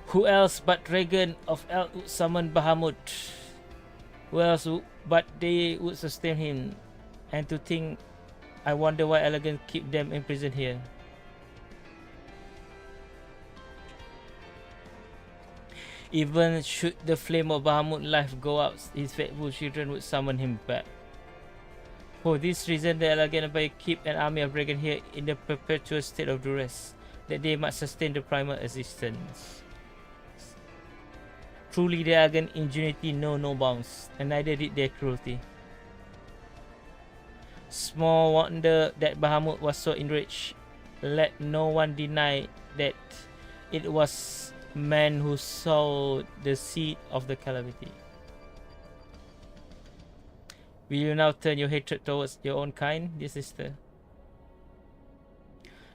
Who else but Dragon of El would summon Bahamut? Who else but they would sustain him? And to think, I wonder why Elegant keep them imprisoned here. Even should the flame of Bahamut life go out, his faithful children would summon him back. For this reason, the Elegant Empire keep an army of dragons here in the perpetual state of duress, that they might sustain the primal existence. Truly, the Elegant ingenuity know no bounds, and neither did their cruelty. Small wonder that Bahamut was so enraged. Let no one deny that it was man who sowed the seed of the calamity. Will you now turn your hatred towards your own kind, dear sister?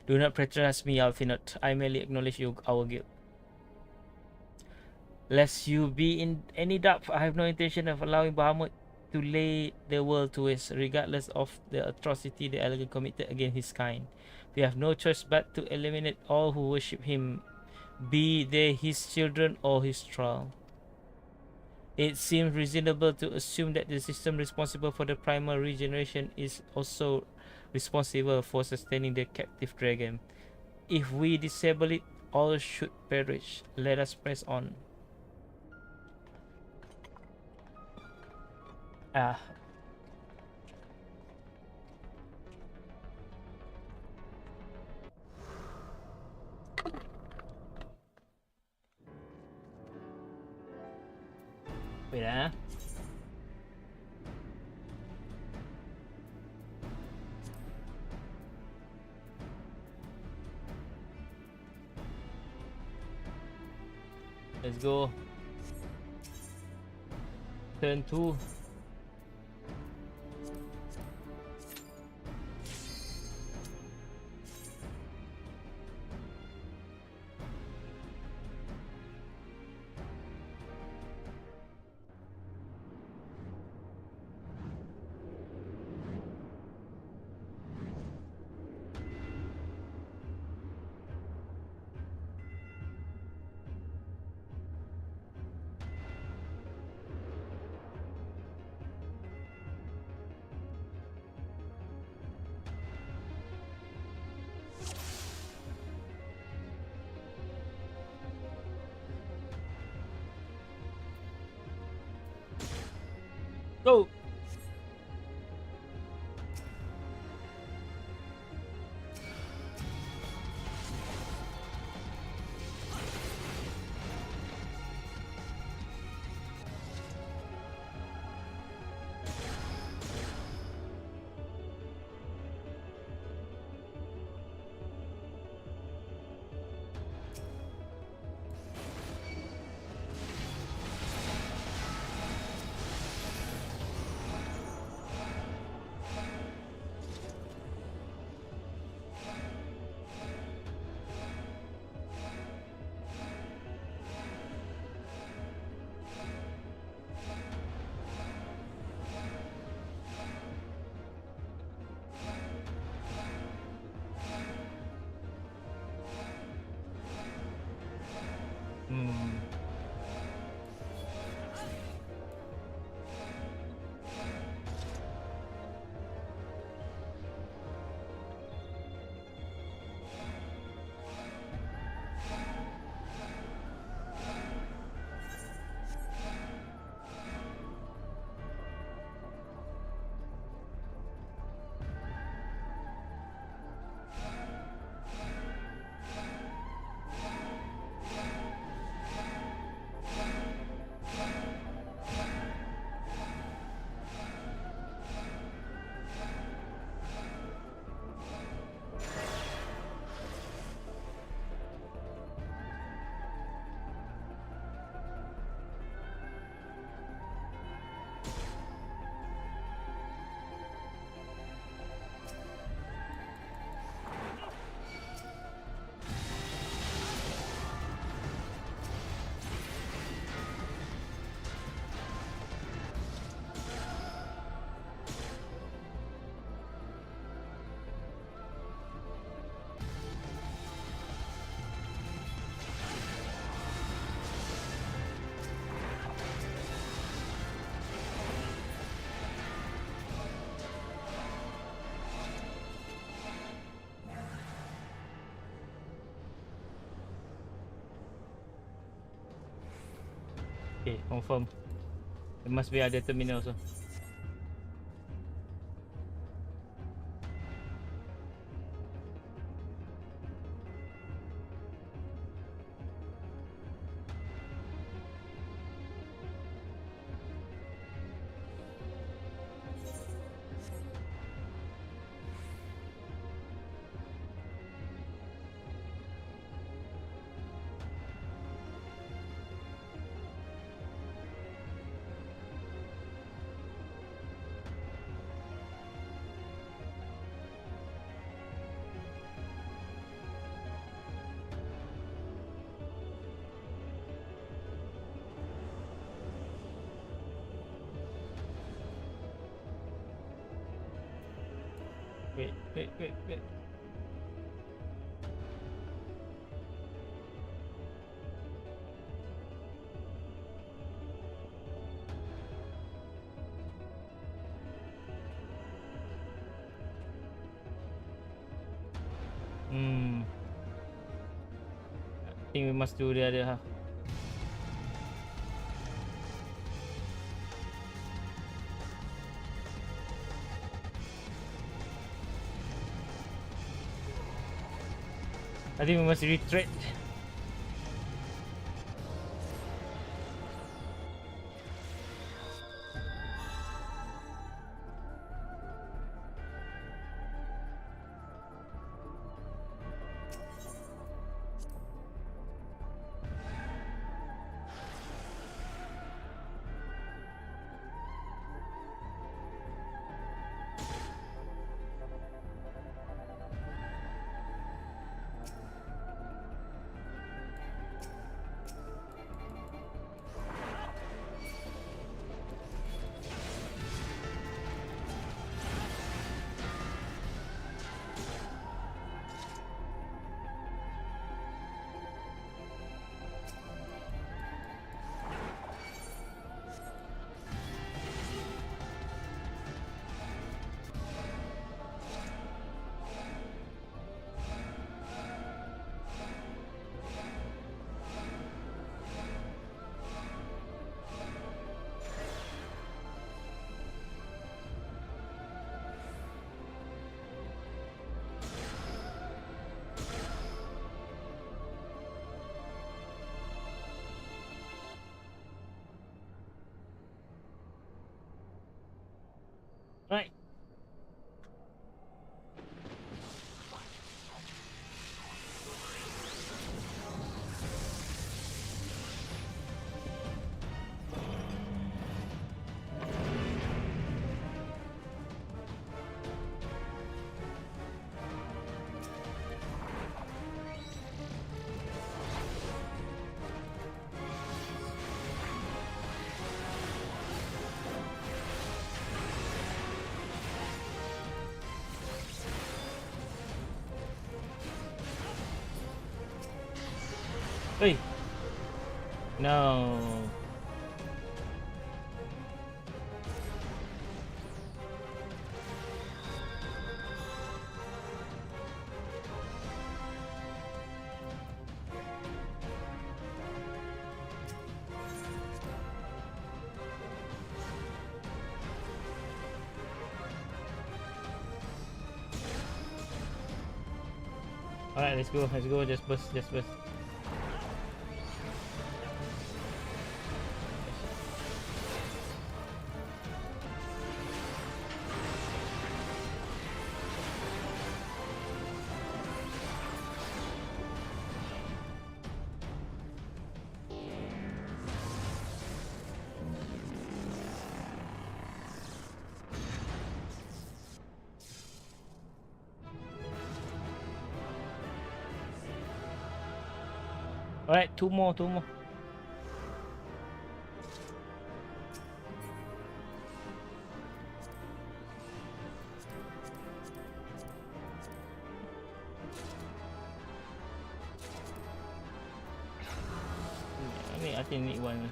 Do not patronize me, Alfinot. I merely acknowledge our guilt. Lest you be in any doubt, I have no intention of allowing Bahamut to lay the world to waste, regardless of the atrocity the Elegant committed against his kind. We have no choice but to eliminate all who worship him, be they his children or his thrall. It seems reasonable to assume that the system responsible for the primal regeneration is also responsible for sustaining the captive dragon. If we disable it, all should perish. Let us press on. Wait ah. Let's go. Turn 2. Go. Okay, confirm. There must be other terminal also. Wait. I think we must do the other half. I think we must retreat. Hey. No. Alright, let's go. Let's go. Just burst. Just burst. Alright, two more. Two more. I think need one.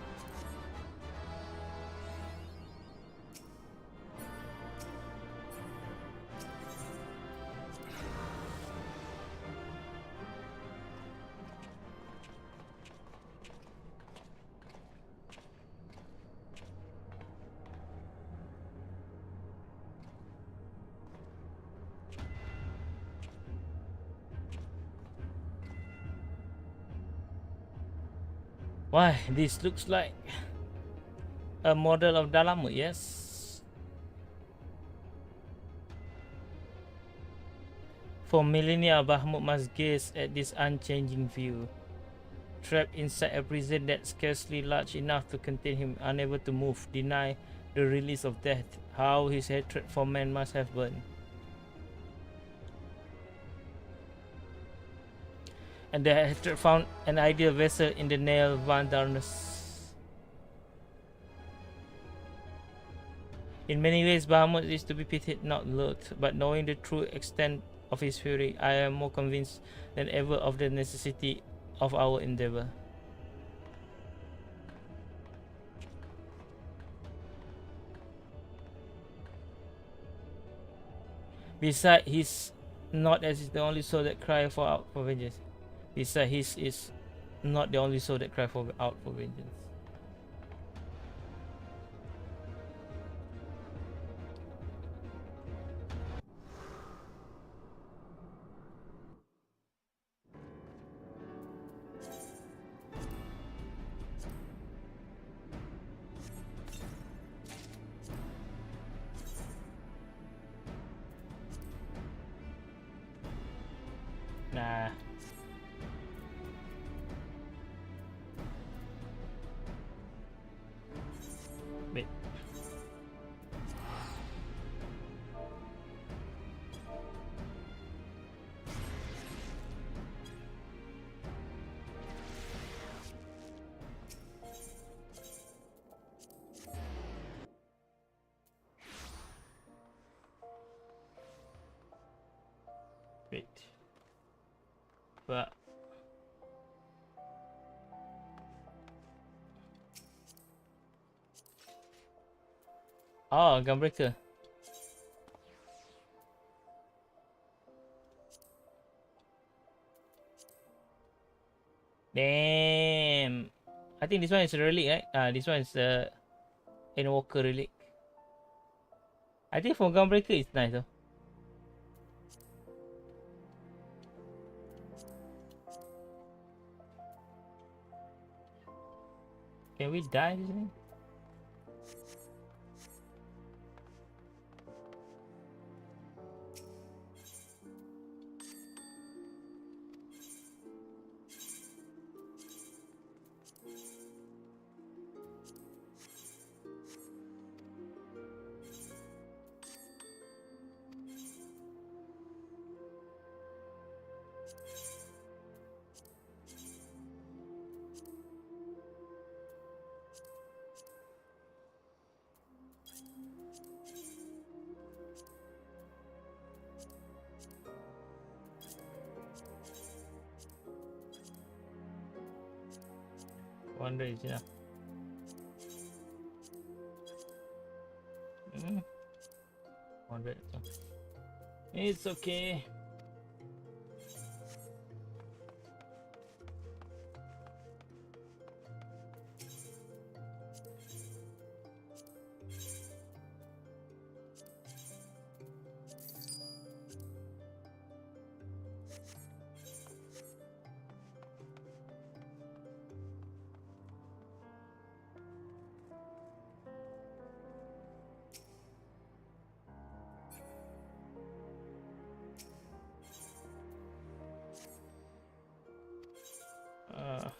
Why? This looks like a model of Bahamut, yes. For millennia, Bahamut must gaze at this unchanging view. Trapped inside a prison that's scarcely large enough to contain him, unable to move, deny the release of death. How his hatred for man must have burned. And the hatred found an ideal vessel in the nail Van Darnus. In many ways, Bahamut is to be pitied, not loathed, but knowing the true extent of his fury, I am more convinced than ever of the necessity of our endeavor. Besides, he's not as the only soul that cry for vengeance. Besides, his is not the only soul that cry out for vengeance. Nah. Wait. Wait. But oh, Gunbreaker. Damn. I think this one is a relic, right? This one is a Invoker relic. I think for Gunbreaker it's nice though. Can we die this thing? 100 is enough. Mm. 100. It's okay. Uh,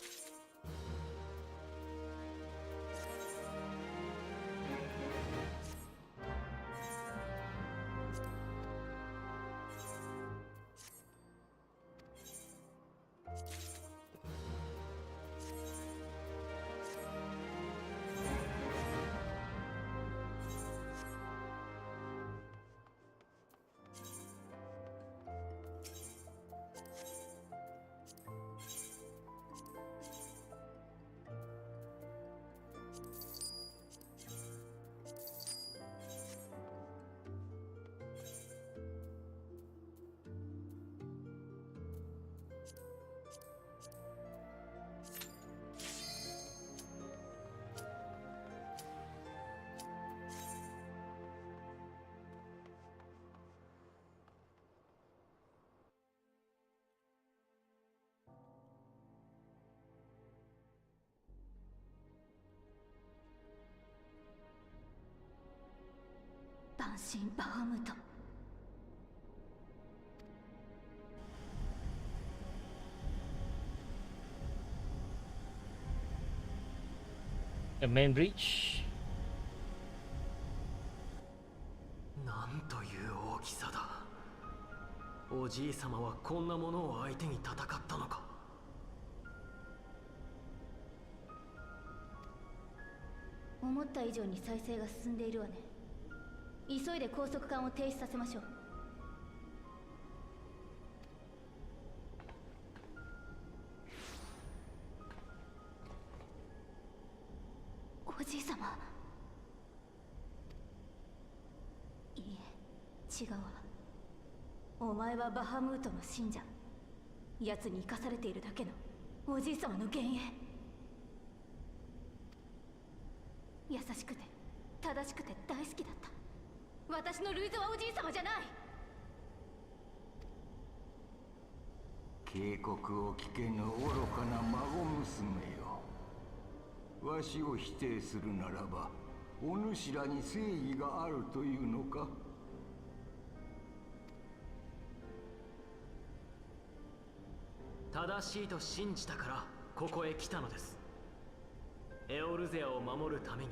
Banshin Bahamut. the main breach. なんという大きさだ。おじいさまはこんなものを相手に戦ったのか。思った以上に再生が進んでいるわね。急いで高速管を停止させましょう。おじいさま。いいえ、違うわ。お前はバハムートの信者。奴に生かされているだけのおじいさまの幻影。優しくて正しくて大好きだった。私のルイゾはおじいさまじゃない。警告を聞けぬ愚かな孫娘よ。わしを否定するならば、お主らに正義があるというのか。正しいと信じたからここへ来たのです。エオルゼアを守るために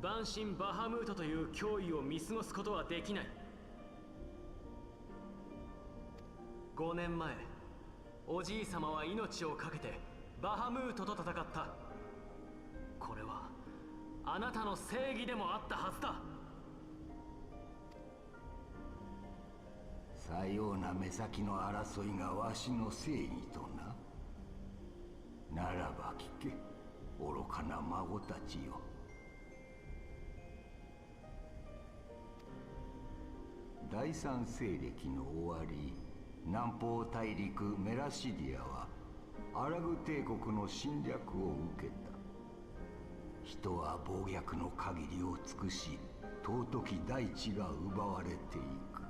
万神バハムートという脅威を見過ごすことはできない。5年前、おじいさまは命を懸けてバハムートと戦った。これはあなたの正義でもあったはずだ。さような目先の争いがわしの正義とな。ならば聞け、愚かな孫たちよ。第三西暦の終わり、南方大陸メラシディアはアラグ帝国の侵略を受けた。人は暴虐の限りを尽くし、尊き大地が奪われていく。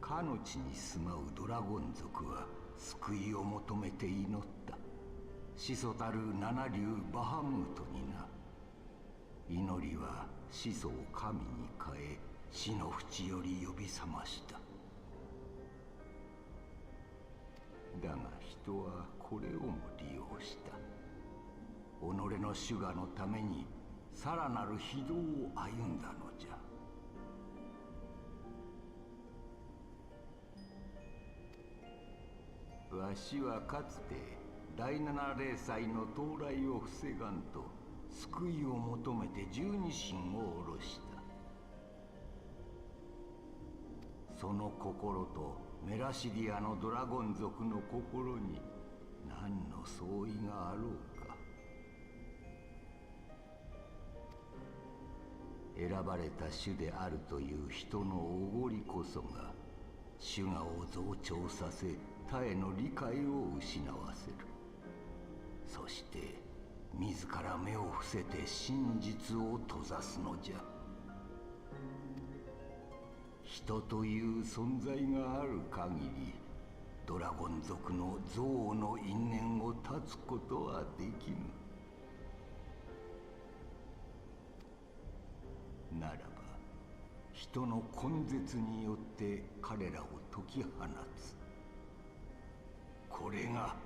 かの地に住まうドラゴン族は救いを求めて祈った。始祖たる七竜バハムートにな。祈りは始祖を神に変え、死の淵より呼び覚ました。だが人はこれをも利用した。己の主我のためにさらなる非道を歩んだのじゃ。わしはかつて第七霊祭の到来を防がんと救いを求めて十二神を下ろした。その心とメラシディアのドラゴン族の心に何の相違があろうか。選ばれた種であるという人のおごりこそが種我を増長させ他への理解を失わせる。そして自ら目を伏せて真実を閉ざすのじゃ。人という存在がある限りドラゴン族の憎悪の因縁を断つことはできぬ。ならば人の根絶によって彼らを解き放つ。これが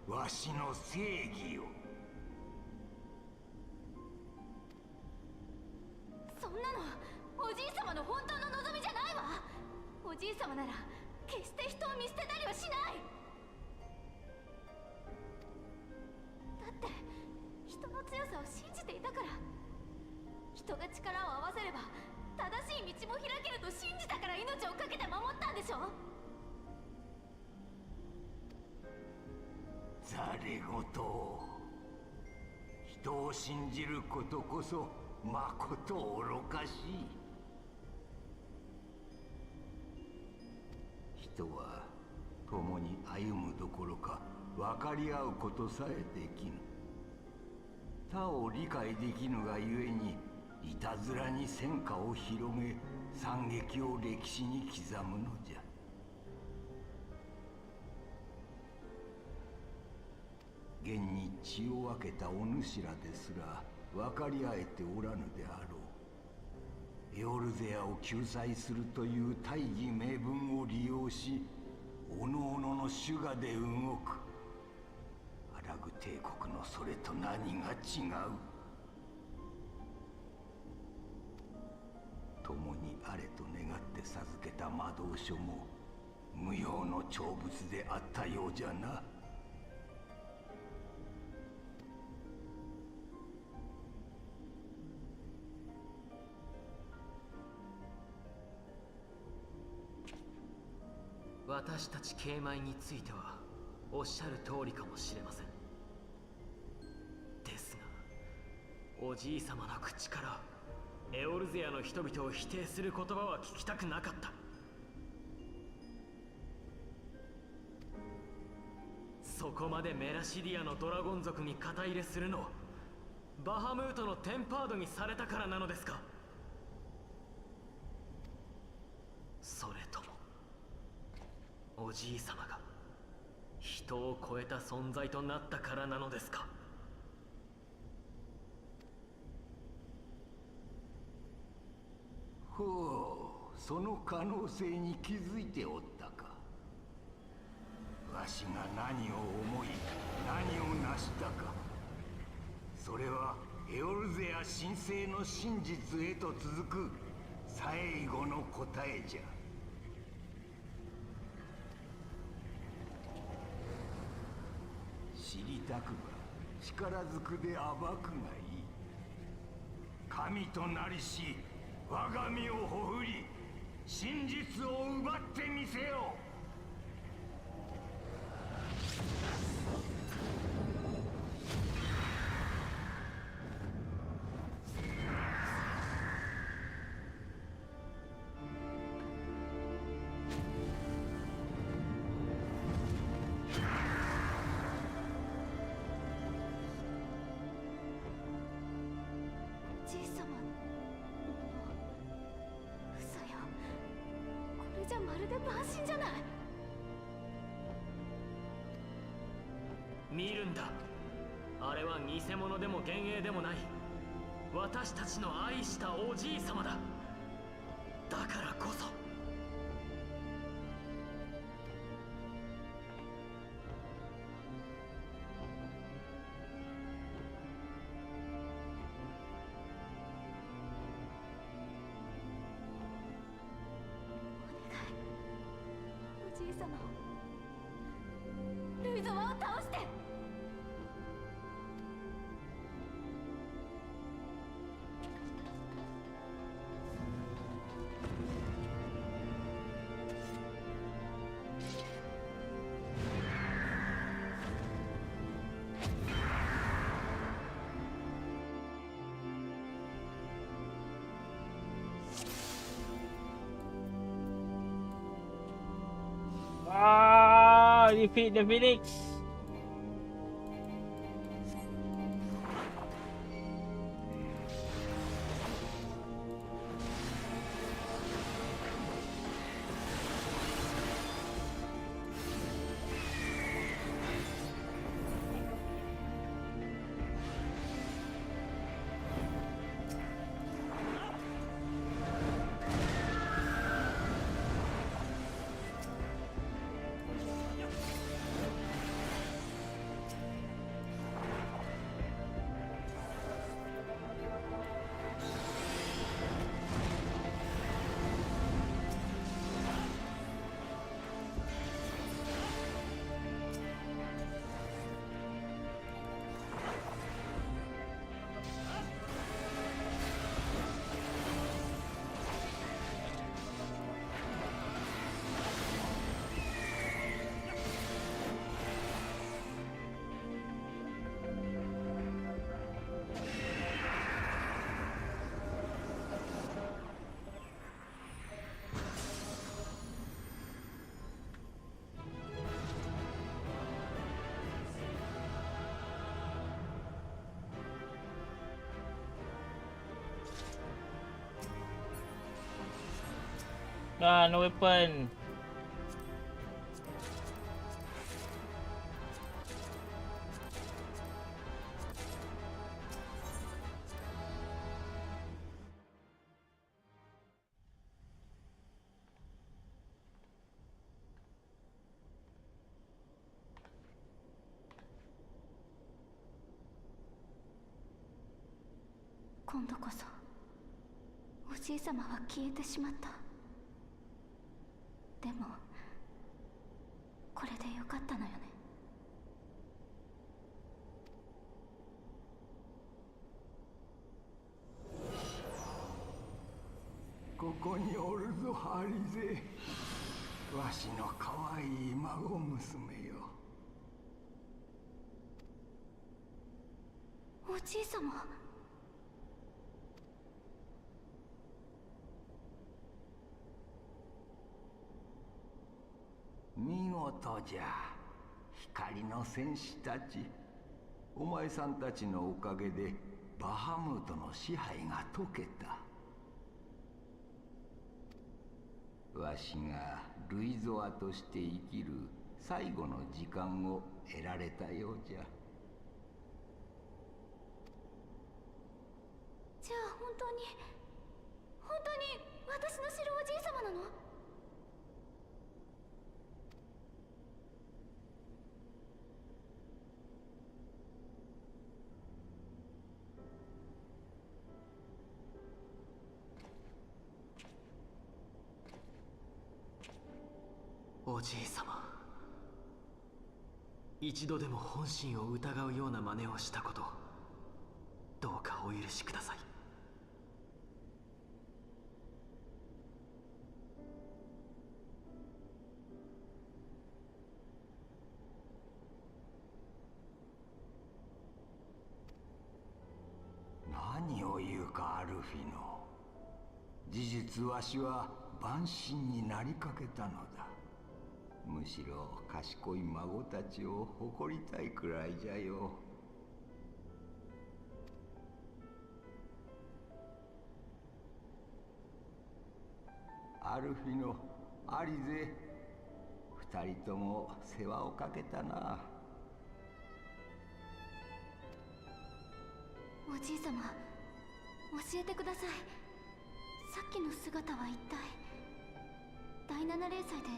わしの正義よ。そんなのおじい様の本当の望みじゃないわ。おじい様なら決して人を見捨てたりはしない。だって人の強さを信じていたから。人が力を合わせれば正しい道も開けると信じたから命を懸けて守ったんでしょ。ざれ言を。人を信じることこそまこと愚かしい。人は共に歩むどころか分かり合うことさえできぬ。他を理解できぬがゆえにいたずらに戦火を広げ惨劇を歴史に刻むのじゃ。現に血を分けたお主らですら分かり合えておらぬであろう。エオルゼアを救済するという大義名分を利用し各々の主我で動く。アラグ帝国のそれと何が違う。共にあれと願って授けた魔導書も無用の長物であったようじゃな。私たち慶米についてはおっしゃる通りかもしれません。ですがおじい様の口からエオルゼアの人々を否定する言葉は聞きたくなかった。そこまでメラシディアのドラゴン族に肩入れするのはバハムートのテンパードにされたからなのですか。それともおじい様が人を超えた存在となったからなのですか。ほう、その可能性に気づいておったか。わしが何を思い何を成したか、それはエオルゼア神聖の真実へと続く最後の答えじゃ。知りたくば力ずくで暴くがいい。神となりし我が身をほふり真実を奪ってみせよ。おじい様の嘘よ。これじゃまるで万神じゃない。見るんだ。あれは偽物でも幻影でもない私たちの愛したおじい様だ。だからこそおじい様をルイゾワを倒して。defeat the Phoenix. Ah, no weapon.「今度こそおじいさまは消えてしまった。でもこれでよかったのよね。ここにおるぞハリゼ。わしの可愛い孫娘よ。おじいさま。見事じゃ、光の戦士たち。お前さんたちのおかげでバハムートの支配が解けた。わしがルイゾアとして生きる最後の時間を得られたようじゃ。じゃあ本当に私の知るおじいさまなの？おじいさま、一度でも本心を疑うような真似をしたこと、どうかお許しください。何を言うかアルフィノ。事実わしは万神になりかけたのだ。むしろ賢い孫たちを誇りたいくらいじゃよ。アルフィノ、アリゼ、二人とも世話をかけたな。おじいさま、教えてください。さっきの姿は一体第7零祭で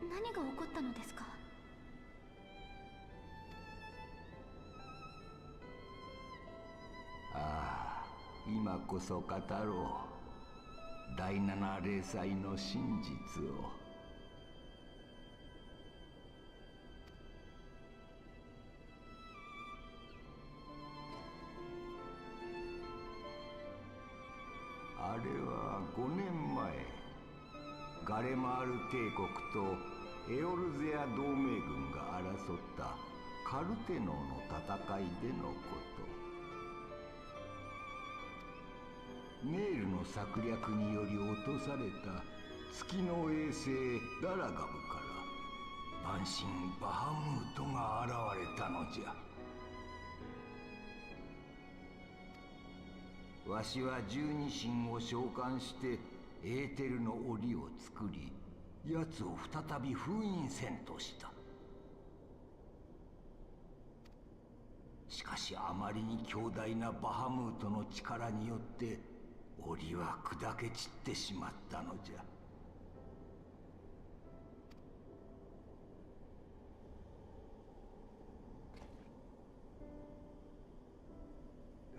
何が起こったのですか？ああ、今こそ語ろう。第7零祭の真実を。あれは5年前、ガレマール帝国とエオルゼア同盟軍が争ったカルテノーの戦いでのこと。メールの策略により落とされた月の衛星ダラガブから万神バハムートが現れたのじゃ。わしは十二神を召喚してエーテルの檻を作り、奴を再び封印せんとした。しかしあまりに強大なバハムートの力によって檻は砕け散ってしまったのじゃ。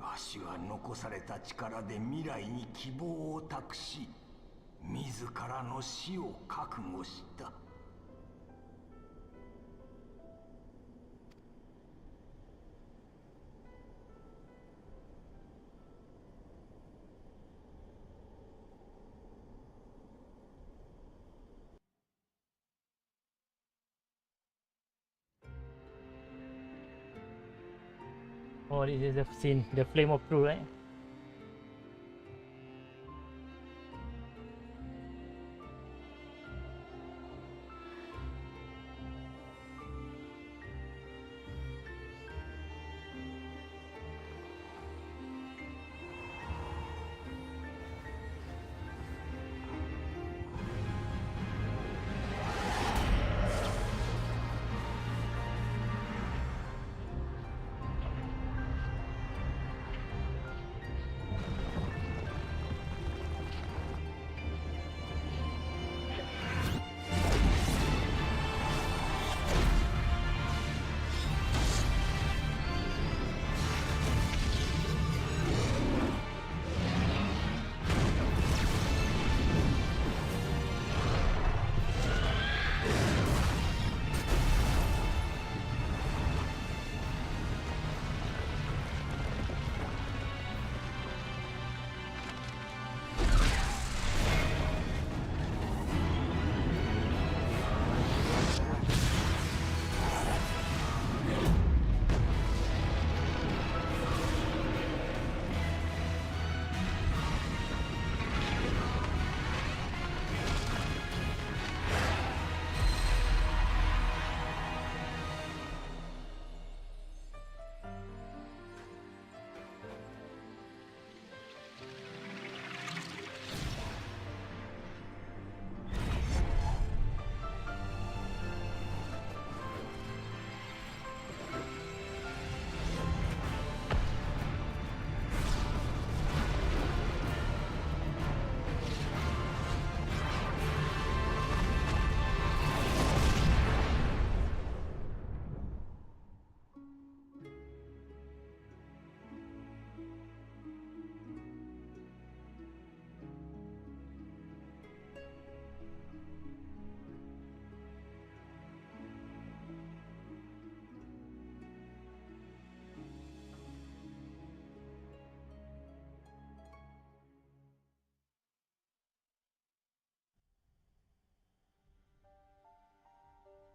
わしは残された力で未来に希望を託し、自らの死を覚悟した。Oh, this is the scene, the flame of truth, right?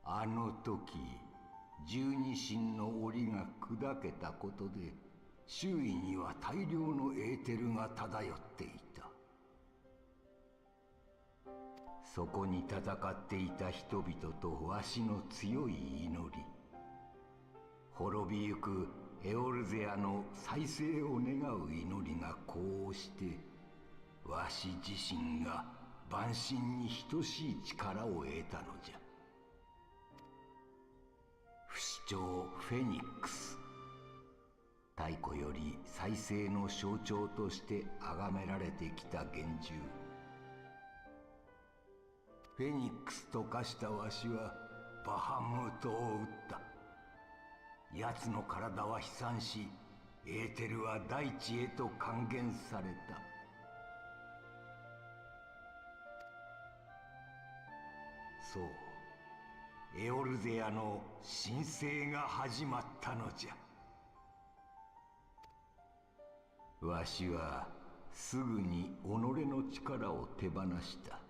あの時、十二神の檻が砕けたことで、周囲には大量のエーテルが漂っていた。そこに戦っていた人々とわしの強い祈り、滅びゆくエオルゼアの再生を願う祈りがこうして、わし自身が万神に等しい力を得たのじゃ。不死鳥フェニックス、太古より再生の象徴として崇められてきた幻獣。フェニックスと化したわしはバハムートを撃った。奴の体は飛散し、エーテルは大地へと還元された。そう、エオルゼアの神聖が始まったのじゃ。わしはすぐに己の力を手放した。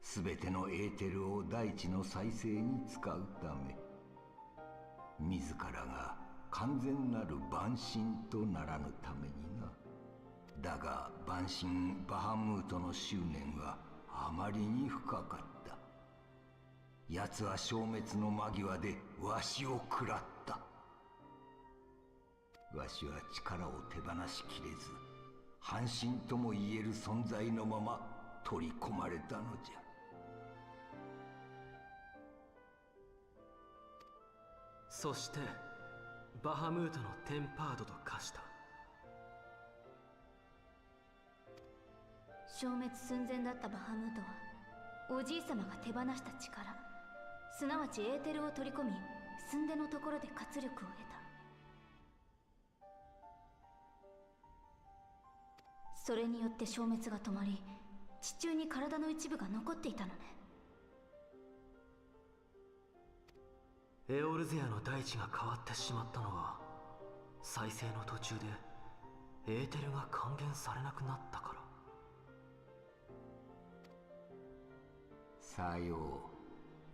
すべてのエーテルを大地の再生に使うため、自らが完全なる万神とならぬためにな。だが万神バハムートの執念はあまりに深かった。奴は消滅の間際でわしを食らった。わしは力を手放しきれず、半身とも言える存在のまま取り込まれたのじゃ。そしてバハムートのテンパードと化した。消滅寸前だったバハムートはおじい様が手放した力、すなわちエーテルを取り込み、寸出のところで活力を得た。それによって消滅が止まり、地中に体の一部が残っていたのね。エオルゼアの大地が変わってしまったのは、再生の途中でエーテルが還元されなくなったから。さよう。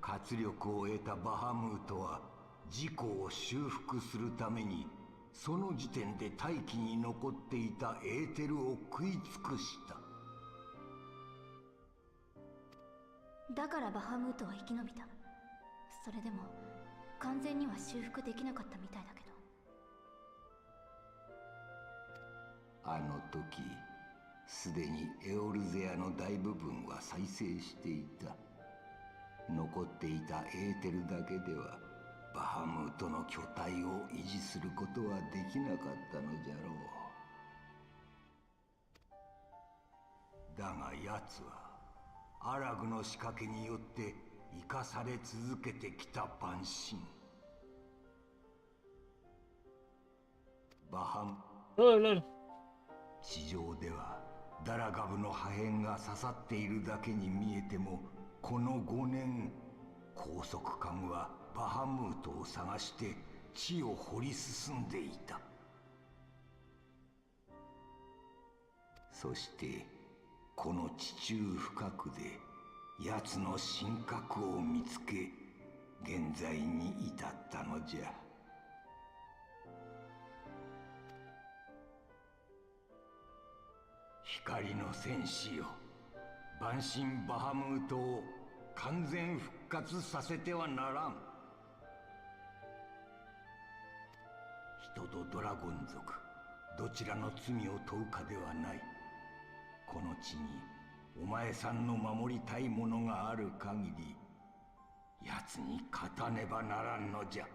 活力を得たバハムートは自己を修復するために、その時点で大気に残っていたエーテルを食い尽くした。だからバハムートは生き延びた。それでも完全には修復できなかったみたいだけど。あの時すでにエオルゼアの大部分は再生していた。残っていたエーテルだけではバハムートの巨体を維持することはできなかったのじゃろう。だが奴はアラグの仕掛けによって生かされ続けてきた万神。バハム地上ではダラガブの破片が刺さっているだけに見えても、この5年高速艦はバハムートを探して地を掘り進んでいた。そしてこの地中深くで奴の神格を見つけ、現在に至ったのじゃ。光の戦士よ、万神バハムートを完全復活させてはならん。人とドラゴン族どちらの罪を問うかではない。この地にお前さんの守りたいものがある限り、奴に勝たねばならんのじゃ。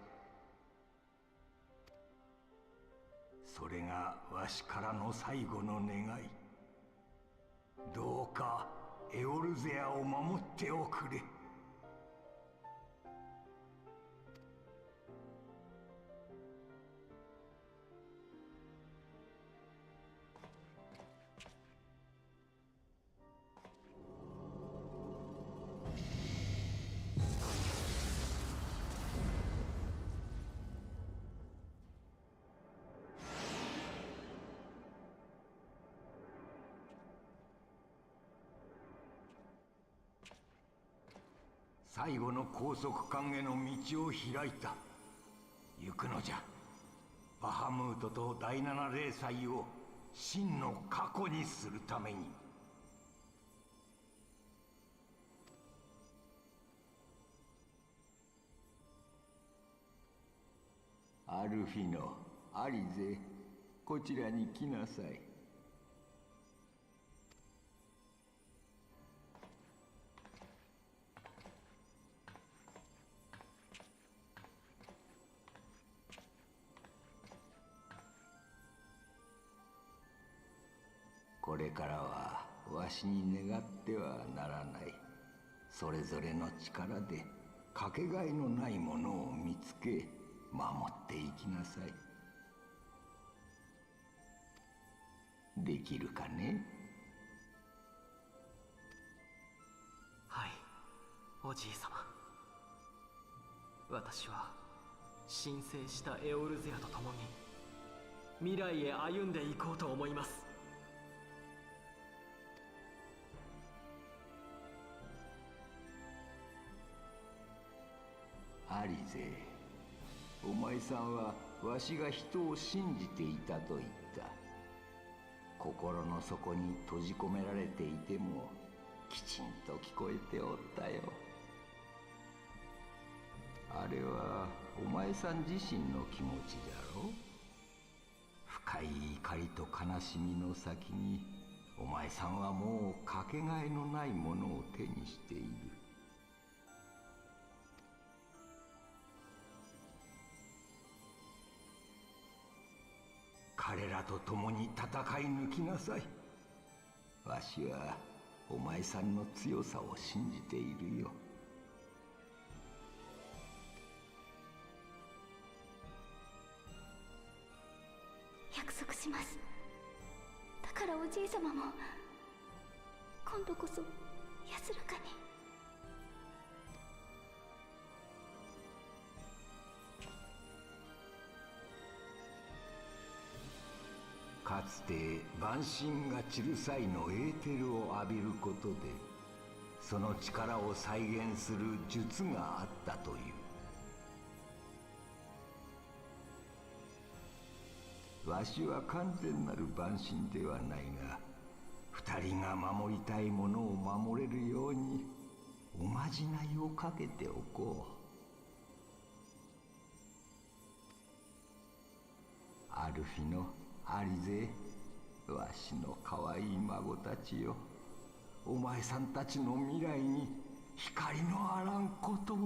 それがわしからの最後の願い。どうかエオルゼアを守っておくれ。最後の高速艦への道を開いた。行くのじゃ。バハムートと第七霊祭を真の過去にするために。アルフィノ、アリゼ、こちらに来なさい。これからはわしに願ってはならない。それぞれの力でかけがえのないものを見つけ守っていきなさい。できるかね？はい、おじい様。私は神聖したエオルゼアと共に未来へ歩んでいこうと思います。アリゼ、お前さんはわしが人を信じていたと言った。心の底に閉じ込められていてもきちんと聞こえておったよ。あれはお前さん自身の気持ちじゃろ。深い怒りと悲しみの先にお前さんはもうかけがえのないものを手にしている。彼らと共に戦い抜きなさい。わしはお前さんの強さを信じているよ。約束します。だからおじい様も今度こそ安らかに。かつて万神が散る際のエーテルを浴びることでその力を再現する術があったという。わしは完全なる万神ではないが、二人が守りたいものを守れるようにおまじないをかけておこう。アルフィのアリゼ、わしの可愛い孫たちよ、お前さんたちの未来に光のあらんことを。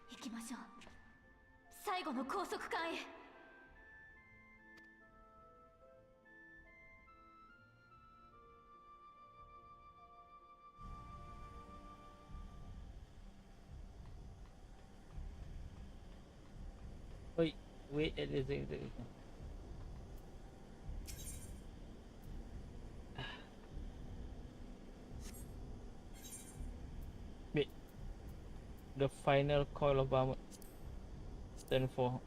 行きましょう。最後の高速管へ。Wait, wait, wait. The final coil of Bahamut. Turn 4.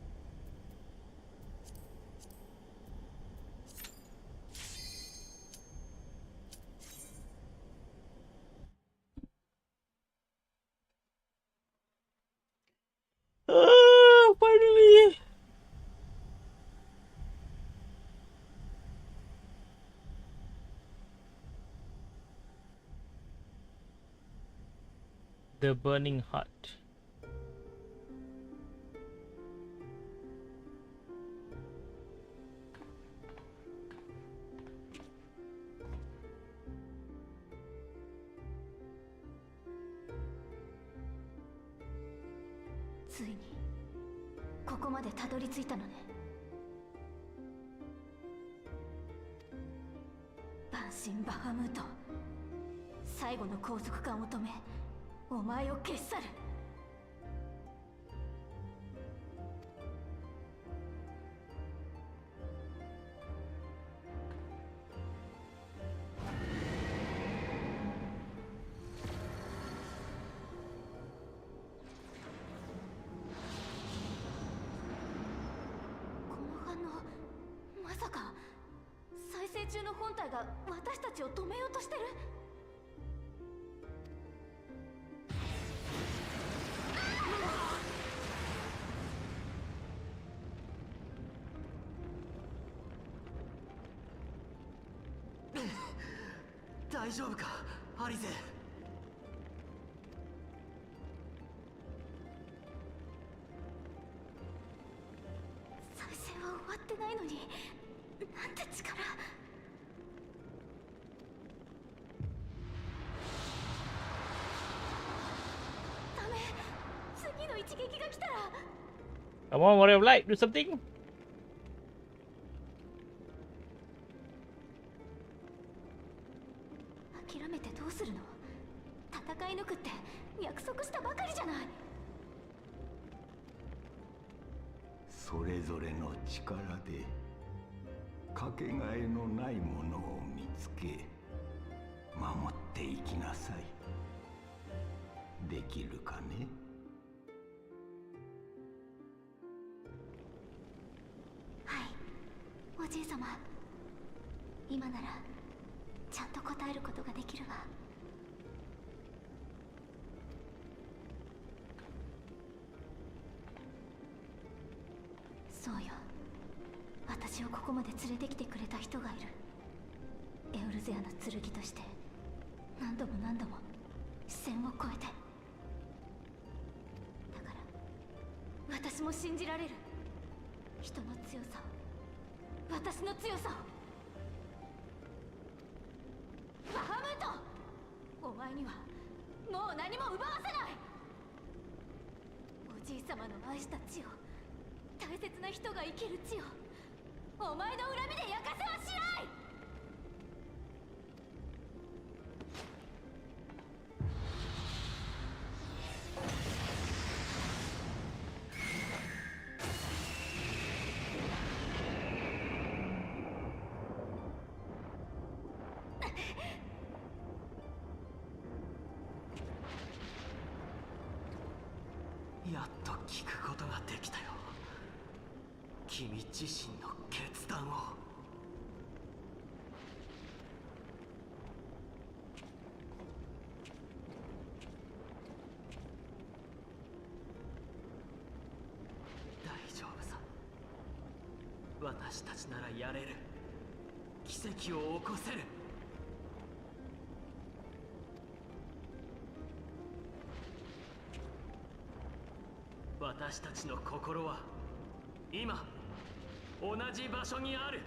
Ah, finally! The Burning Heart.ついにここまでたどり着いたのね。万神バハムート、最後の高速管を止めお前を消し去る。まさか再生中の本体が私たちを止めようとしてる？大丈夫かアリゼ。再生は終わってないのになんて力。ダメ、次の一撃が来たら。 Come on, Warrior of Light, do something! 諦めてどうするの？戦い抜くって約束したばかりじゃない。それぞれの力でかけがえのないものを見つけ守っていきなさい。できるかね？じい様、今ならちゃんと答えることができるわ。そうよ、私をここまで連れてきてくれた人がいる。エウルゼアの剣として何度も何度も視線を越えて。だから私も信じられる。人の強さを、私の強さを。バハムート、お前にはもう何も奪わせない。おじい様の愛した地を、大切な人が生きる地をお前の恨みで焼かせはしない。やっと聞くことができたよ、君自身の決断を。大丈夫さ、私たちならやれる。奇跡を起こせる。私たちの心は今同じ場所にある。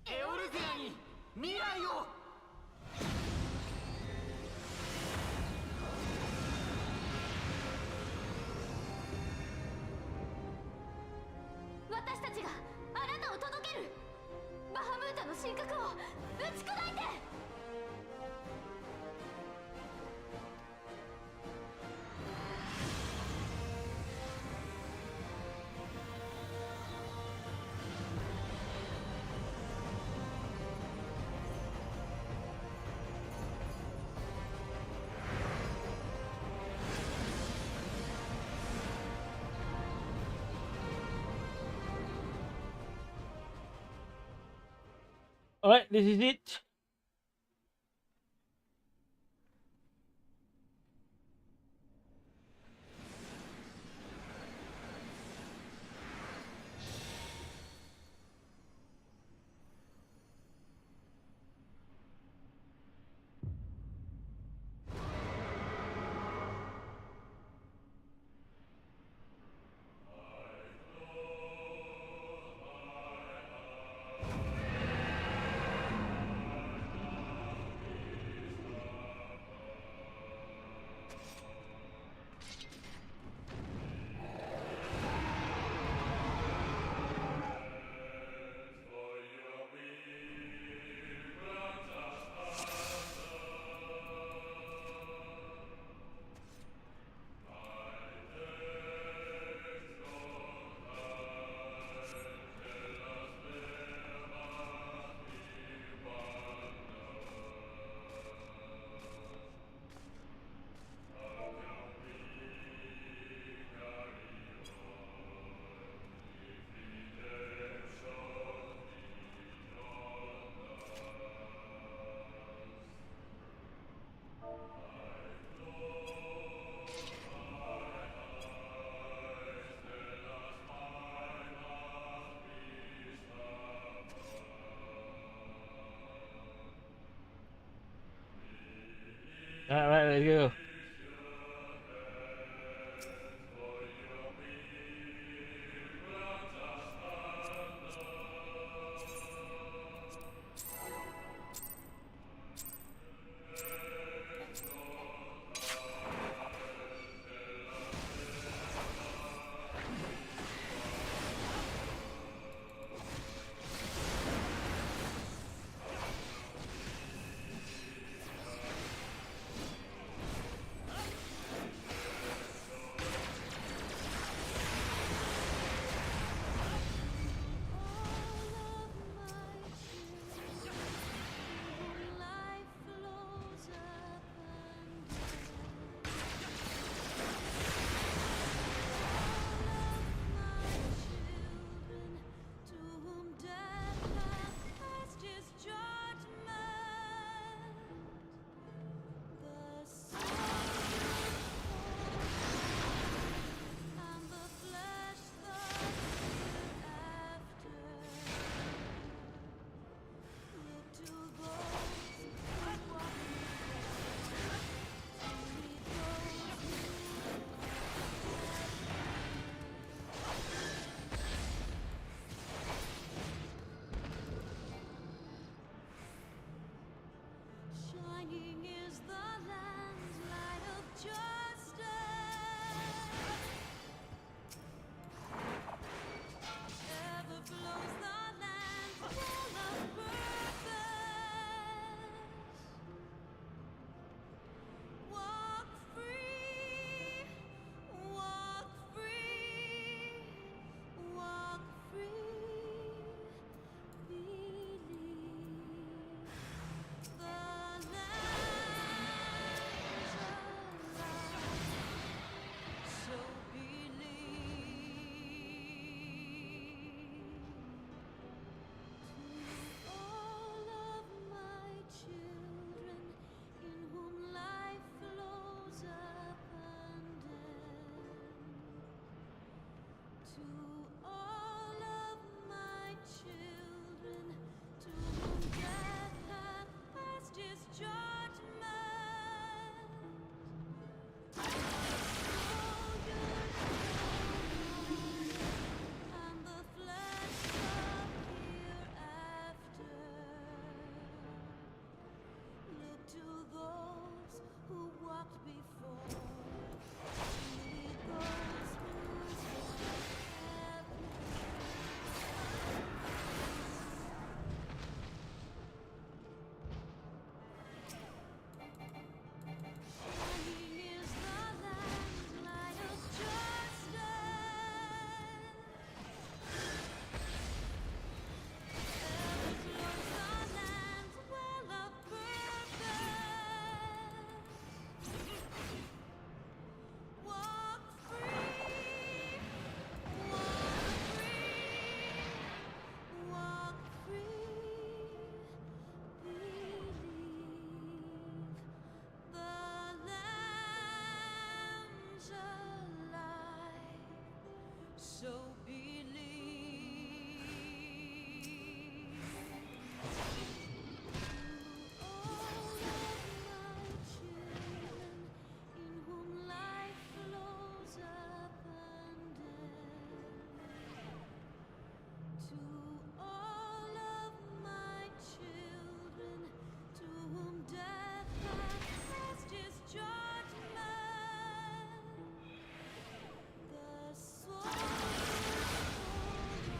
エオルゼアに未来を。私たちがあなたを届ける。バハムートの神格を打ち砕いて。Alright, this is it. Alright, let's go.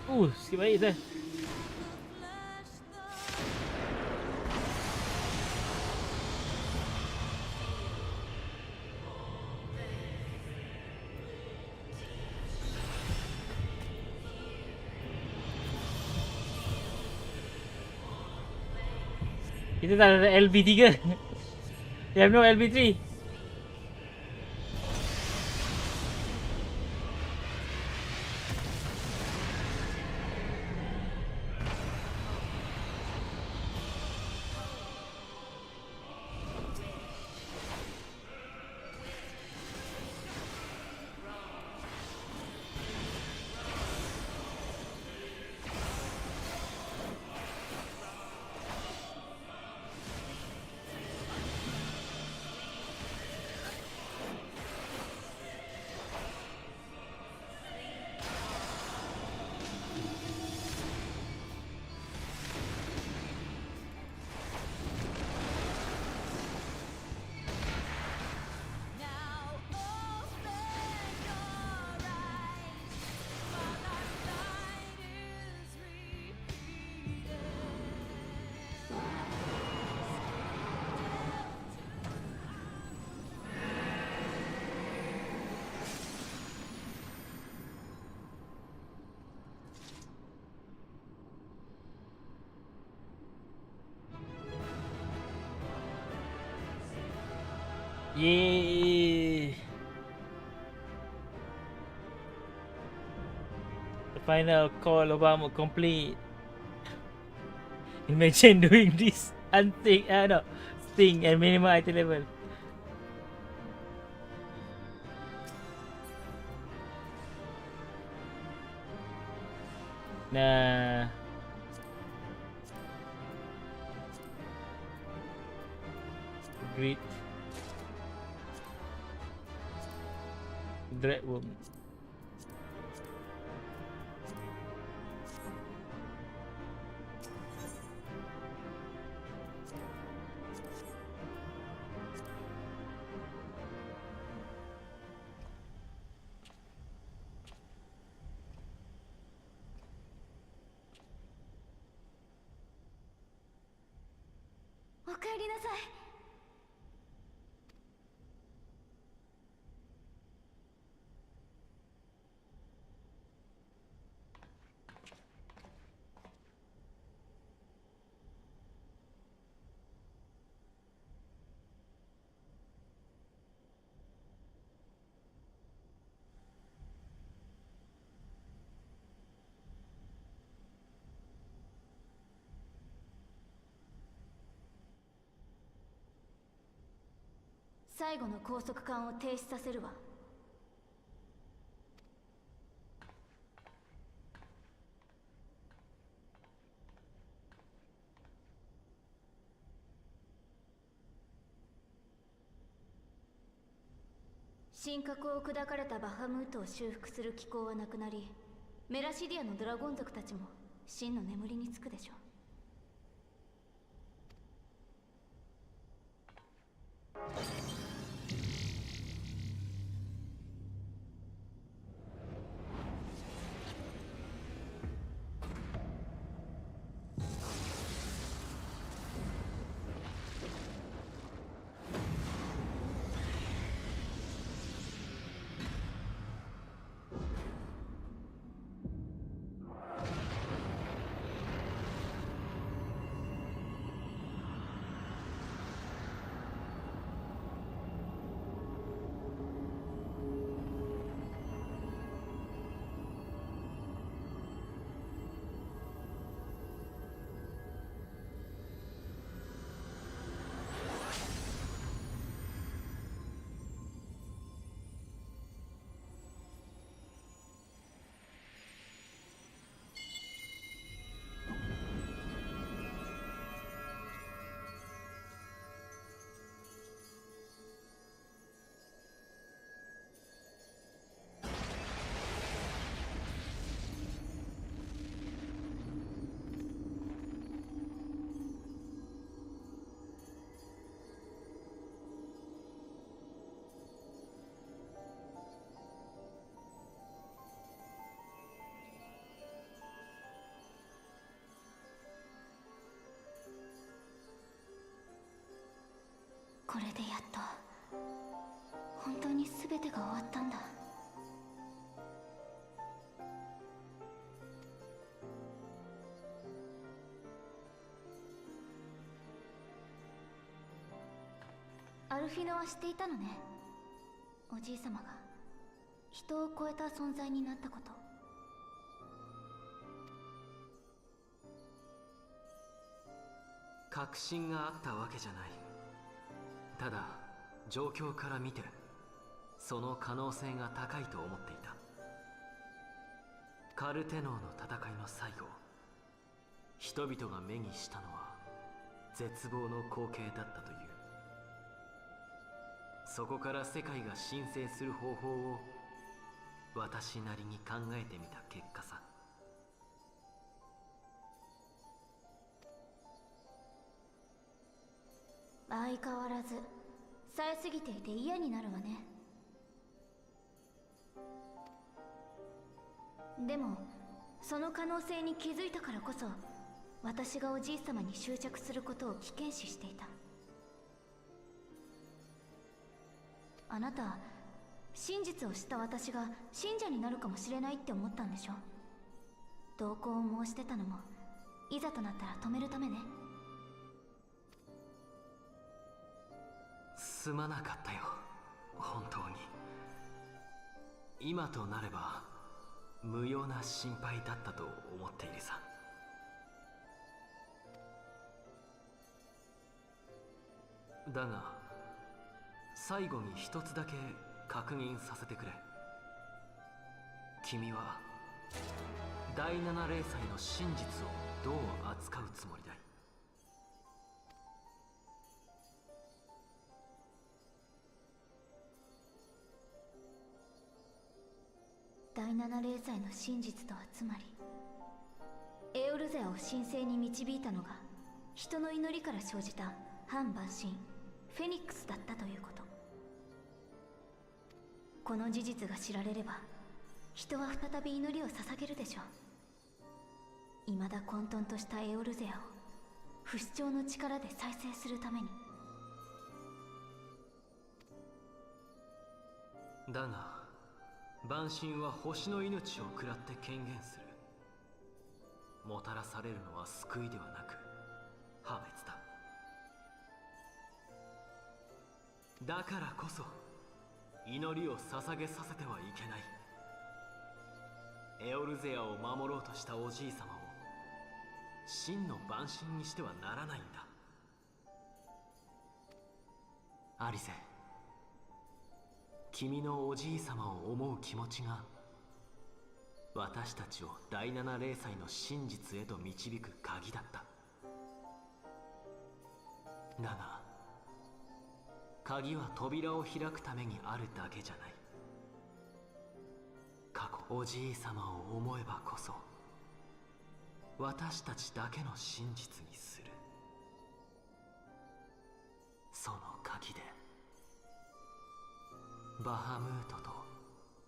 Sikit baik tu. Kita tak ada LB3. They have no LB3. Yay! The final call of Bahamut complete. Imagine doing this unthing, no, sting and minimum item level. Nah. Great. Dreadworm.おかえりなさい。最後の高速管を停止させるわ。神格を砕かれたバハムートを修復する機構はなくなり、メラシディアのドラゴン族たちも真の眠りにつくでしょう。これでやっと本当に全てが終わったんだ。アルフィノは知っていたのね、おじい様が人を超えた存在になったこと。確信があったわけじゃない。ただ状況から見てその可能性が高いと思っていた。カルテノーの戦いの最後、人々が目にしたのは絶望の光景だったという。そこから世界が神聖する方法を私なりに考えてみた結果さ。相変わらず冴えすぎていて嫌になるわね。でもその可能性に気づいたからこそ、私がおじい様に執着することを危険視していた。あなた、真実を知った私が信者になるかもしれないって思ったんでしょ。同行を申してたのもいざとなったら止めるためね。すまなかったよ、本当に。今となれば無用な心配だったと思っているさ。だが最後に一つだけ確認させてくれ。君は第7霊祭の真実をどう扱うつもりだい？第7霊祭の真実とはつまり、エオルゼアを神聖に導いたのが人の祈りから生じた反万神フェニックスだったということ。この事実が知られれば人は再び祈りを捧げるでしょう。未だ混沌としたエオルゼアを不死鳥の力で再生するために。だが万神は星の命を食らって権限する。もたらされるのは救いではなく破滅だ。だからこそ祈りを捧げさせてはいけない。エオルゼアを守ろうとしたおじい様を真の万神にしてはならないんだ。アリゼ、君のおじい様を思う気持ちが私たちを第7霊祭の真実へと導く鍵だった。だが鍵は扉を開くためにあるだけじゃない。過去おじい様を思えばこそ私たちだけの真実にする。その鍵でバハムートと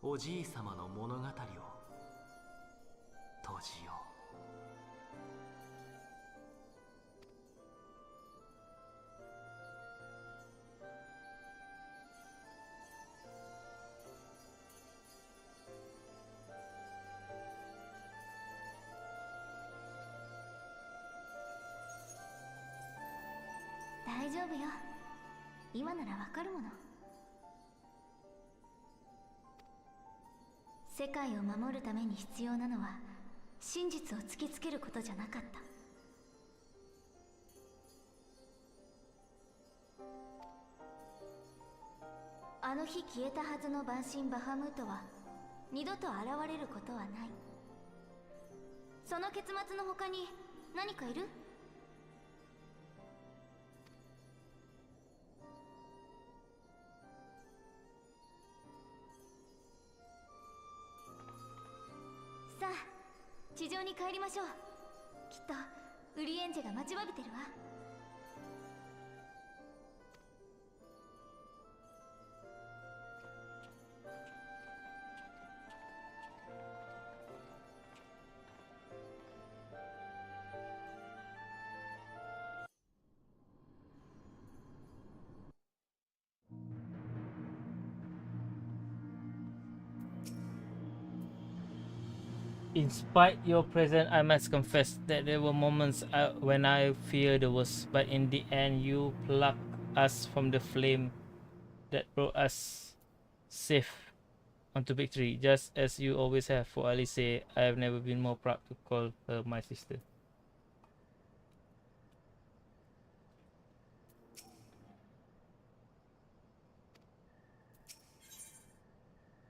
おじい様の物語を閉じよう。大丈夫よ、今ならわかるもの。世界を守るために必要なのは真実を突きつけることじゃなかった。あの日消えたはずの万神バハムートは二度と現れることはない。その結末の他に何かいる？さあ、地上に帰りましょう。きっとウリエンジェが待ちわびてるわ。In spite your presence, I must confess that there were moments when I feared the worst, but in the end, you plucked us from the flame that brought us safe onto victory, just as you always have. For Alice, I have never been more proud to call her my sister.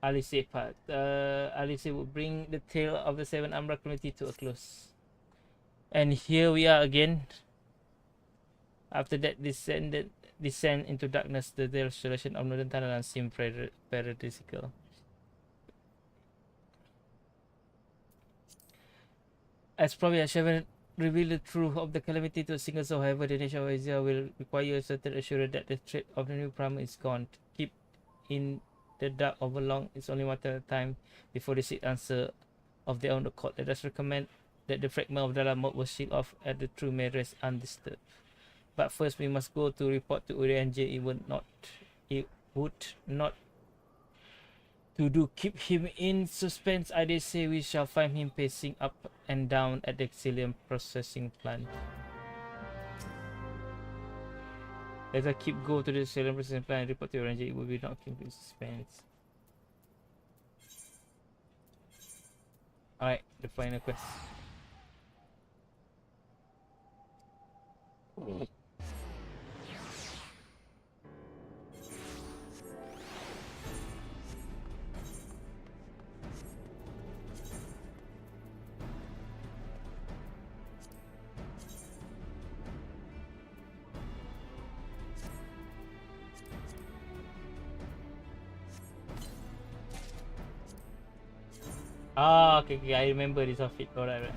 Alice part. Alice would bring the tale of the Seven Umbra community to a close. And here we are again. After that descent into darkness, the restoration of Northern Thailand seemed paradisical. As probably I haven't revealed the truth of the calamity to a single soul, however, the nation of Asia will require a certain assurance that the threat of the new Brahma is gone. Keep in the dark over long, it's only a matter of time before they seek answer of their own accord. Let us recommend that the fragment of Bahamut was sealed off and the truth may rest undisturbed. But first we must go to report to Uri and Jay. It would not to do keep him in suspense. I dare say we shall find him pacing up and down at the Xilium processing plant. Let us keep go to the Xilium processing plant and report to Uri and Jay. It will be not keep in suspense. Alright, the final quest. Ah, okay, I remember this outfit. Alright, right.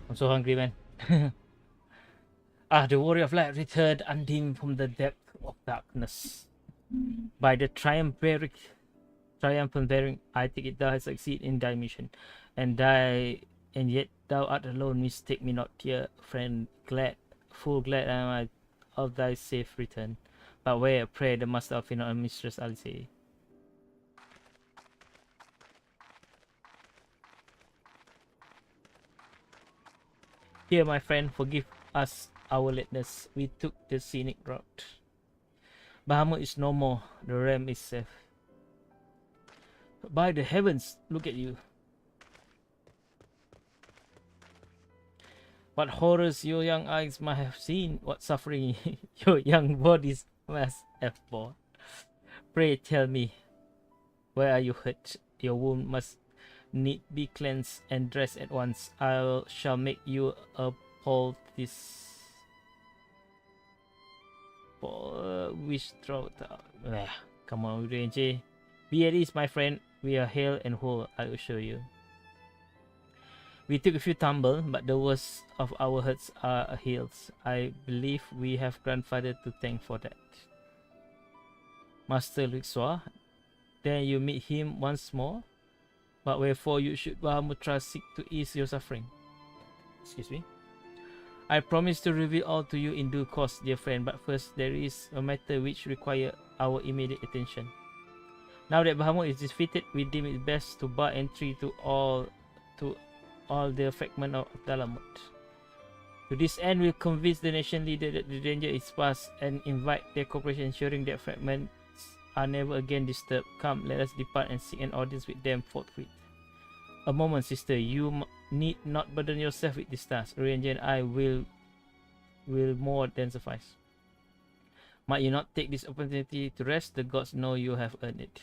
I'm so hungry, man. The warrior of light returned undimmed from the depth of darkness. By the triumphant bearing, I take it thou hast succeeded in thy mission, and yet thou art alone. Mistake me not, dear friend. Full glad am I of thy safe return. But where, pray, the master of Fino and Mistress Alice? Here, my friend, forgive us our lateness. We took the scenic route. Bahamut is no more. The realm is safe. By the heavens, look at you. What horrors your young eyes might have seen. What suffering your young bodies must have borne. Pray tell me, where are you hurt? Your wound must need be cleansed and dressed at once. I shall make you a poultice. Which throat? Come on, Ranger. Be at ease, my friend. We are hale and whole, I assure you. We took a few tumbles, but the worst of our hurts are healed. I believe we have grandfather to thank for that. Master Luxua, then you meet him once more. But wherefore you should Bahamutra seek to ease your suffering? Excuse me. I promise to reveal all to you in due course, dear friend, but first there is a matter which requires our immediate attention. Now that Bahamut is defeated, we deem it best to bar entry to all the fragments of Bahamut. To this end, we'll convince the nation leader that the danger is past and invite their cooperation, ensuring that fragments are never again disturbed. Come, let us depart and seek an audience with them forthwith. A moment, sister. You need not burden yourself with this task. Ranger and I will more than suffice. Might you not take this opportunity to rest? The gods know you have earned it.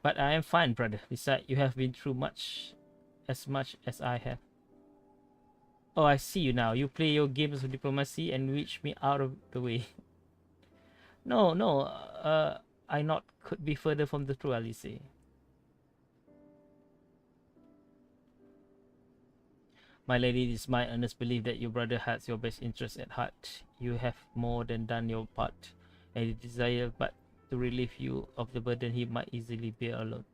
But I am fine, brother. Besides, you have been through as much as I have. Oh, I see you now. You play your games of diplomacy and reach me out of the way. No, no. I not could be further from the truth, Alice. My lady, it is my earnest belief that your brother has your best interest at heart. You have more than done your part, and he desire but to relieve you of the burden he might easily bear alone.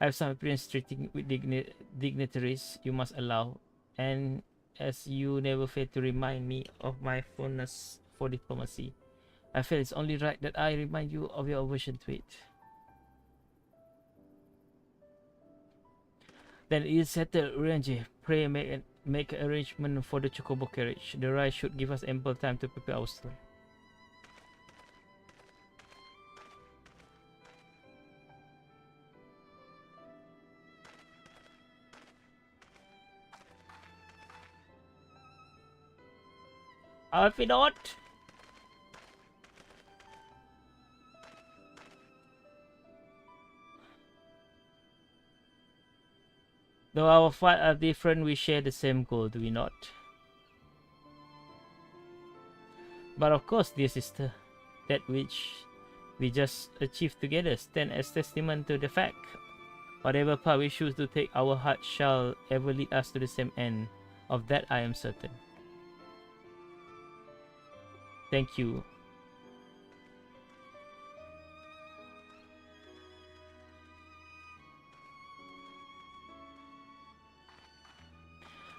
I have some experience treating with dignitaries, you must allow, and as you never fail to remind me of my fondness for diplomacy, I feel it's only right that I remind you of your aversion to it. Then it is settled, Uranji. Pray make arrangement for the chocobo carriage. The ride should give us ample time to prepare ourselves. If we not, though our fights are different, we share the same goal, do we not? But of course, dear sister, that which we just achieved together stand as testament to the fact. Whatever path we choose to take, our heart shall ever lead us to the same end. Of that I am certain. Thank you.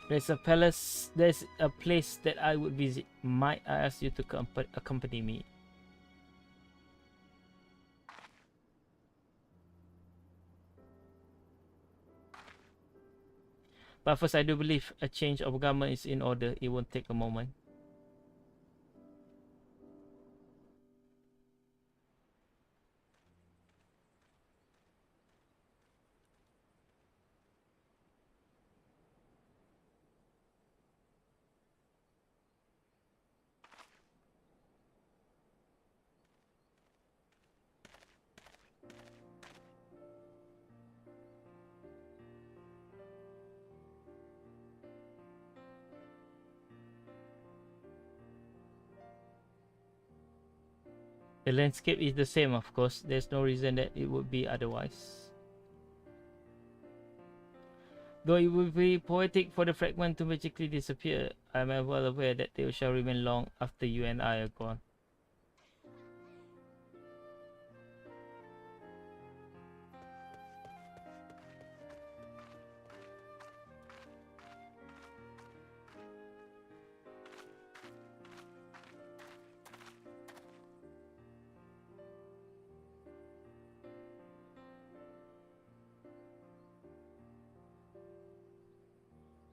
There's a palace, there's a place that I would visit. Might I ask you to accompany me? But first, I do believe a change of government is in order. It won't take a moment. The landscape is the same, of course. There's no reason that it would be otherwise. Though it would be poetic for the fragment to magically disappear, I am well aware that they shall remain long after you and I are gone.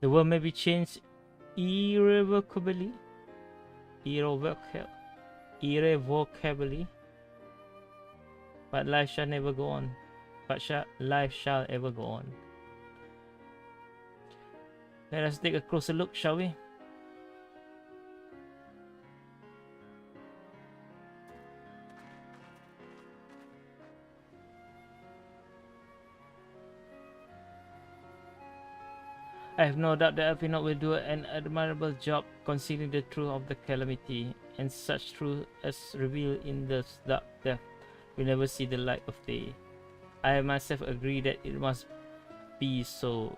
The world may be changed irrevocably, irrevocably, but life shall never go on. Life shall ever go on. Let us take a closer look, shall we? I have no doubt that Afinot will do an admirable job concealing the truth of the calamity, and such truth as revealed in the dark depth will never see the light of day. I myself agree that it must be so.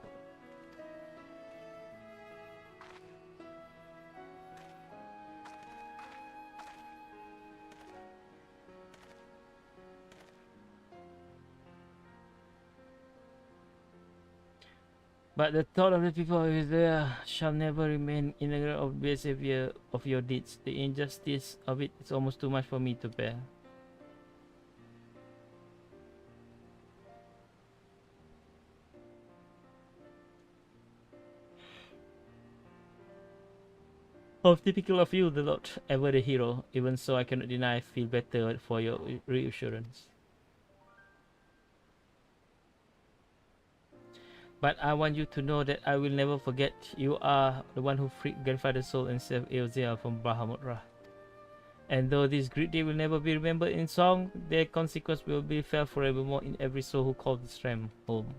But the thought of the people who is there shall never remain ignorant of the behavior of your deeds. The injustice of it is almost too much for me to bear. How typical of you, the Lord, ever the hero. Even so, I cannot deny I feel better for your reassurance. But I want you to know that I will never forget. You are the one who freed Grandfather's soul and saved Eozea from Bahamut. And though this great day will never be remembered in song, their consequence will be felt forevermore in every soul who calls this realm home.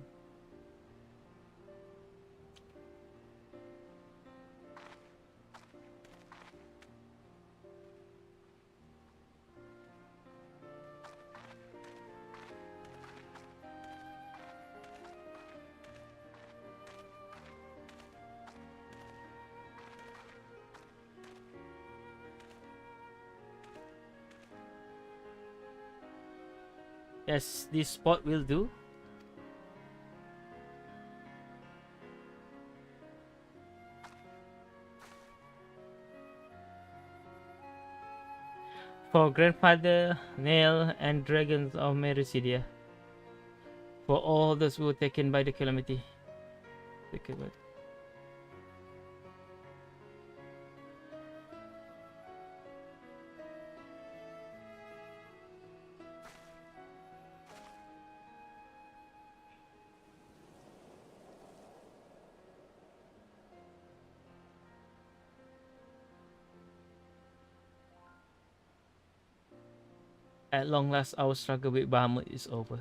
Yes, this spot will do. For grandfather, Nail, and dragons of Mericidia. For all those who were taken by the calamity. At long last, our struggle with Bahamut is over.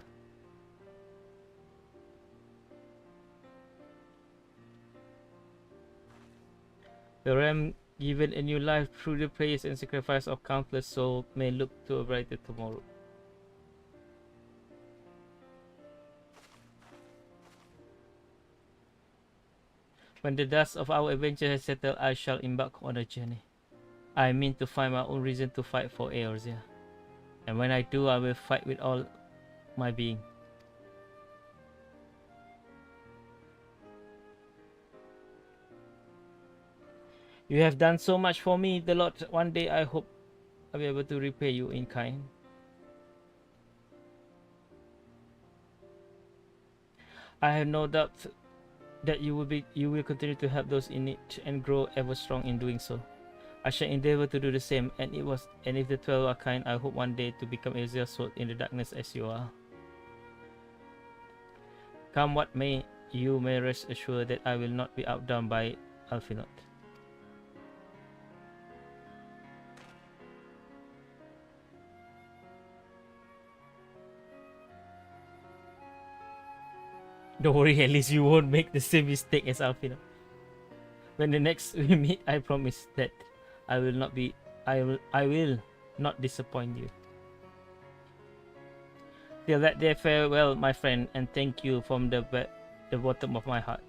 The realm, given a new life through the prayers and sacrifice of countless souls, may look to a brighter tomorrow. When the dust of our adventure has settled, I shall embark on a journey. I mean to find my own reason to fight for Eorzea. And when I do, I will fight with all my being. You have done so much for me, the Lord. One day I hope I'll be able to repay you in kind. I have no doubt that you will continue to help those in need and grow ever strong in doing so. I shall endeavor to do the same, and if the 12 are kind, I hope one day to become Ezreal's sword in the darkness as you are. Come what may, you may rest assured that I will not be outdone by Alphinaud. Don't worry, at least you won't make the same mistake as Alphinaud. When the next we meet, I promise that I will not disappoint you. Till that day, farewell, my friend, and thank you from the bottom of my heart.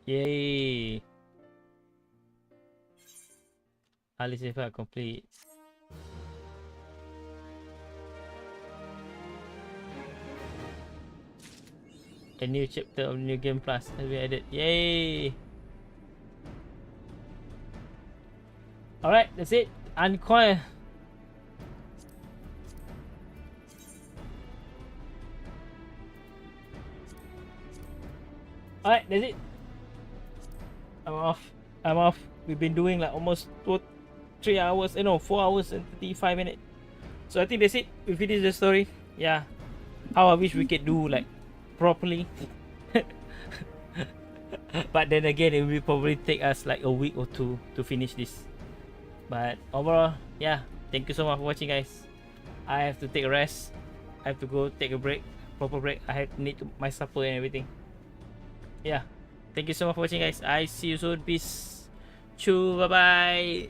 Yay! Alice Effect complete. A new chapter of New Game Plus has been added. Yay! Alright, that's it. Uncoil. Alright, that's it. I'm off. We've been doing like almost 3 hours, 4 hours and 35 minutes. So I think that's it. We finished the story. Yeah. How I wish we could do like properly. But then again, it will probably take us like a week or two to finish this. But overall, yeah. Thank you so much for watching, guys. I have to take a rest. I have to go take a break, proper break. I need my supper and everything. Yeah. Thank you so much for watching, guys. I see you soon. Peace. Choo. Bye bye.